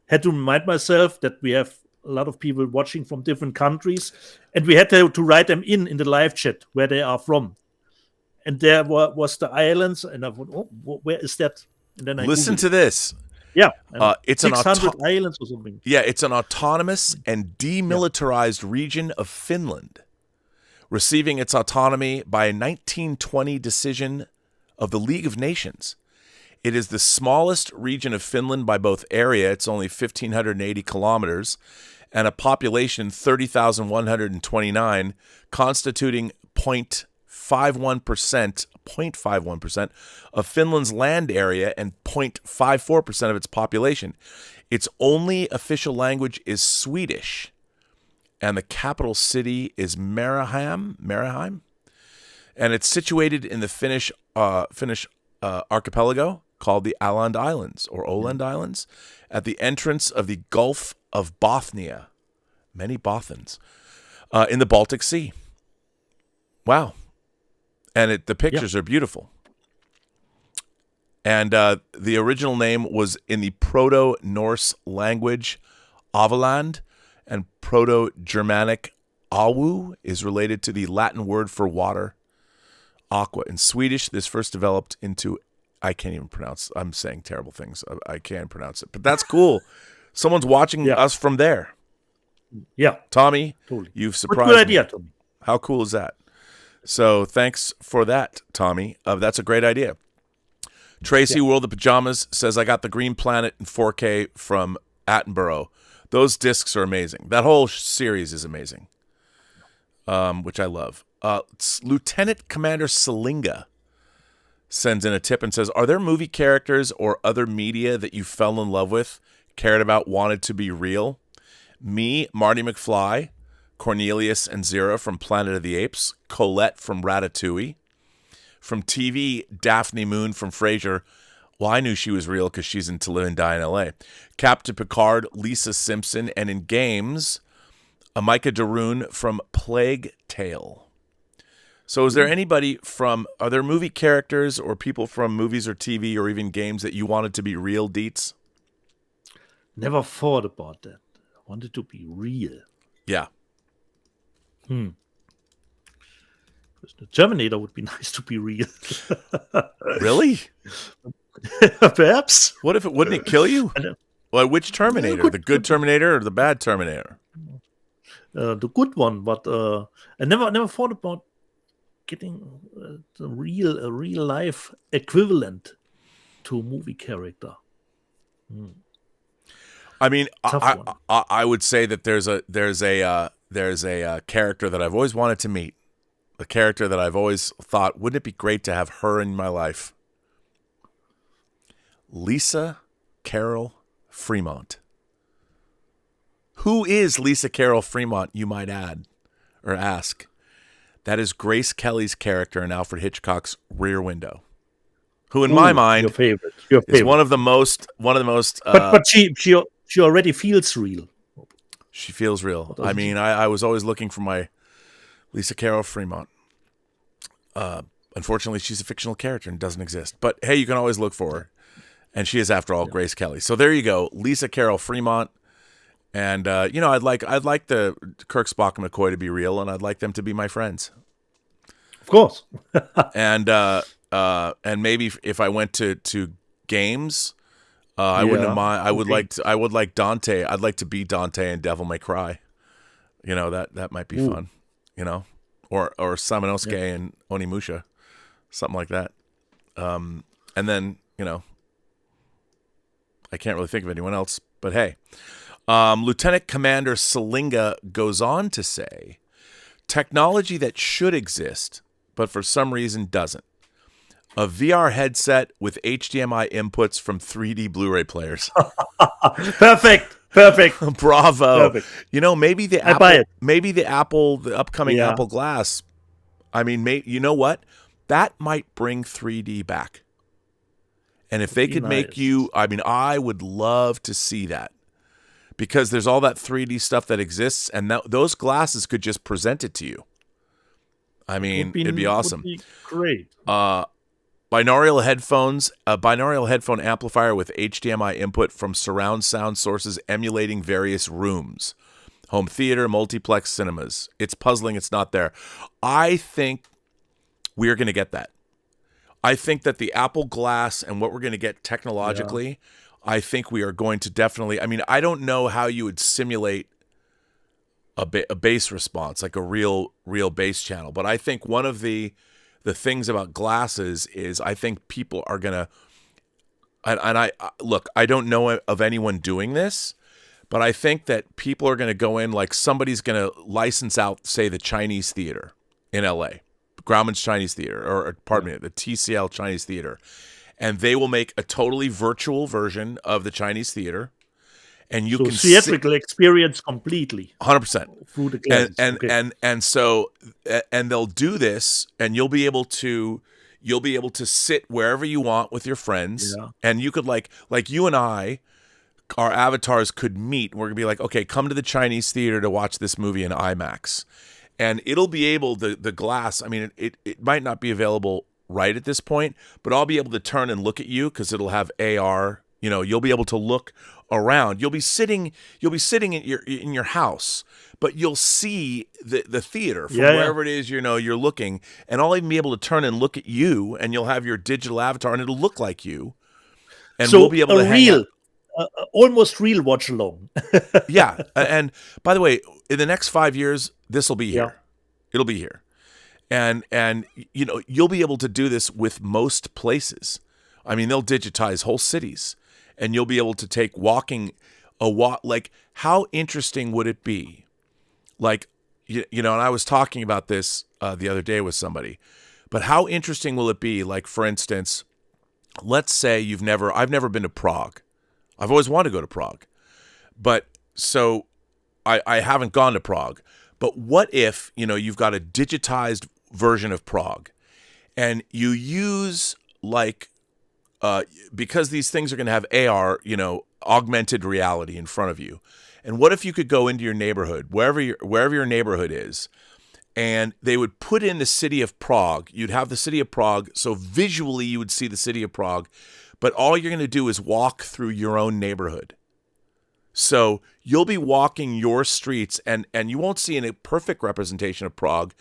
had to remind myself that we have a lot of people watching from different countries, and we had to write them in the live chat where they are from. And there was the islands, and I thought, where is that? And then I listen to this. Yeah, it's 600 islands or something. Yeah, it's an autonomous and demilitarized region of Finland, receiving its autonomy by a 1920 decision of the League of Nations. It is the smallest region of Finland by both area. It's only 1,580 kilometers, and a population 30,129, constituting 0.51% of Finland's land area and 0.54% of its population. Its only official language is Swedish, and the capital city is Mariehamn, and it's situated in the Finnish archipelago called the Åland Islands or Åland Islands, at the entrance of the Gulf of Bothnia, many Bothans, in the Baltic Sea. Wow. And the pictures are beautiful. And the original name was in the Proto-Norse language, Avaland, and Proto-Germanic Awu is related to the Latin word for water, aqua. In Swedish, this first developed into, I can't even pronounce, I'm saying terrible things. I can't pronounce it, but that's cool. Someone's watching us from there. Yeah. Tommy, Totally. you've surprised Good idea, me. Tommy. How cool is that? So thanks for that, Tommy. That's a great idea. Tracy, World of Pajamas, says, I got the Green Planet in 4K from Attenborough. Those discs are amazing. That whole series is amazing, which I love. Lieutenant Commander Salinga sends in a tip and says, are there movie characters or other media that you fell in love with, cared about, wanted to be real? Me, Marty McFly, Cornelius and Zira from Planet of the Apes, Colette from Ratatouille. From TV, Daphne Moon from Frasier. Well, I knew she was real because she's in To Live and Die in L.A. Captain Picard, Lisa Simpson, and in games, Amika Daroon from Plague Tale. So is there anybody are there movie characters or people from movies or TV or even games that you wanted to be real, Dietz? Never thought about that. I wanted to be real. Yeah. The Terminator would be nice to be real. Really? Perhaps. What if wouldn't it kill you? Well, which Terminator? The good Terminator or the bad Terminator? The good one, but I never thought about getting a real life equivalent to a movie character. I mean, I would say that there's a character that I've always wanted to meet. A character that I've always thought, wouldn't it be great to have her in my life? Lisa Carol Fremont. Who is Lisa Carol Fremont, you might add or ask? That is Grace Kelly's character in Alfred Hitchcock's Rear Window. Who in my mind your favorite. is one of the most but she already feels real. She feels real. I mean, I was always looking for my Lisa Carol Fremont. Unfortunately, she's a fictional character and doesn't exist. But hey, you can always look for her. And she is, after all, Grace Kelly. So there you go, Lisa Carol Fremont. And I'd like the Kirk, Spock, and McCoy to be real, and I'd like them to be my friends. Of course. And maybe if I went to games, I wouldn't have mind. I would like Dante. I'd like to be Dante in Devil May Cry. That might be fun. Or Samanosuke and Onimusha, something like that. And then, I can't really think of anyone else, but hey. Lieutenant Commander Salinga goes on to say, technology that should exist, but for some reason doesn't. A VR headset with HDMI inputs from 3D Blu-ray players. Perfect. Bravo. Perfect. Maybe the I buy Apple, it. the upcoming Apple Glass. I mean, you know what? That might bring 3D back. And if they could make you, I would love to see that. Because there's all that 3D stuff that exists, and those glasses could just present it to you. I mean, it'd be awesome. Would be great. Binaural headphones, a binaural headphone amplifier with HDMI input from surround sound sources emulating various rooms. Home theater, multiplex cinemas. It's puzzling it's not there. I think we're going to get that. I think that the Apple Glass and what we're going to get technologically, I think we are going to definitely, I don't know how you would simulate a bass response, like a real bass channel. But I think one of the things about glasses is I think people are gonna, and I look, I don't know of anyone doing this, but I think that people are gonna go in, like somebody's gonna license out, say, the Chinese theater in L.A., Grauman's Chinese Theater, or pardon me, the TCL Chinese Theater, and they will make a totally virtual version of the Chinese theater. And you can theatrical experience completely, 100% through the glasses. And they'll do this, and you'll be able to sit wherever you want with your friends, and you could like you and I, our avatars could meet. We're gonna be like, okay, come to the Chinese theater to watch this movie in IMAX, and it'll be able the glass. I mean, it might not be available right at this point, but I'll be able to turn and look at you because it'll have AR. You'll be able to look around. You'll be sitting in your house, but you'll see the theater from wherever it is you're looking, and I'll even be able to turn and look at you, and you'll have your digital avatar, and it'll look like you, and so we'll be able to hang out. Almost real watch along. Yeah, and by the way, in the next 5 years, this will be here. It'll be here, and you'll be able to do this with most places. I mean, they'll digitize whole cities. And you'll be able to take like, how interesting would it be? Like, and I was talking about this the other day with somebody, but how interesting will it be? Like, for instance, let's say I've never been to Prague. I've always wanted to go to Prague, but so I haven't gone to Prague. But what if, you've got a digitized version of Prague, and you use like, because these things are going to have AR, augmented reality in front of you. And what if you could go into your neighborhood, wherever your neighborhood is, and they would put in the city of Prague. You'd have the city of Prague, so visually you would see the city of Prague, but all you're going to do is walk through your own neighborhood. So you'll be walking your streets, and you won't see a perfect representation of Prague,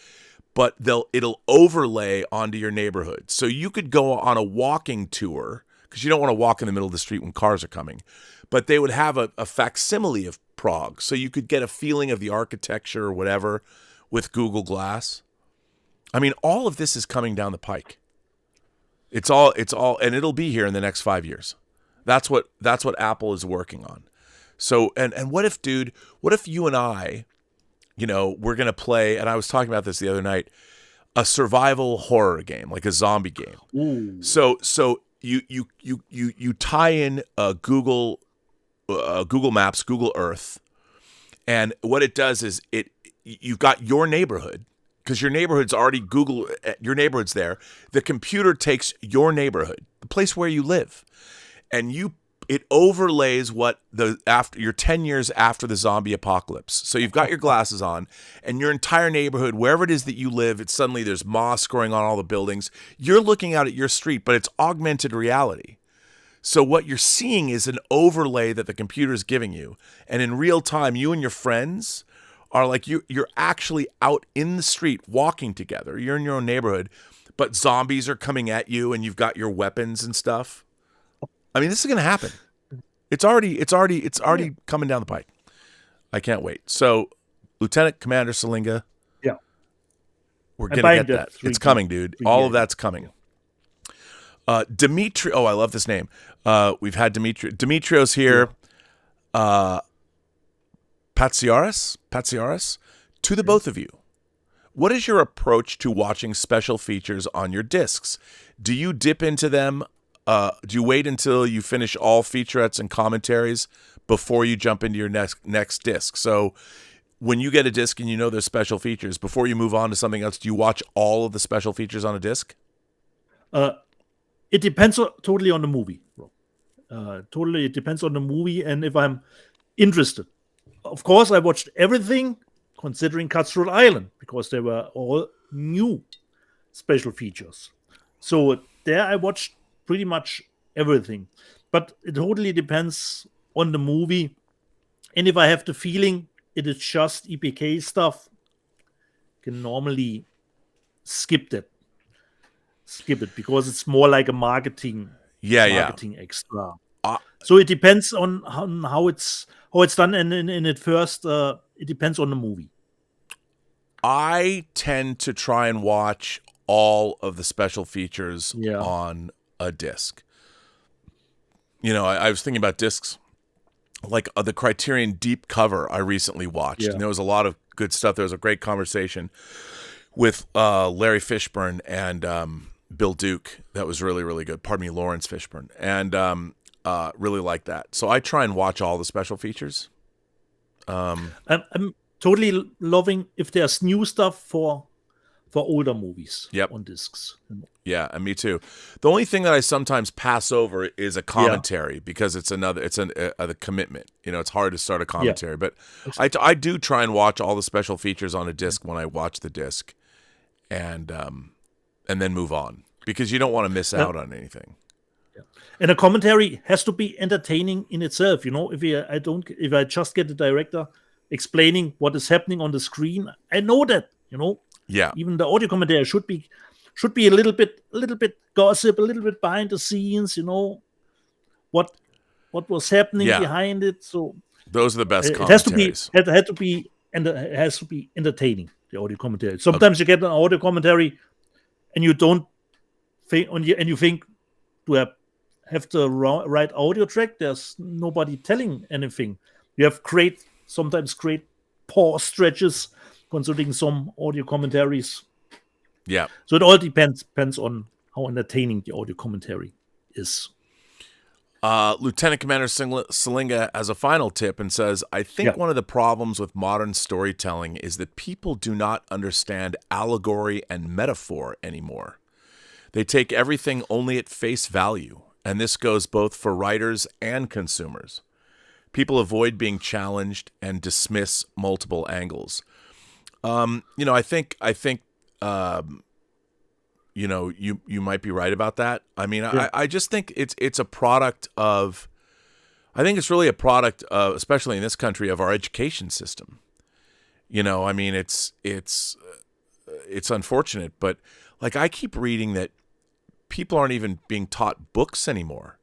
but it'll overlay onto your neighborhood. So you could go on a walking tour, because you don't want to walk in the middle of the street when cars are coming, but they would have a facsimile of Prague, so you could get a feeling of the architecture or whatever with Google Glass. I mean, all of this is coming down the pike. It's all, and it'll be here in the next 5 years. That's what Apple is working on. So, and what if you and I, we're going to play, and I was talking about this the other night, a survival horror game, like a zombie game. Ooh. So you tie in Google Maps, Google Earth, and what it does is you've got your neighborhood, because your neighborhood's already your neighborhood's there. The computer takes your neighborhood, the place where you live, and it overlays you're 10 years after the zombie apocalypse. So you've got your glasses on, and your entire neighborhood, wherever it is that you live, suddenly there's moss growing on all the buildings. You're looking out at your street, but it's augmented reality. So what you're seeing is an overlay that the computer is giving you. And in real time, you and your friends are like, you're actually out in the street walking together. You're in your own neighborhood, but zombies are coming at you, and you've got your weapons and stuff. I mean, this is going to happen. It's already coming down the pike. I can't wait. So, Lieutenant Commander Salinga, we're going to get that. It's coming, dude. All of that's coming. Dimitri, I love this name. We've had Dimitrios here. Patsiaris, to the both of you. What is your approach to watching special features on your discs? Do you dip into them? Do you wait until you finish all featurettes and commentaries before you jump into your next disc? So when you get a disc and there's special features, before you move on to something else, do you watch all of the special features on a disc? It depends totally on the movie. Totally, it depends on the movie and if I'm interested. Of course, I watched everything considering Cutthroat Island, because they were all new special features. So there I watched pretty much everything, but it totally depends on the movie. And if I have the feeling it is just EPK stuff, I can normally skip it because it's more like a marketing extra. So it depends on how it's done. And in at first, it depends on the movie. I tend to try and watch all of the special features Yeah. on a disc. You know, I was thinking about discs like the Criterion Deep Cover I recently watched, Yeah. and there was a lot of good stuff. There was a great conversation with Larry Fishburne and Bill Duke. That was really, really good. Pardon me, Lawrence Fishburne. And really like that. So I try and watch all the special features. I'm totally loving if there's new stuff for older movies Yep. on discs. Yeah, and me too. The only thing that I sometimes pass over is a commentary because it's a commitment. You know, it's hard to start a commentary, but I do try and watch all the special features on a disc when I watch the disc, and then move on because you don't want to miss out on anything. And a commentary has to be entertaining in itself. You know, if I just get the director explaining what is happening on the screen, I know that. You know, Yeah, even the audio commentary should be a little bit gossip, a little bit behind the scenes. You know, what was happening behind it. So those are the best it has commentaries. it has to be entertaining. The audio commentary. Sometimes you get an audio commentary, and you don't think, and you think, do I have the right audio track? There's nobody telling anything. You have sometimes great pause stretches concerning some audio commentaries. Yeah. So it all depends on how entertaining the audio commentary is. Lieutenant Commander Salinga has a final tip and says, I think one of the problems with modern storytelling is that people do not understand allegory and metaphor anymore. They take everything only at face value, and this goes both for writers and consumers. People avoid being challenged and dismiss multiple angles. You know, I think you know, you might be right about that. I mean, I just think it's a product of, I think it's really a product of, especially in this country, of our education system. You know, I mean, it's unfortunate, but like I keep reading that people aren't even being taught books anymore.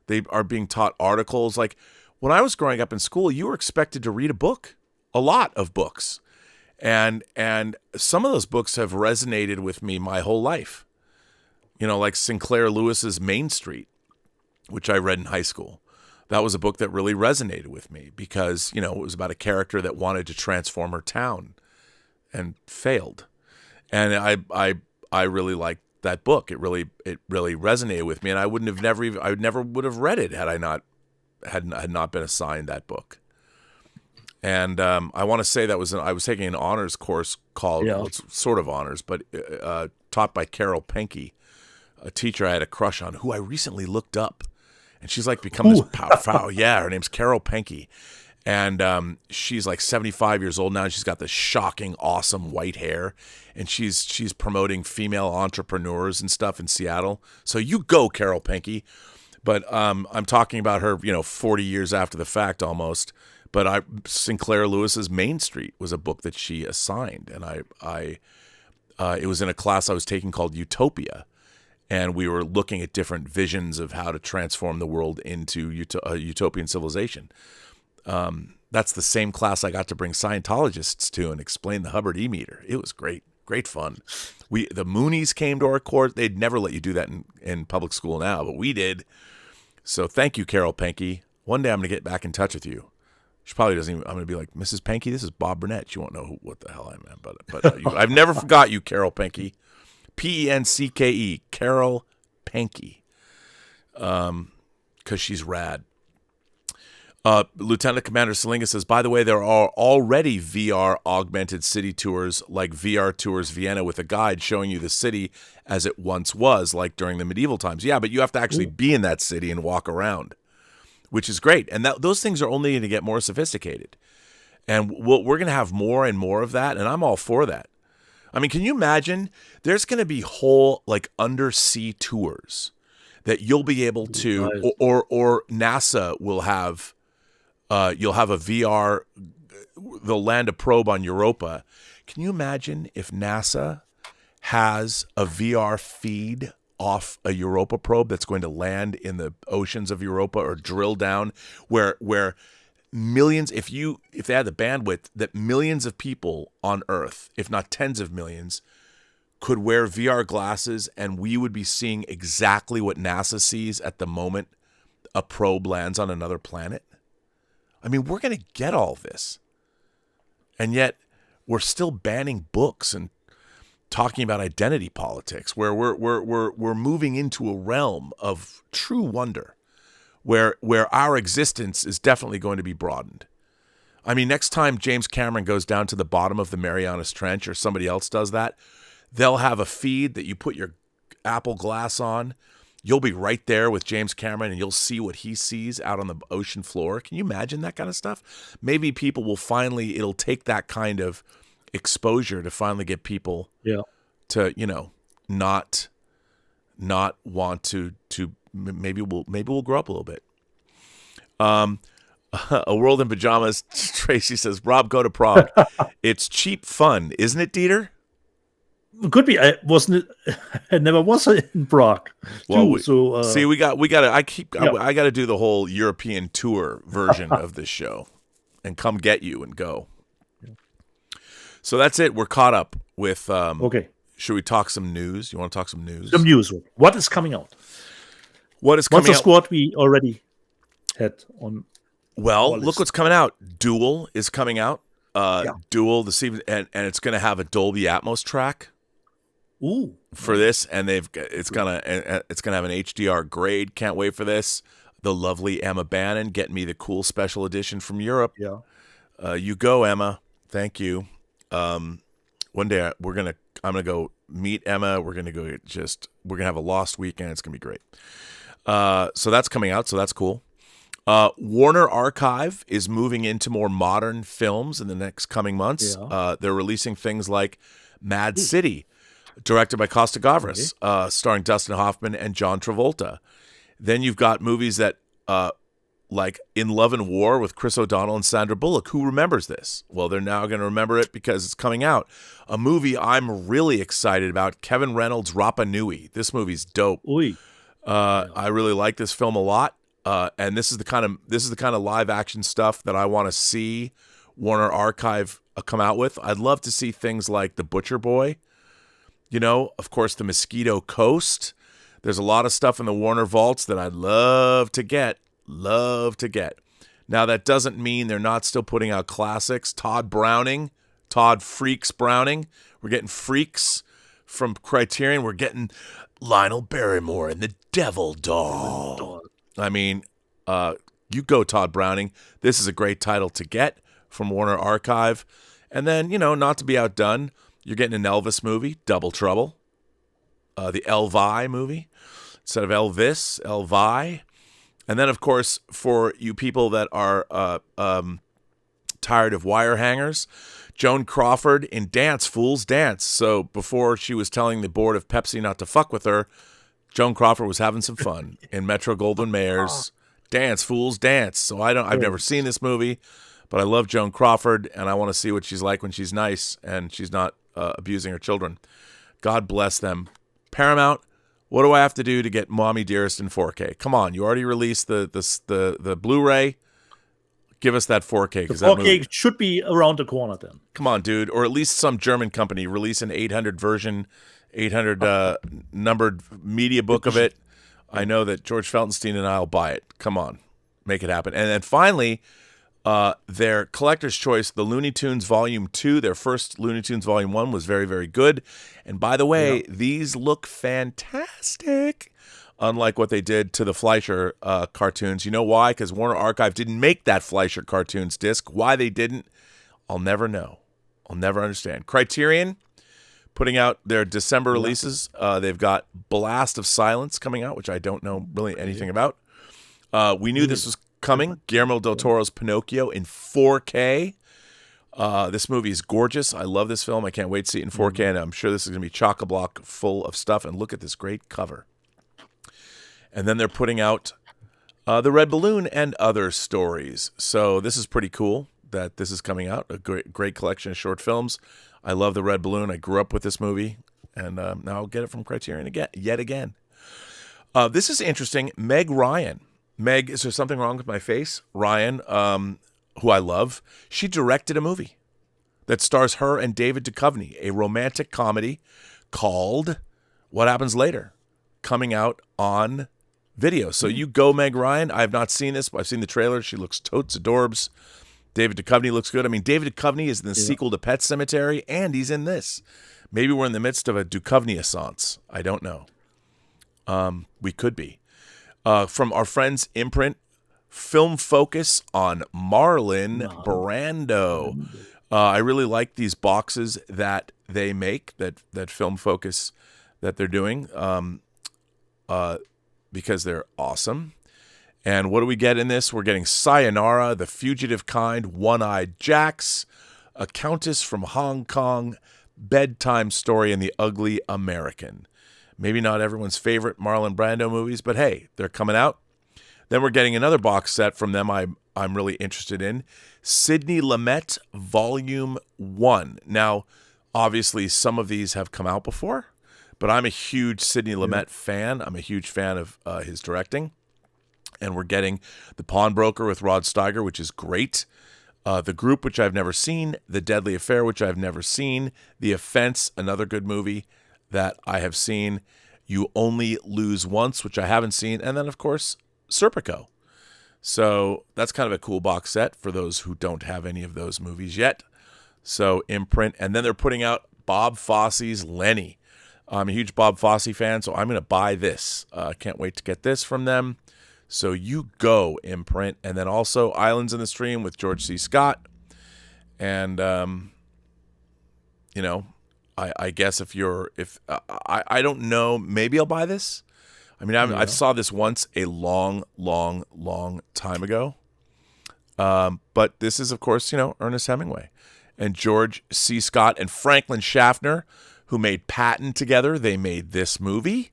They are being taught articles. Like when I was growing up in school, you were expected to read a book, a lot of books. And some of those books have resonated with me my whole life. You know, like Sinclair Lewis's Main Street, which I read in high school. That was a book that really resonated with me because, you know, it was about a character that wanted to transform her town and failed. And I really liked that book. It really resonated with me, and I never would have read it had I not been assigned that book. And I want to say I was taking an honors course called, well, it's sort of honors, but taught by Carol Penke, a teacher I had a crush on, who I recently looked up, and she's like become this powerful. Yeah, her name's Carol Penke, and she's like 75 years old now. And she's got this shocking, awesome white hair, and she's promoting female entrepreneurs and stuff in Seattle. So you go, Carol Penke. But I'm talking about her, you know, 40 years after the fact almost. But Sinclair Lewis's Main Street was a book that she assigned, and it was in a class I was taking called Utopia, and we were looking at different visions of how to transform the world into a utopian civilization. That's the same class I got to bring Scientologists to and explain the Hubbard E-meter. It was great fun. The Moonies came to our court. They'd never let you do that in public school now, but we did. So thank you, Carol Penke. One day I'm going to get back in touch with you. She probably doesn't even. I'm going to be like, Mrs. Penke, this is Bob Burnett. She won't know what the hell I meant, but I've never forgot you, Carol Penke. P-E-N-C-K-E, Carol Penke, because she's rad. Lieutenant Commander Salinga says, by the way, there are already VR augmented city tours like VR Tours Vienna with a guide showing you the city as it once was, like during the medieval times. Yeah, but you have to actually be in that city and walk around, which is great. And those things are only going to get more sophisticated. And we're going to have more and more of that, and I'm all for that. I mean, can you imagine? There's going to be whole, like, undersea tours that you'll be able to, or NASA will have, you'll have a VR, they'll land a probe on Europa. Can you imagine if NASA has a VR feed off a Europa probe that's going to land in the oceans of Europa or drill down where millions, if they had the bandwidth, that millions of people on Earth, if not tens of millions, could wear VR glasses, and we would be seeing exactly what NASA sees at the moment a probe lands on another planet. I mean, we're going to get all this. And yet we're still banning books and talking about identity politics, where we're moving into a realm of true wonder, where our existence is definitely going to be broadened. I mean, next time James Cameron goes down to the bottom of the Marianas Trench, or somebody else does that, they'll have a feed that you put your Apple Glass on. You'll be right there with James Cameron, and you'll see what he sees out on the ocean floor. Can you imagine that kind of stuff? Maybe people will finally, it'll take that kind of exposure to finally get people to, not want to maybe we'll grow up a little bit. A World in Pajamas, Tracy says, Rob, go to Prague. It's cheap fun, isn't it, Dieter? Could be. I never was in Prague. Well, too, we got to. I got to do the whole European tour version of this show, and come get you and go. So that's it. We're caught up with. Okay. Should we talk some news? You want to talk some news? Some news. What is coming out? What is coming Monster out? Squad we already had on. Well, look what's coming out. Duel is coming out. Duel this evening, and it's going to have a Dolby Atmos track. Ooh. For this, and it's gonna have an HDR grade. Can't wait for this. The lovely Emma Bannon getting me the cool special edition from Europe. Yeah. You go, Emma. Thank you. One day I'm gonna go meet Emma. We're gonna have a lost weekend. It's gonna be great. So that's coming out. So that's cool. Warner Archive is moving into more modern films in the next coming months. Yeah. They're releasing things like Mad City, directed by Costa Gavras, starring Dustin Hoffman and John Travolta. Then you've got movies that, like In Love and War with Chris O'Donnell and Sandra Bullock. Who remembers this? Well, they're now going to remember it because it's coming out. A movie I'm really excited about, Kevin Reynolds' Rapa Nui. This movie's dope. I really like this film a lot. And this is the kind of live action stuff that I want to see Warner Archive come out with. I'd love to see things like The Butcher Boy. Of course, The Mosquito Coast. There's a lot of stuff in the Warner vaults that I'd love to get. Now, that doesn't mean they're not still putting out classics. Todd Freaks Browning. We're getting Freaks from Criterion. We're getting Lionel Barrymore and the Devil Doll. I mean, you go, Todd Browning. This is a great title to get from Warner Archive. And then, not to be outdone, you're getting an Elvis movie, Double Trouble. The Elvi movie instead of Elvis, Elvi. And then, of course, for you people that are tired of wire hangers, Joan Crawford in Dance, Fools Dance. So before she was telling the board of Pepsi not to fuck with her, Joan Crawford was having some fun in Metro-Goldwyn-Mayer's Dance, Fools Dance. So I've never seen this movie, but I love Joan Crawford, and I want to see what she's like when she's nice and she's not abusing her children. God bless them. Paramount, what do I have to do to get Mommy Dearest in 4K? Come on, you already released the Blu-ray. Give us that 4K. The 4K should be around the corner then. Come on, dude. Or at least some German company release an 800 version, 800 numbered media book of it. I know that George Feltenstein and I will buy it. Come on, make it happen. And then finally, their collector's choice, the Looney Tunes Volume 2, their first Looney Tunes Volume 1 was very, very good. And by the way, these look fantastic, unlike what they did to the Fleischer cartoons. You know why? Because Warner Archive didn't make that Fleischer cartoons disc. Why they didn't, I'll never know. I'll never understand. Criterion putting out their December releases. They've got Blast of Silence coming out, which I don't know really anything about. We knew this was coming. Guillermo del Toro's Pinocchio in 4K. This movie is gorgeous. I love this film. I can't wait to see it in 4K, and I'm sure this is going to be chock-a-block full of stuff. And look at this great cover. And then they're putting out The Red Balloon and Other Stories. So this is pretty cool that this is coming out. A great collection of short films. I love The Red Balloon. I grew up with this movie, and now I'll get it from Criterion yet again. This is interesting. Meg Ryan. Meg, is there something wrong with my face? Ryan, who I love, she directed a movie that stars her and David Duchovny, a romantic comedy called What Happens Later, coming out on video. So you go, Meg Ryan. I have not seen this, but I've seen the trailer. She looks totes adorbs. David Duchovny looks good. I mean, David Duchovny is in the sequel to Pet Sematary, and he's in this. Maybe we're in the midst of a Duchovny-assance. I don't know. We could be. From our friends Imprint, Film Focus on Marlon Brando. I really like these boxes that they make, that Film Focus that they're doing, because they're awesome. And what do we get in this? We're getting Sayonara, The Fugitive Kind, One-Eyed Jacks, A Countess from Hong Kong, Bedtime Story, and The Ugly American. Maybe not everyone's favorite Marlon Brando movies, but hey, they're coming out. Then we're getting another box set from them I'm really interested in. Sidney Lumet, Volume 1. Now, obviously, some of these have come out before, but I'm a huge Sidney Lumet fan. I'm a huge fan of his directing. And we're getting The Pawnbroker with Rod Steiger, which is great. The Group, which I've never seen. The Deadly Affair, which I've never seen. The Offense, another good movie that I have seen. You Only Lose Once, which I haven't seen. And then, of course, Serpico. So that's kind of a cool box set for those who don't have any of those movies yet. So Imprint. And then they're putting out Bob Fosse's Lenny. I'm a huge Bob Fosse fan, so I'm going to buy this. I can't wait to get this from them. So you go, Imprint. And then also Islands in the Stream with George C. Scott. And, I guess I don't know, maybe I'll buy this. I mean, I saw this once a long, long, long time ago. But this is, of course, Ernest Hemingway and George C. Scott and Franklin Schaffner, who made Patton together. They made this movie.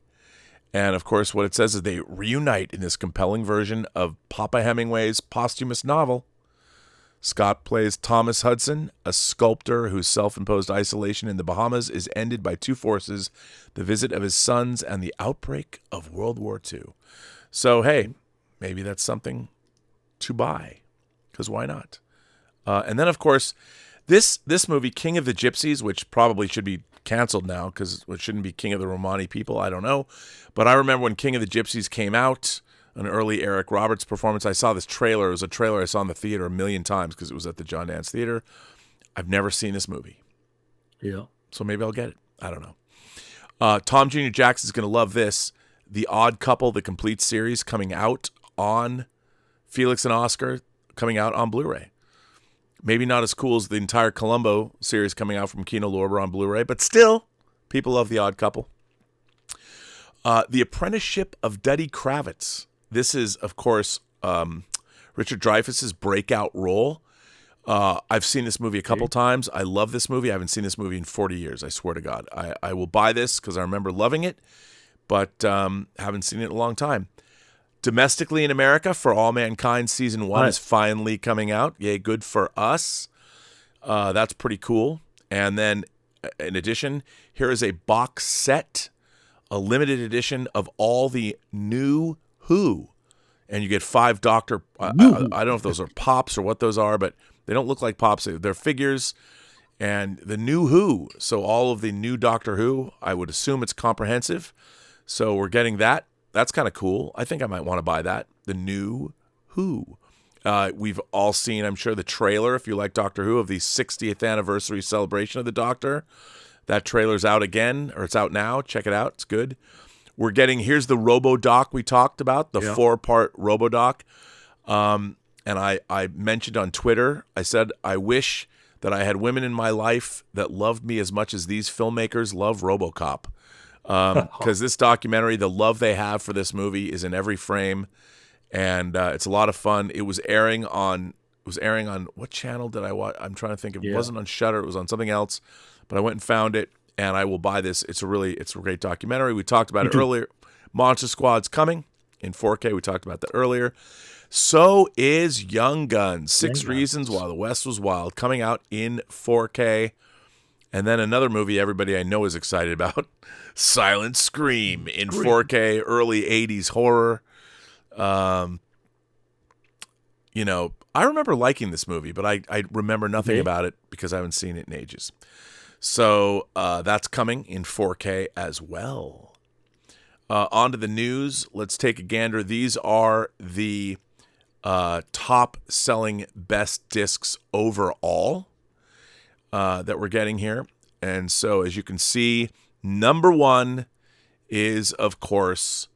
And, of course, what it says is they reunite in this compelling version of Papa Hemingway's posthumous novel. Scott plays Thomas Hudson, a sculptor whose self-imposed isolation in the Bahamas is ended by two forces, the visit of his sons and the outbreak of World War II. So, hey, maybe that's something to buy, because why not? And then, of course, this movie, King of the Gypsies, which probably should be canceled now because it shouldn't be King of the Romani people, I don't know. But I remember when King of the Gypsies came out, an early Eric Roberts performance. I saw this trailer. It was a trailer I saw in the theater a million times because it was at the John Dance Theater. I've never seen this movie. Yeah. So maybe I'll get it. I don't know. Tom Jr. Jackson's going to love this. The Odd Couple, the complete series, coming out on Felix and Oscar, coming out on Blu-ray. Maybe not as cool as the entire Columbo series coming out from Kino Lorber on Blu-ray, but still, people love The Odd Couple. The Apprenticeship of Duddy Kravitz. This is, of course, Richard Dreyfuss's breakout role. I've seen this movie a couple times. I love this movie. I haven't seen this movie in 40 years, I swear to God. I will buy this because I remember loving it, but haven't seen it in a long time. Domestically in America, For All Mankind Season 1 is finally coming out. Yay, good for us. That's pretty cool. And then, in addition, here is a box set, a limited edition of all the new Who. And you get 5 Doctor... I don't know if those are pops or what those are, but they don't look like pops. They're figures. And the new Who. So all of the new Doctor Who, I would assume it's comprehensive. So we're getting that. That's kind of cool. I think I might want to buy that. The new Who. We've all seen, I'm sure, the trailer, if you like Doctor Who, of the 60th anniversary celebration of the Doctor. That trailer's out again, or it's out now. Check it out. It's good. We're getting, here's the RoboDoc we talked about, the 4-part RoboDoc. And I mentioned on Twitter, I said, I wish that I had women in my life that loved me as much as these filmmakers love RoboCop. Because this documentary, the love they have for this movie is in every frame, and it's a lot of fun. It was airing on what channel did I watch? I'm trying to think. It wasn't on Shudder. It was on something else, but I went and found it, and I will buy this. It's a great documentary. We talked about it earlier. Monster Squad's coming in 4K. We talked about that earlier. So is Young Guns. 6 Reasons Why the West Was Wild, coming out in 4K. And then another movie everybody I know is excited about, Silent Scream in 4K, early 80s horror. I remember liking this movie, but I remember nothing Okay. about it because I haven't seen it in ages. So that's coming in 4K as well. On to the news. Let's take a gander. These are the top-selling best discs overall that we're getting here. And so, as you can see, number one is, of course,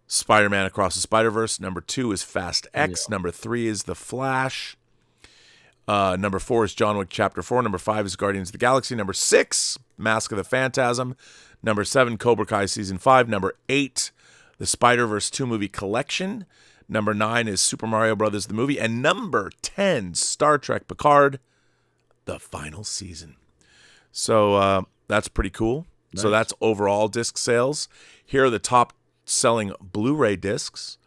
Spider-Man Across the Spider-Verse. Number 2 is Fast X. Number 3 is The Flash. Number 4 is John Wick Chapter 4. Number 5 is Guardians of the Galaxy. Number 6, Mask of the Phantasm. Number 7, Cobra Kai Season 5. Number 8, The Spider-Verse 2 Movie Collection. Number 9 is Super Mario Brothers the Movie. And number 10, Star Trek Picard, the final season. So that's pretty cool. Nice. So that's overall disc sales. Here are the top selling Blu-ray discs: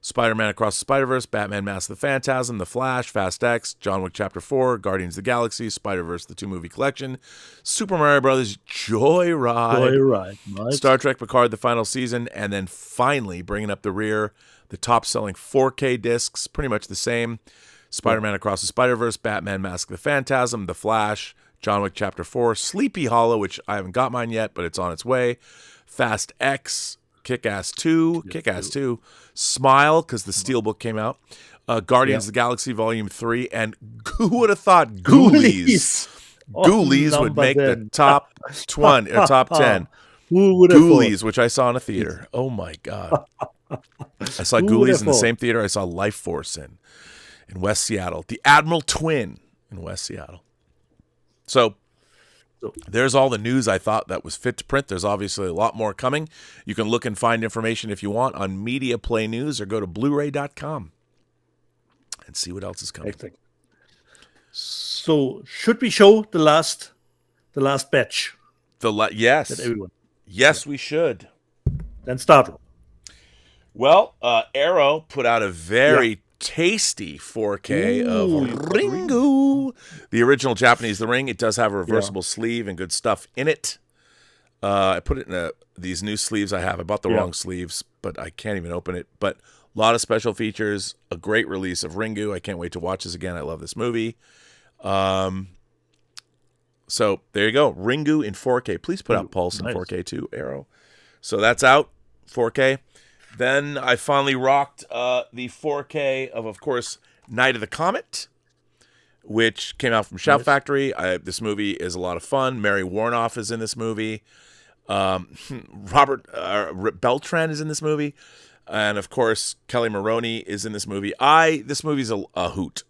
Spider-Man Across the Spider-Verse, Batman Mask of the Phantasm, The Flash, Fast X, John Wick Chapter 4, Guardians of the Galaxy, Spider-Verse the 2 Movie Collection, Super Mario Brothers Joyride, nice. Star Trek Picard the final season, and then finally bringing up the rear, the top selling 4K discs, pretty much the same: Spider-Man Across the Spider-Verse, Batman Mask of the Phantasm, The Flash, John Wick Chapter 4, Sleepy Hollow, which I haven't got mine yet, but it's on its way, Fast X, Kick-Ass 2, Smile, because the Steelbook came out, Guardians of the Galaxy Volume 3, and who would have thought Ghoulies would make the top 20 or top 10. Who would have Ghoulies, which I saw in a theater. Oh my God. I saw Ghoulies in the same theater I saw Life Force in West Seattle. The Admiral Twin in West Seattle. So there's all the news I thought that was fit to print. There's obviously a lot more coming. You can look and find information if you want on Media Play News, or go to Blu-ray.com and see what else is coming. Exactly. So should we show the last batch? Yes. Everyone. Yes, we should. Then start. Well, Arrow put out a very tasty 4K of Ringu. The original Japanese The Ring. It does have a reversible sleeve and good stuff in it. I put it in these new sleeves I have. I bought the wrong sleeves, but I can't even open it. But a lot of special features, a great release of Ringu. I can't wait to watch this again. I love this movie. So there you go. Ringu in 4K. Please put out Pulse in 4K too, Arrow. So that's out, 4K. Then I finally rocked the 4K of course, Night of the Comet, which came out from Shout Factory. This movie is a lot of fun. Mary Warnoff is in this movie. Robert Beltran is in this movie. And, of course, Kelly Maroney is in this movie. This movie's a hoot.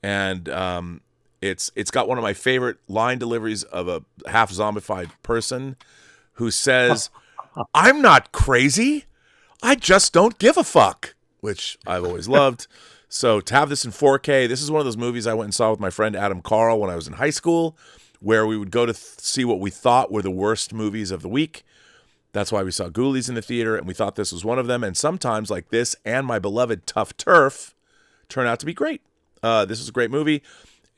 And it's got one of my favorite line deliveries of a half-zombified person who says, "I'm not crazy. I just don't give a fuck," which I've always loved. So to have this in 4K, this is one of those movies I went and saw with my friend Adam Carl when I was in high school, where we would go to see what we thought were the worst movies of the week. That's why we saw Ghoulies in the theater, and we thought this was one of them. And sometimes, like this and my beloved Tough Turf, turn out to be great. This is a great movie.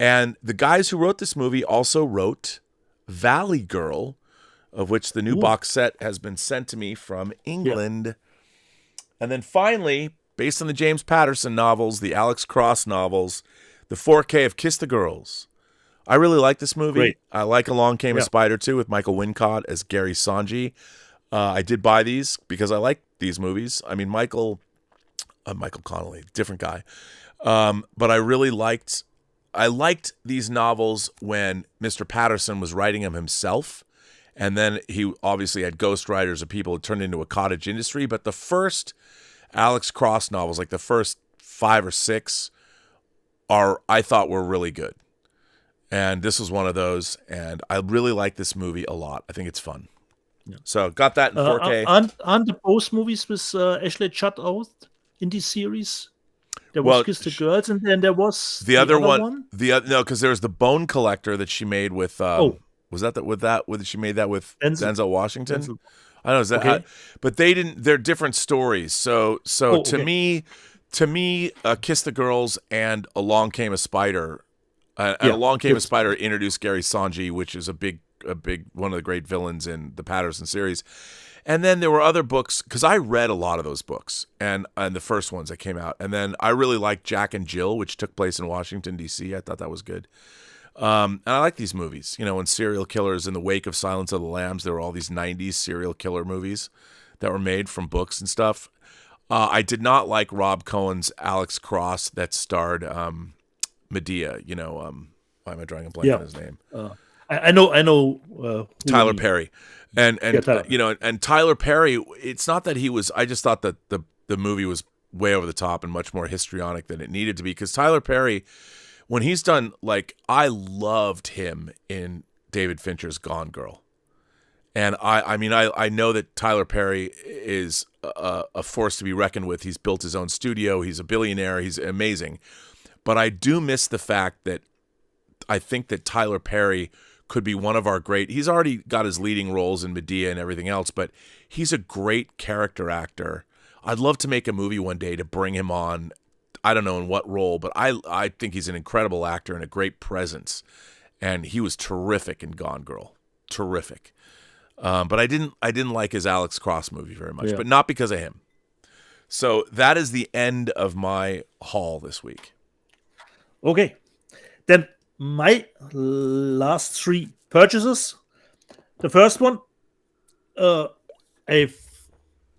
And the guys who wrote this movie also wrote Valley Girl, of which the new box set has been sent to me from England. Yeah. And then finally, based on the James Patterson novels, the Alex Cross novels, the 4K of Kiss the Girls. I really like this movie. Great. I like Along Came a Spider too, with Michael Wincott as Gary Sanji. I did buy these because I like these movies. I mean, Michael Connelly, different guy. But I really liked these novels when Mr. Patterson was writing them himself. And then he obviously had ghostwriters of people who turned into a cottage industry. But the first Alex Cross novels, like the first 5 or 6, I thought were really good. And this was one of those. And I really like this movie a lot. I think it's fun. Yeah. So got that in 4K. And the both movies with Ashley Judd out in this series. There was Kiss the Girls, and then there was the other one. No, because there was the Bone Collector that she made with. Was she made that with Denzel Washington? I don't know. Is that? Okay. But they didn't. They're different stories. So to me, Kiss the Girls and Along Came a Spider. Along Came a Spider introduced Gary Sanji, which is a big one of the great villains in the Patterson series. And then there were other books, because I read a lot of those books, and the first ones that came out. And then I really liked Jack and Jill, which took place in Washington, D.C. I thought that was good. And I like these movies. You know, when serial killers, in the wake of Silence of the Lambs, there were all these 90s serial killer movies that were made from books and stuff. I did not like Rob Cohen's Alex Cross that starred Medea. You know, why am I drawing a blank on his name? I know. Tyler Perry. And Tyler. you know, and Tyler Perry, it's not that he was, I just thought that the movie was way over the top and much more histrionic than it needed to be, because Tyler Perry, when he's done, like, I loved him in David Fincher's Gone Girl. And I mean, I know that Tyler Perry is a force to be reckoned with. He's built his own studio. He's a billionaire. He's amazing. But I do miss the fact that I think that Tyler Perry could be one of our great, he's already got his leading roles in Medea and everything else, but he's a great character actor. I'd love to make a movie one day to bring him on. I don't know in what role, but I think he's an incredible actor and a great presence. And he was terrific in Gone Girl. Terrific. But I didn't like his Alex Cross movie very much, but not because of him. So that is the end of my haul this week. Okay. Then my last 3 purchases. The first one, I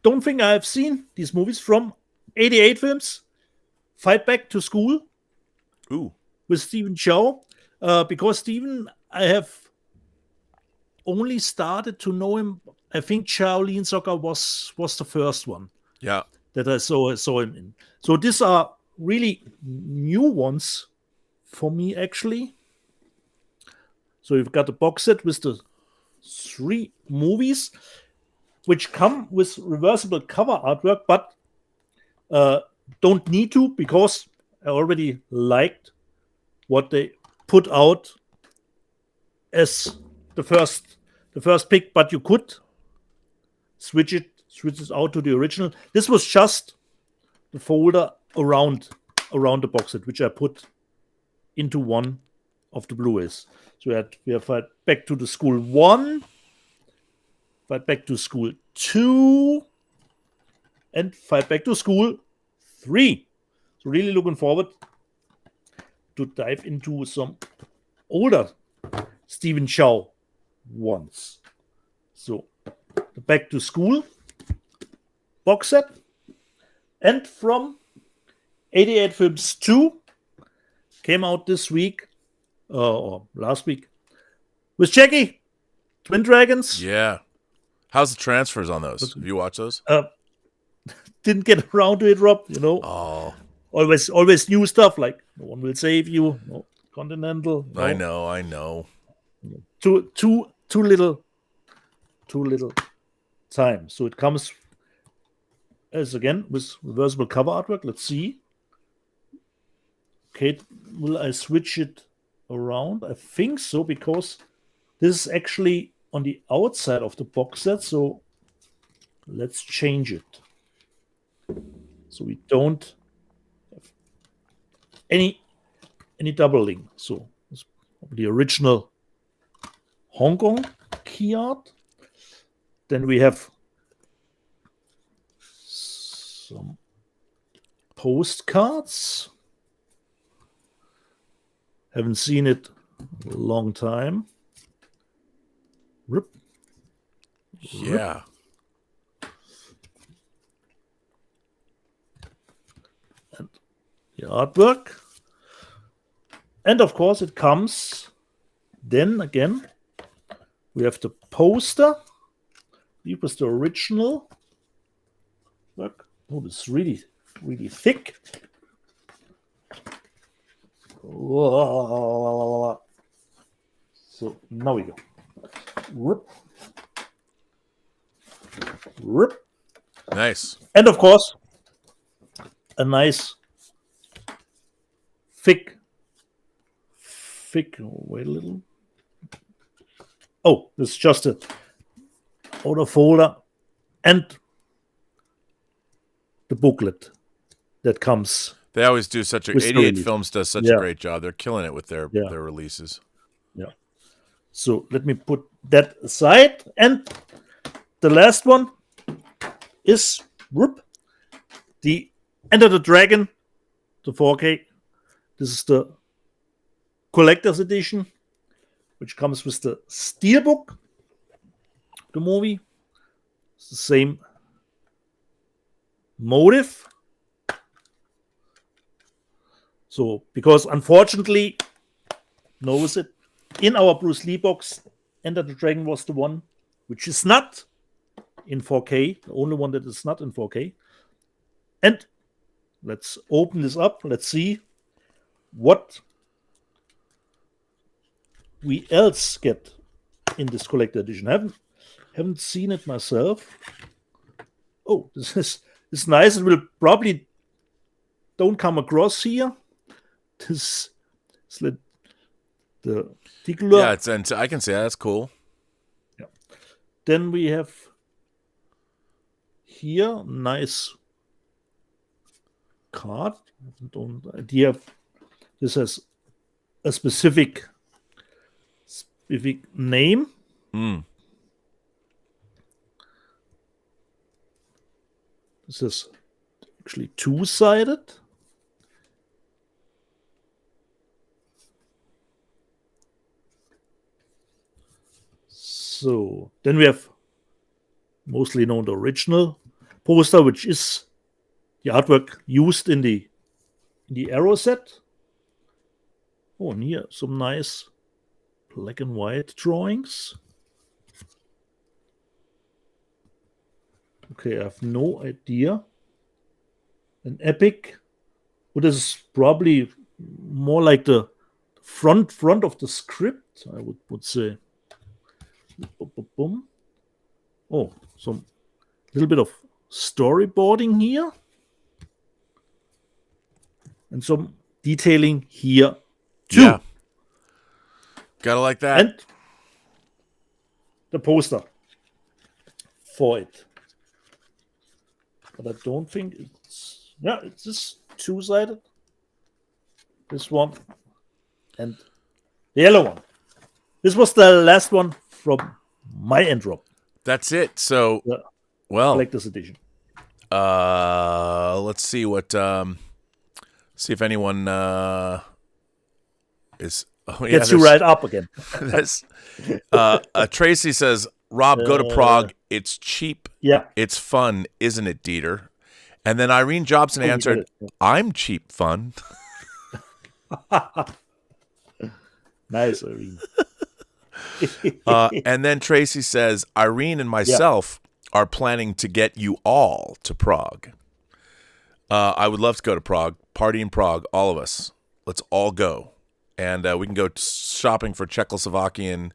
don't think I've seen these movies from 88 Films. Fight Back to School. Ooh. With Stephen Chow. Because Stephen, I have only started to know him. I think Shaolin Soccer was the first one. Yeah. That I saw him in. So these are really new ones for me, actually. So you've got a box set with the 3 movies, which come with reversible cover artwork, but don't need to, because I already liked what they put out as the first pick, but you could switch it out to the original. This was just the folder around the box set, which I put into one of the Blu-rays. So we have Fight Back to the School 1, Fight Back to School 2, and Fight Back to School 3. So really looking forward to dive into some older Stephen Chow ones. So the Back to School box set, and from 88 Films 2 came out this week, or last week, with Jackie, Twin Dragons. Yeah. How's the transfers on those? Have you watched those? Didn't get around to it, Rob, you know. Oh. Always new stuff, like No One Will Save You, no Continental. No. I know. Too little time. So it comes as, again, with reversible cover artwork. Let's see. Okay, will I switch it around? I think so, because this is actually on the outside of the box set. So let's change it, so we don't have any doubling. So it's the original Hong Kong key art. Then we have some postcards. Haven't seen it in a long time. Rip. Yeah. And the artwork. And of course it comes, then again, we have the poster. It was the original. Look, oh, it's really, really thick. So now we go. Rip. Nice. And of course, a nice thick. Wait a little. Oh, it's just a outer folder and the booklet that comes. They always do such a. 88 Films does such a great job. They're killing it with their releases. Yeah. So let me put that aside. And the last one, is the Enter the Dragon, the 4K. This is the collector's edition, which comes with the steelbook, the movie. It's the same motive. So, because unfortunately, knows it, in our Bruce Lee box, Enter the Dragon was the one which is not in 4K, the only one that is not in 4K. And let's open this up. Let's see what we else get in this collector edition. Haven't seen it myself. Oh, this is nice. It will probably don't come across here. This is the particular. Yeah, and I can say that's cool. Yeah. Then we have here nice card. I don't idea if this has a specific name. This is actually two-sided. So then we have mostly known the original poster, which is the artwork used in the Arrow set. Oh, and here some nice black and white drawings. Okay, I have no idea. An epic. What is probably more like the front of the script, I would say. Boom. Oh, some little bit of storyboarding here. And some detailing here too. Yeah. Gotta like that. And the poster for it. But I don't think it's... Yeah, it's just two-sided. This one and the yellow one. This was the last one from my end drop. That's it. So, The well, collector's edition. let's see what. See if anyone is. Oh, yeah, Gets you right up again. That's, Tracy says, "Rob, go to Prague. It's cheap. Yeah. It's fun, isn't it, Dieter?" And then Irene Jobson answered, "I'm cheap fun." Nice, Irene. And then Tracy says, "Irene and myself are planning to get you all to Prague. I would love to go to Prague, party in Prague, all of us. Let's all go. And we can go shopping for Czechoslovakian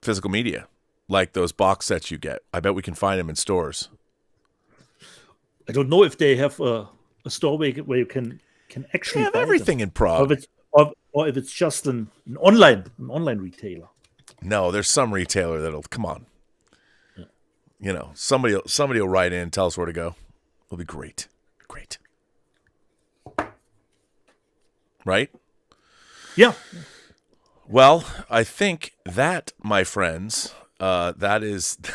physical media, like those box sets you get. I bet we can find them in stores." I don't know if they have a store where you can actually They have buy everything them. in Prague. Or if it's just an online retailer. No, there's some retailer that'll come on. Yeah. You know, somebody will write in and tell us where to go. It'll be great. Great. Right? Yeah. Well, I think that, my friends, that is the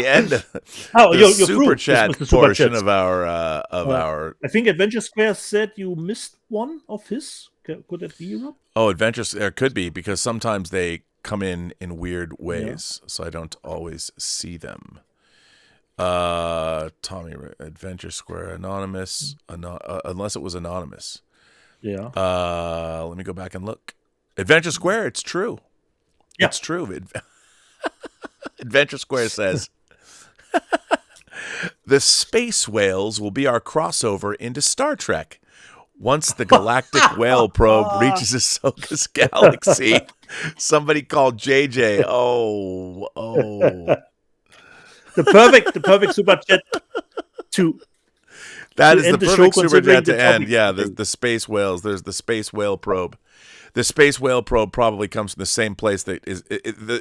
end of the super chat portion of our. I think Adventure Square said you missed one of his. Could that be, Rob? Oh, Adventures there could be, because sometimes they come in weird ways, so I don't always see them. Tommy, Adventure Square anonymous, unless it was anonymous. Yeah. Let me go back and look. Adventure Square, it's true. Yeah. It's true. Adventure Square says, "The space whales will be our crossover into Star Trek. Once the galactic whale probe reaches Ahsoka's galaxy, somebody called JJ. Oh. The perfect super chat to That is the end the perfect show, super chat considering to the end. topic Yeah, today. the space whales. There's the space whale probe. The space whale probe probably comes from the same place that is.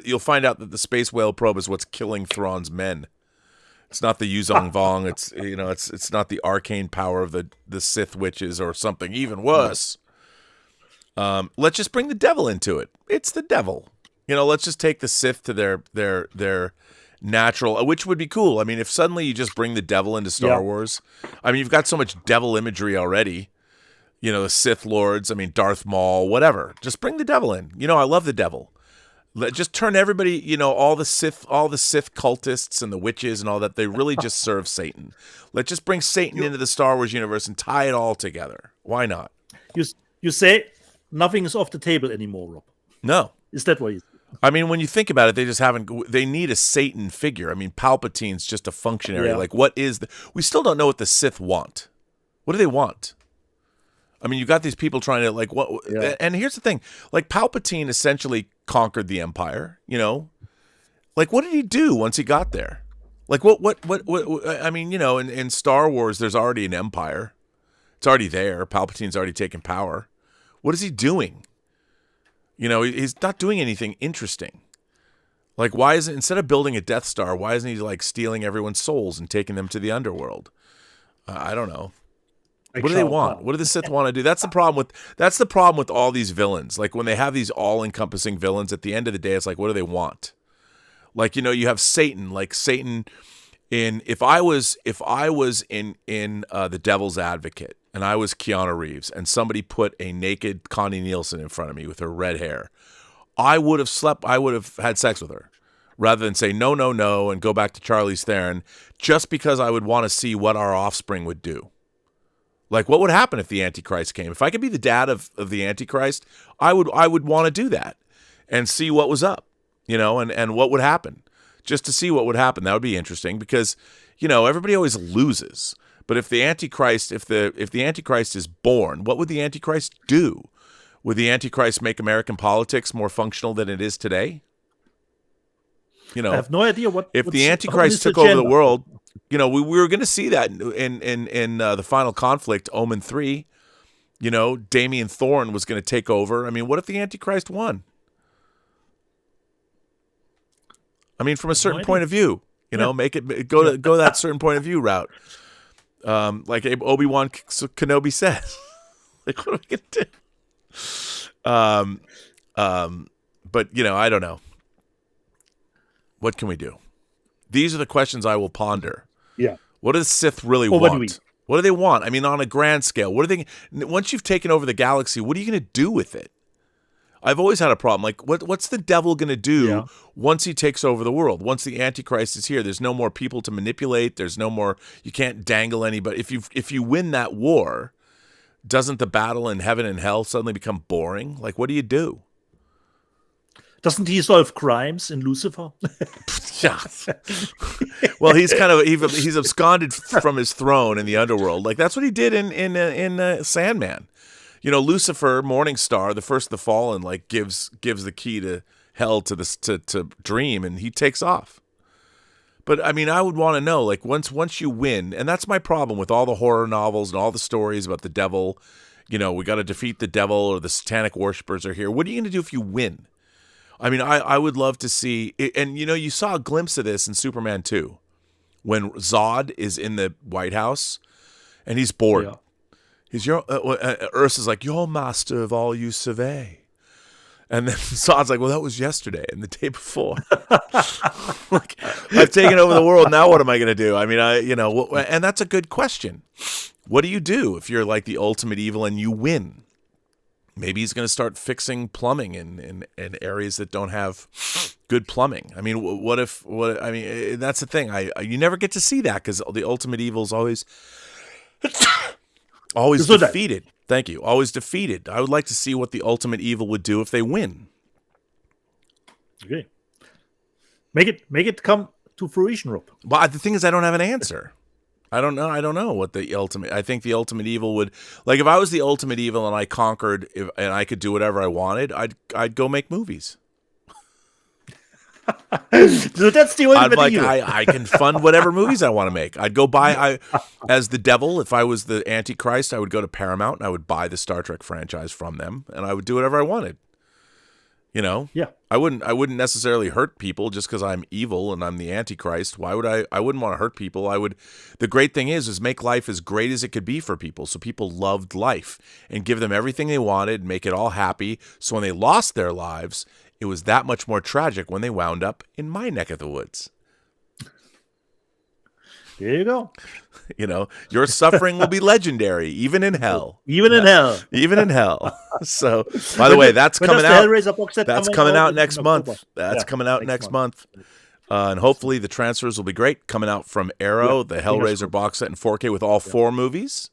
You'll find out that the space whale probe is what's killing Thrawn's men. It's not the Yuzong Vong. It's not the arcane power of the Sith witches or something even worse. Let's just bring the devil into it. It's the devil. Let's just take the Sith to their natural, which would be cool. I mean, if suddenly you just bring the devil into Star Wars, I mean, you've got so much devil imagery already. You know, the Sith Lords, I mean, Darth Maul, whatever. Just bring the devil in. You know, I love the devil. Just turn everybody, you know, all the Sith cultists and the witches and all that, they really just serve Satan. Let's just bring Satan into the Star Wars universe and tie it all together. Why not? You say nothing is off the table anymore, Rob. No. Is that what you say? I mean, when you think about it, they need a Satan figure. I mean, Palpatine's just a functionary. Yeah. Like, we still don't know what the Sith want. What do they want? I mean, you got these people trying to, like, what? Yeah. And here's the thing. Like, Palpatine essentially conquered the Empire, you know? Like, what did he do once he got there? Like, what I mean, you know, in Star Wars, there's already an Empire. It's already there. Palpatine's already taken power. What is he doing? You know, he's not doing anything interesting. Like, why isn't, instead of building a Death Star, why isn't he, like, stealing everyone's souls and taking them to the underworld? I don't know. What do they want? What do the Sith want to do? That's the problem with all these villains. Like, when they have these all-encompassing villains, at the end of the day, it's like, what do they want? Like, you know, you have Satan. Like, Satan if I was in The Devil's Advocate and I was Keanu Reeves and somebody put a naked Connie Nielsen in front of me with her red hair, I would have had sex with her rather than say no, no, no and go back to Charlize Theron, just because I would want to see what our offspring would do. Like, what would happen if the Antichrist came? If I could be the dad of the Antichrist, I would want to do that and see what was up, you know, and what would happen. Just to see what would happen. That would be interesting because, you know, everybody always loses. But if the Antichrist, if the Antichrist is born, what would the Antichrist do? Would the Antichrist make American politics more functional than it is today? You know, I have no idea if the Antichrist took over the world. You know, we were going to see that in the final conflict, Omen 3. You know, Damien Thorne was going to take over. I mean, what if the Antichrist won? I mean, from a certain point of view, you know, make it go that certain point of view route. Like Obi-Wan Kenobi says. Like, what are we going to do? But, you know, I don't know. What can we do? These are the questions I will ponder. Yeah. What do the Sith really want? What do they want? I mean, on a grand scale, what are they? Once you've taken over the galaxy, what are you going to do with it? I've always had a problem. Like, what's the devil going to do once he takes over the world? Once the Antichrist is here, there's no more people to manipulate. There's no more. You can't dangle anybody. If you win that war, doesn't the battle in heaven and hell suddenly become boring? Like, what do you do? Doesn't he solve crimes in Lucifer? Yeah. Well, he's he's absconded from his throne in the underworld. Like, that's what he did in Sandman. You know, Lucifer, Morning Star, the first of the fallen, like gives the key to hell to Dream, and he takes off. But I mean, I would want to know, like, once you win, and that's my problem with all the horror novels and all the stories about the devil. You know, we got to defeat the devil, or the satanic worshipers are here. What are you going to do if you win? I mean, I would love to see, and you know, you saw a glimpse of this in Superman 2, when Zod is in the White House, and he's bored. Yeah. He's Ursa's like, "You're master of all you survey," and then Zod's like, "Well, that was yesterday and the day before. Like, I've taken over the world. Now what am I going to do? I mean, and that's a good question. What do you do if you're like the ultimate evil and you win? Maybe he's going to start fixing plumbing in areas that don't have good plumbing. I mean, I mean, that's the thing. You never get to see that because the ultimate evil is always defeated. Thank you. Always defeated. I would like to see what the ultimate evil would do if they win. Okay. Make it come to fruition, Rob. Well, the thing is, I don't have an answer. I don't know what the ultimate. I think the ultimate evil would, like, if I was the ultimate evil and I conquered, and I could do whatever I wanted, I'd go make movies. So that's the ultimate evil. I can fund whatever movies I want to make. I'd go buy. As the devil, if I was the Antichrist, I would go to Paramount and I would buy the Star Trek franchise from them, and I would do whatever I wanted. You know, yeah. I wouldn't necessarily hurt people just because I'm evil and I'm the Antichrist. Why would I wouldn't want to hurt people. The great thing is make life as great as it could be for people. So people loved life and give them everything they wanted, make it all happy. So when they lost their lives, it was that much more tragic when they wound up in my neck of the woods. There you go. Your suffering will be legendary, even in hell. Even in hell. Even in hell. So, by the way, that's coming out. Hellraiser box set That's coming out next in month. October? That's coming out next month. And hopefully the transfers will be great. Coming out from Arrow, the Hellraiser box set in 4K with all 4 movies.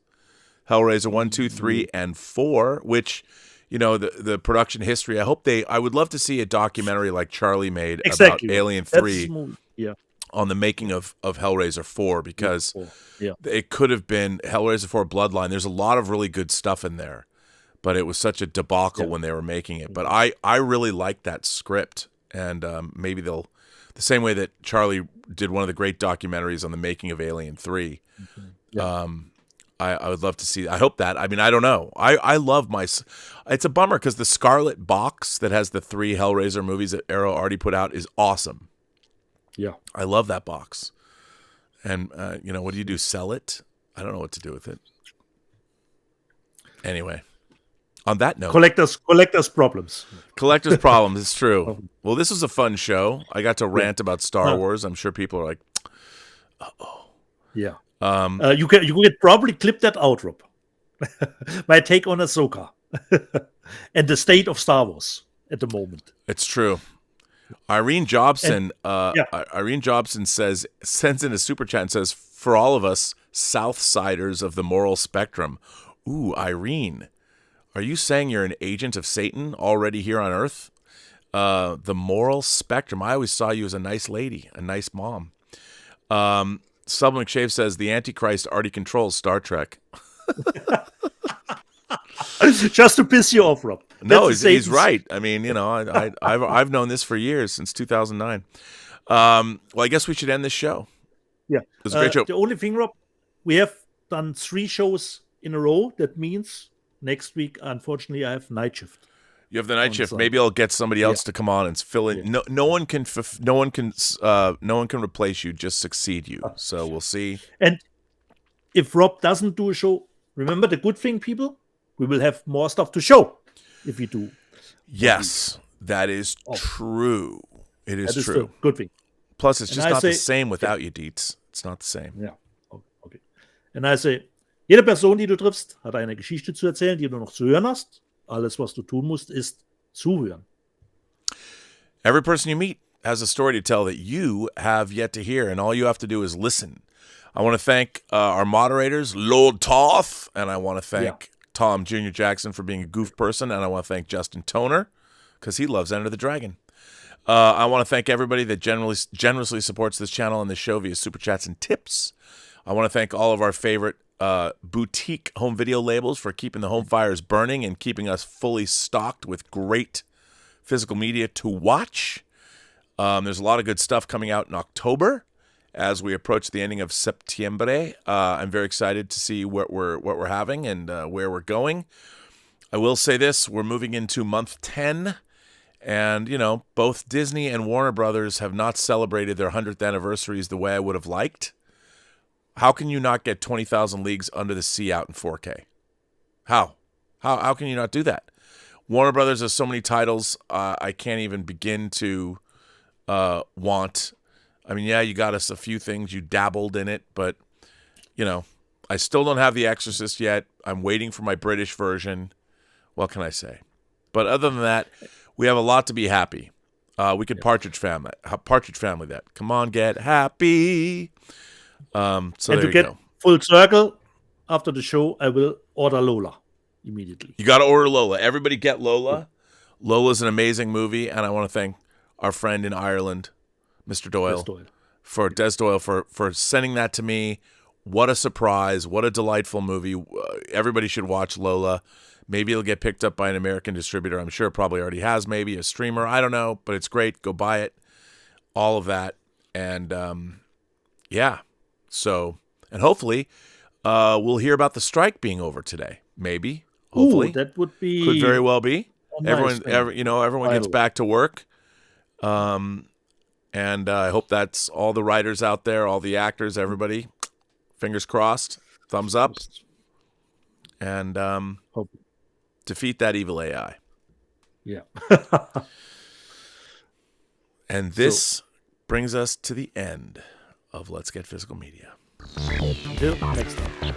Hellraiser 1, 2, 3, and 4, which, the production history. I would love to see a documentary like Charlie made about Alien 3 on the making of Hellraiser 4, because it could have been Hellraiser 4 Bloodline. There's a lot of really good stuff in there, but it was such a debacle when they were making it. But I really like that script, and maybe they'll, the same way that Charlie did one of the great documentaries on the making of Alien 3. I would love to see. I hope that. I mean, I don't know. I love it's a bummer because the Scarlet box that has the 3 Hellraiser movies that Arrow already put out is awesome. Yeah. I love that box. And, what do you do? Sell it? I don't know what to do with it. Anyway, on that note. Collectors problems. Collectors problems, it's true. Well, this was a fun show. I got to rant about Star Wars. I'm sure people are like, uh-oh. Yeah. You could probably clip that out, Rob. My take on Ahsoka and the state of Star Wars at the moment. It's true. Irene Jobson. Irene Jobson sends in a super chat and says, "For all of us Southsiders of the moral spectrum." Ooh, Irene, are you saying you're an agent of Satan already here on Earth? The moral spectrum. I always saw you as a nice lady, a nice mom. Sub McShave says the Antichrist already controls Star Trek. Just to piss you off, Rob. No, he's right. I mean, I've known this for years, since 2009. Well, I guess we should end this show. Yeah, it was a great show. The only thing, Rob, we have done 3 shows in a row. That means next week, unfortunately, I have night shift. You have the night shift. Maybe I'll get somebody else to come on and fill in. Yeah. No one can replace you. Just succeed you. So we'll see. And if Rob doesn't do a show, remember the good thing, people. We will have more stuff to show if we do. Yes, that is true. It is true. The good thing. Plus, it's just not the same without you, Dietz. It's not the same. Ja, okay. Und also, jede Person, die du triffst, hat eine Geschichte zu erzählen, die du noch zu hören hast. Alles, was du tun musst, ist zuhören. Every person you meet has a story to tell that you have yet to hear, and all you have to do is listen. I want to thank our moderators, Lord Toth, and I want to thank Tom Jr. Jackson for being a goof person, and I want to thank Justin Toner because he loves Enter the Dragon. I want to thank everybody that generously supports this channel and this show via super chats and tips. I want to thank all of our favorite boutique home video labels for keeping the home fires burning and keeping us fully stocked with great physical media to watch. There's a lot of good stuff coming out in October as we approach the ending of Septiembre. I'm very excited to see what we're having and where we're going. I will say this: we're moving into month 10, and both Disney and Warner Brothers have not celebrated their 100th anniversaries the way I would have liked. How can you not get 20,000 Leagues Under the Sea out in 4K? How can you not do that? Warner Brothers has so many titles I can't even begin to want. I mean, yeah, you got us a few things. You dabbled in it, but, I still don't have The Exorcist yet. I'm waiting for my British version. What can I say? But other than that, we have a lot to be happy. We could Partridge Family that. Come on, get happy. So and there to you get go. Full circle, after the show, I will order Lola immediately. You got to order Lola. Everybody get Lola. Lola's an amazing movie, and I want to thank our friend in Ireland, Mr. Doyle, Des Doyle, for sending that to me. What a surprise. What a delightful movie. Everybody should watch Lola. Maybe it'll get picked up by an American distributor. I'm sure it probably already has, maybe a streamer. I don't know, but it's great. Go buy it. All of that. And, So, and hopefully, we'll hear about the strike being over today. Maybe, hopefully, that would be could very well be. Nice, Everyone gets back to work. And I hope that's all the writers out there, all the actors, everybody. Fingers crossed. Thumbs up. And defeat that evil AI. Yeah. And this brings us to the end of Let's Get Physical Media. Until next time.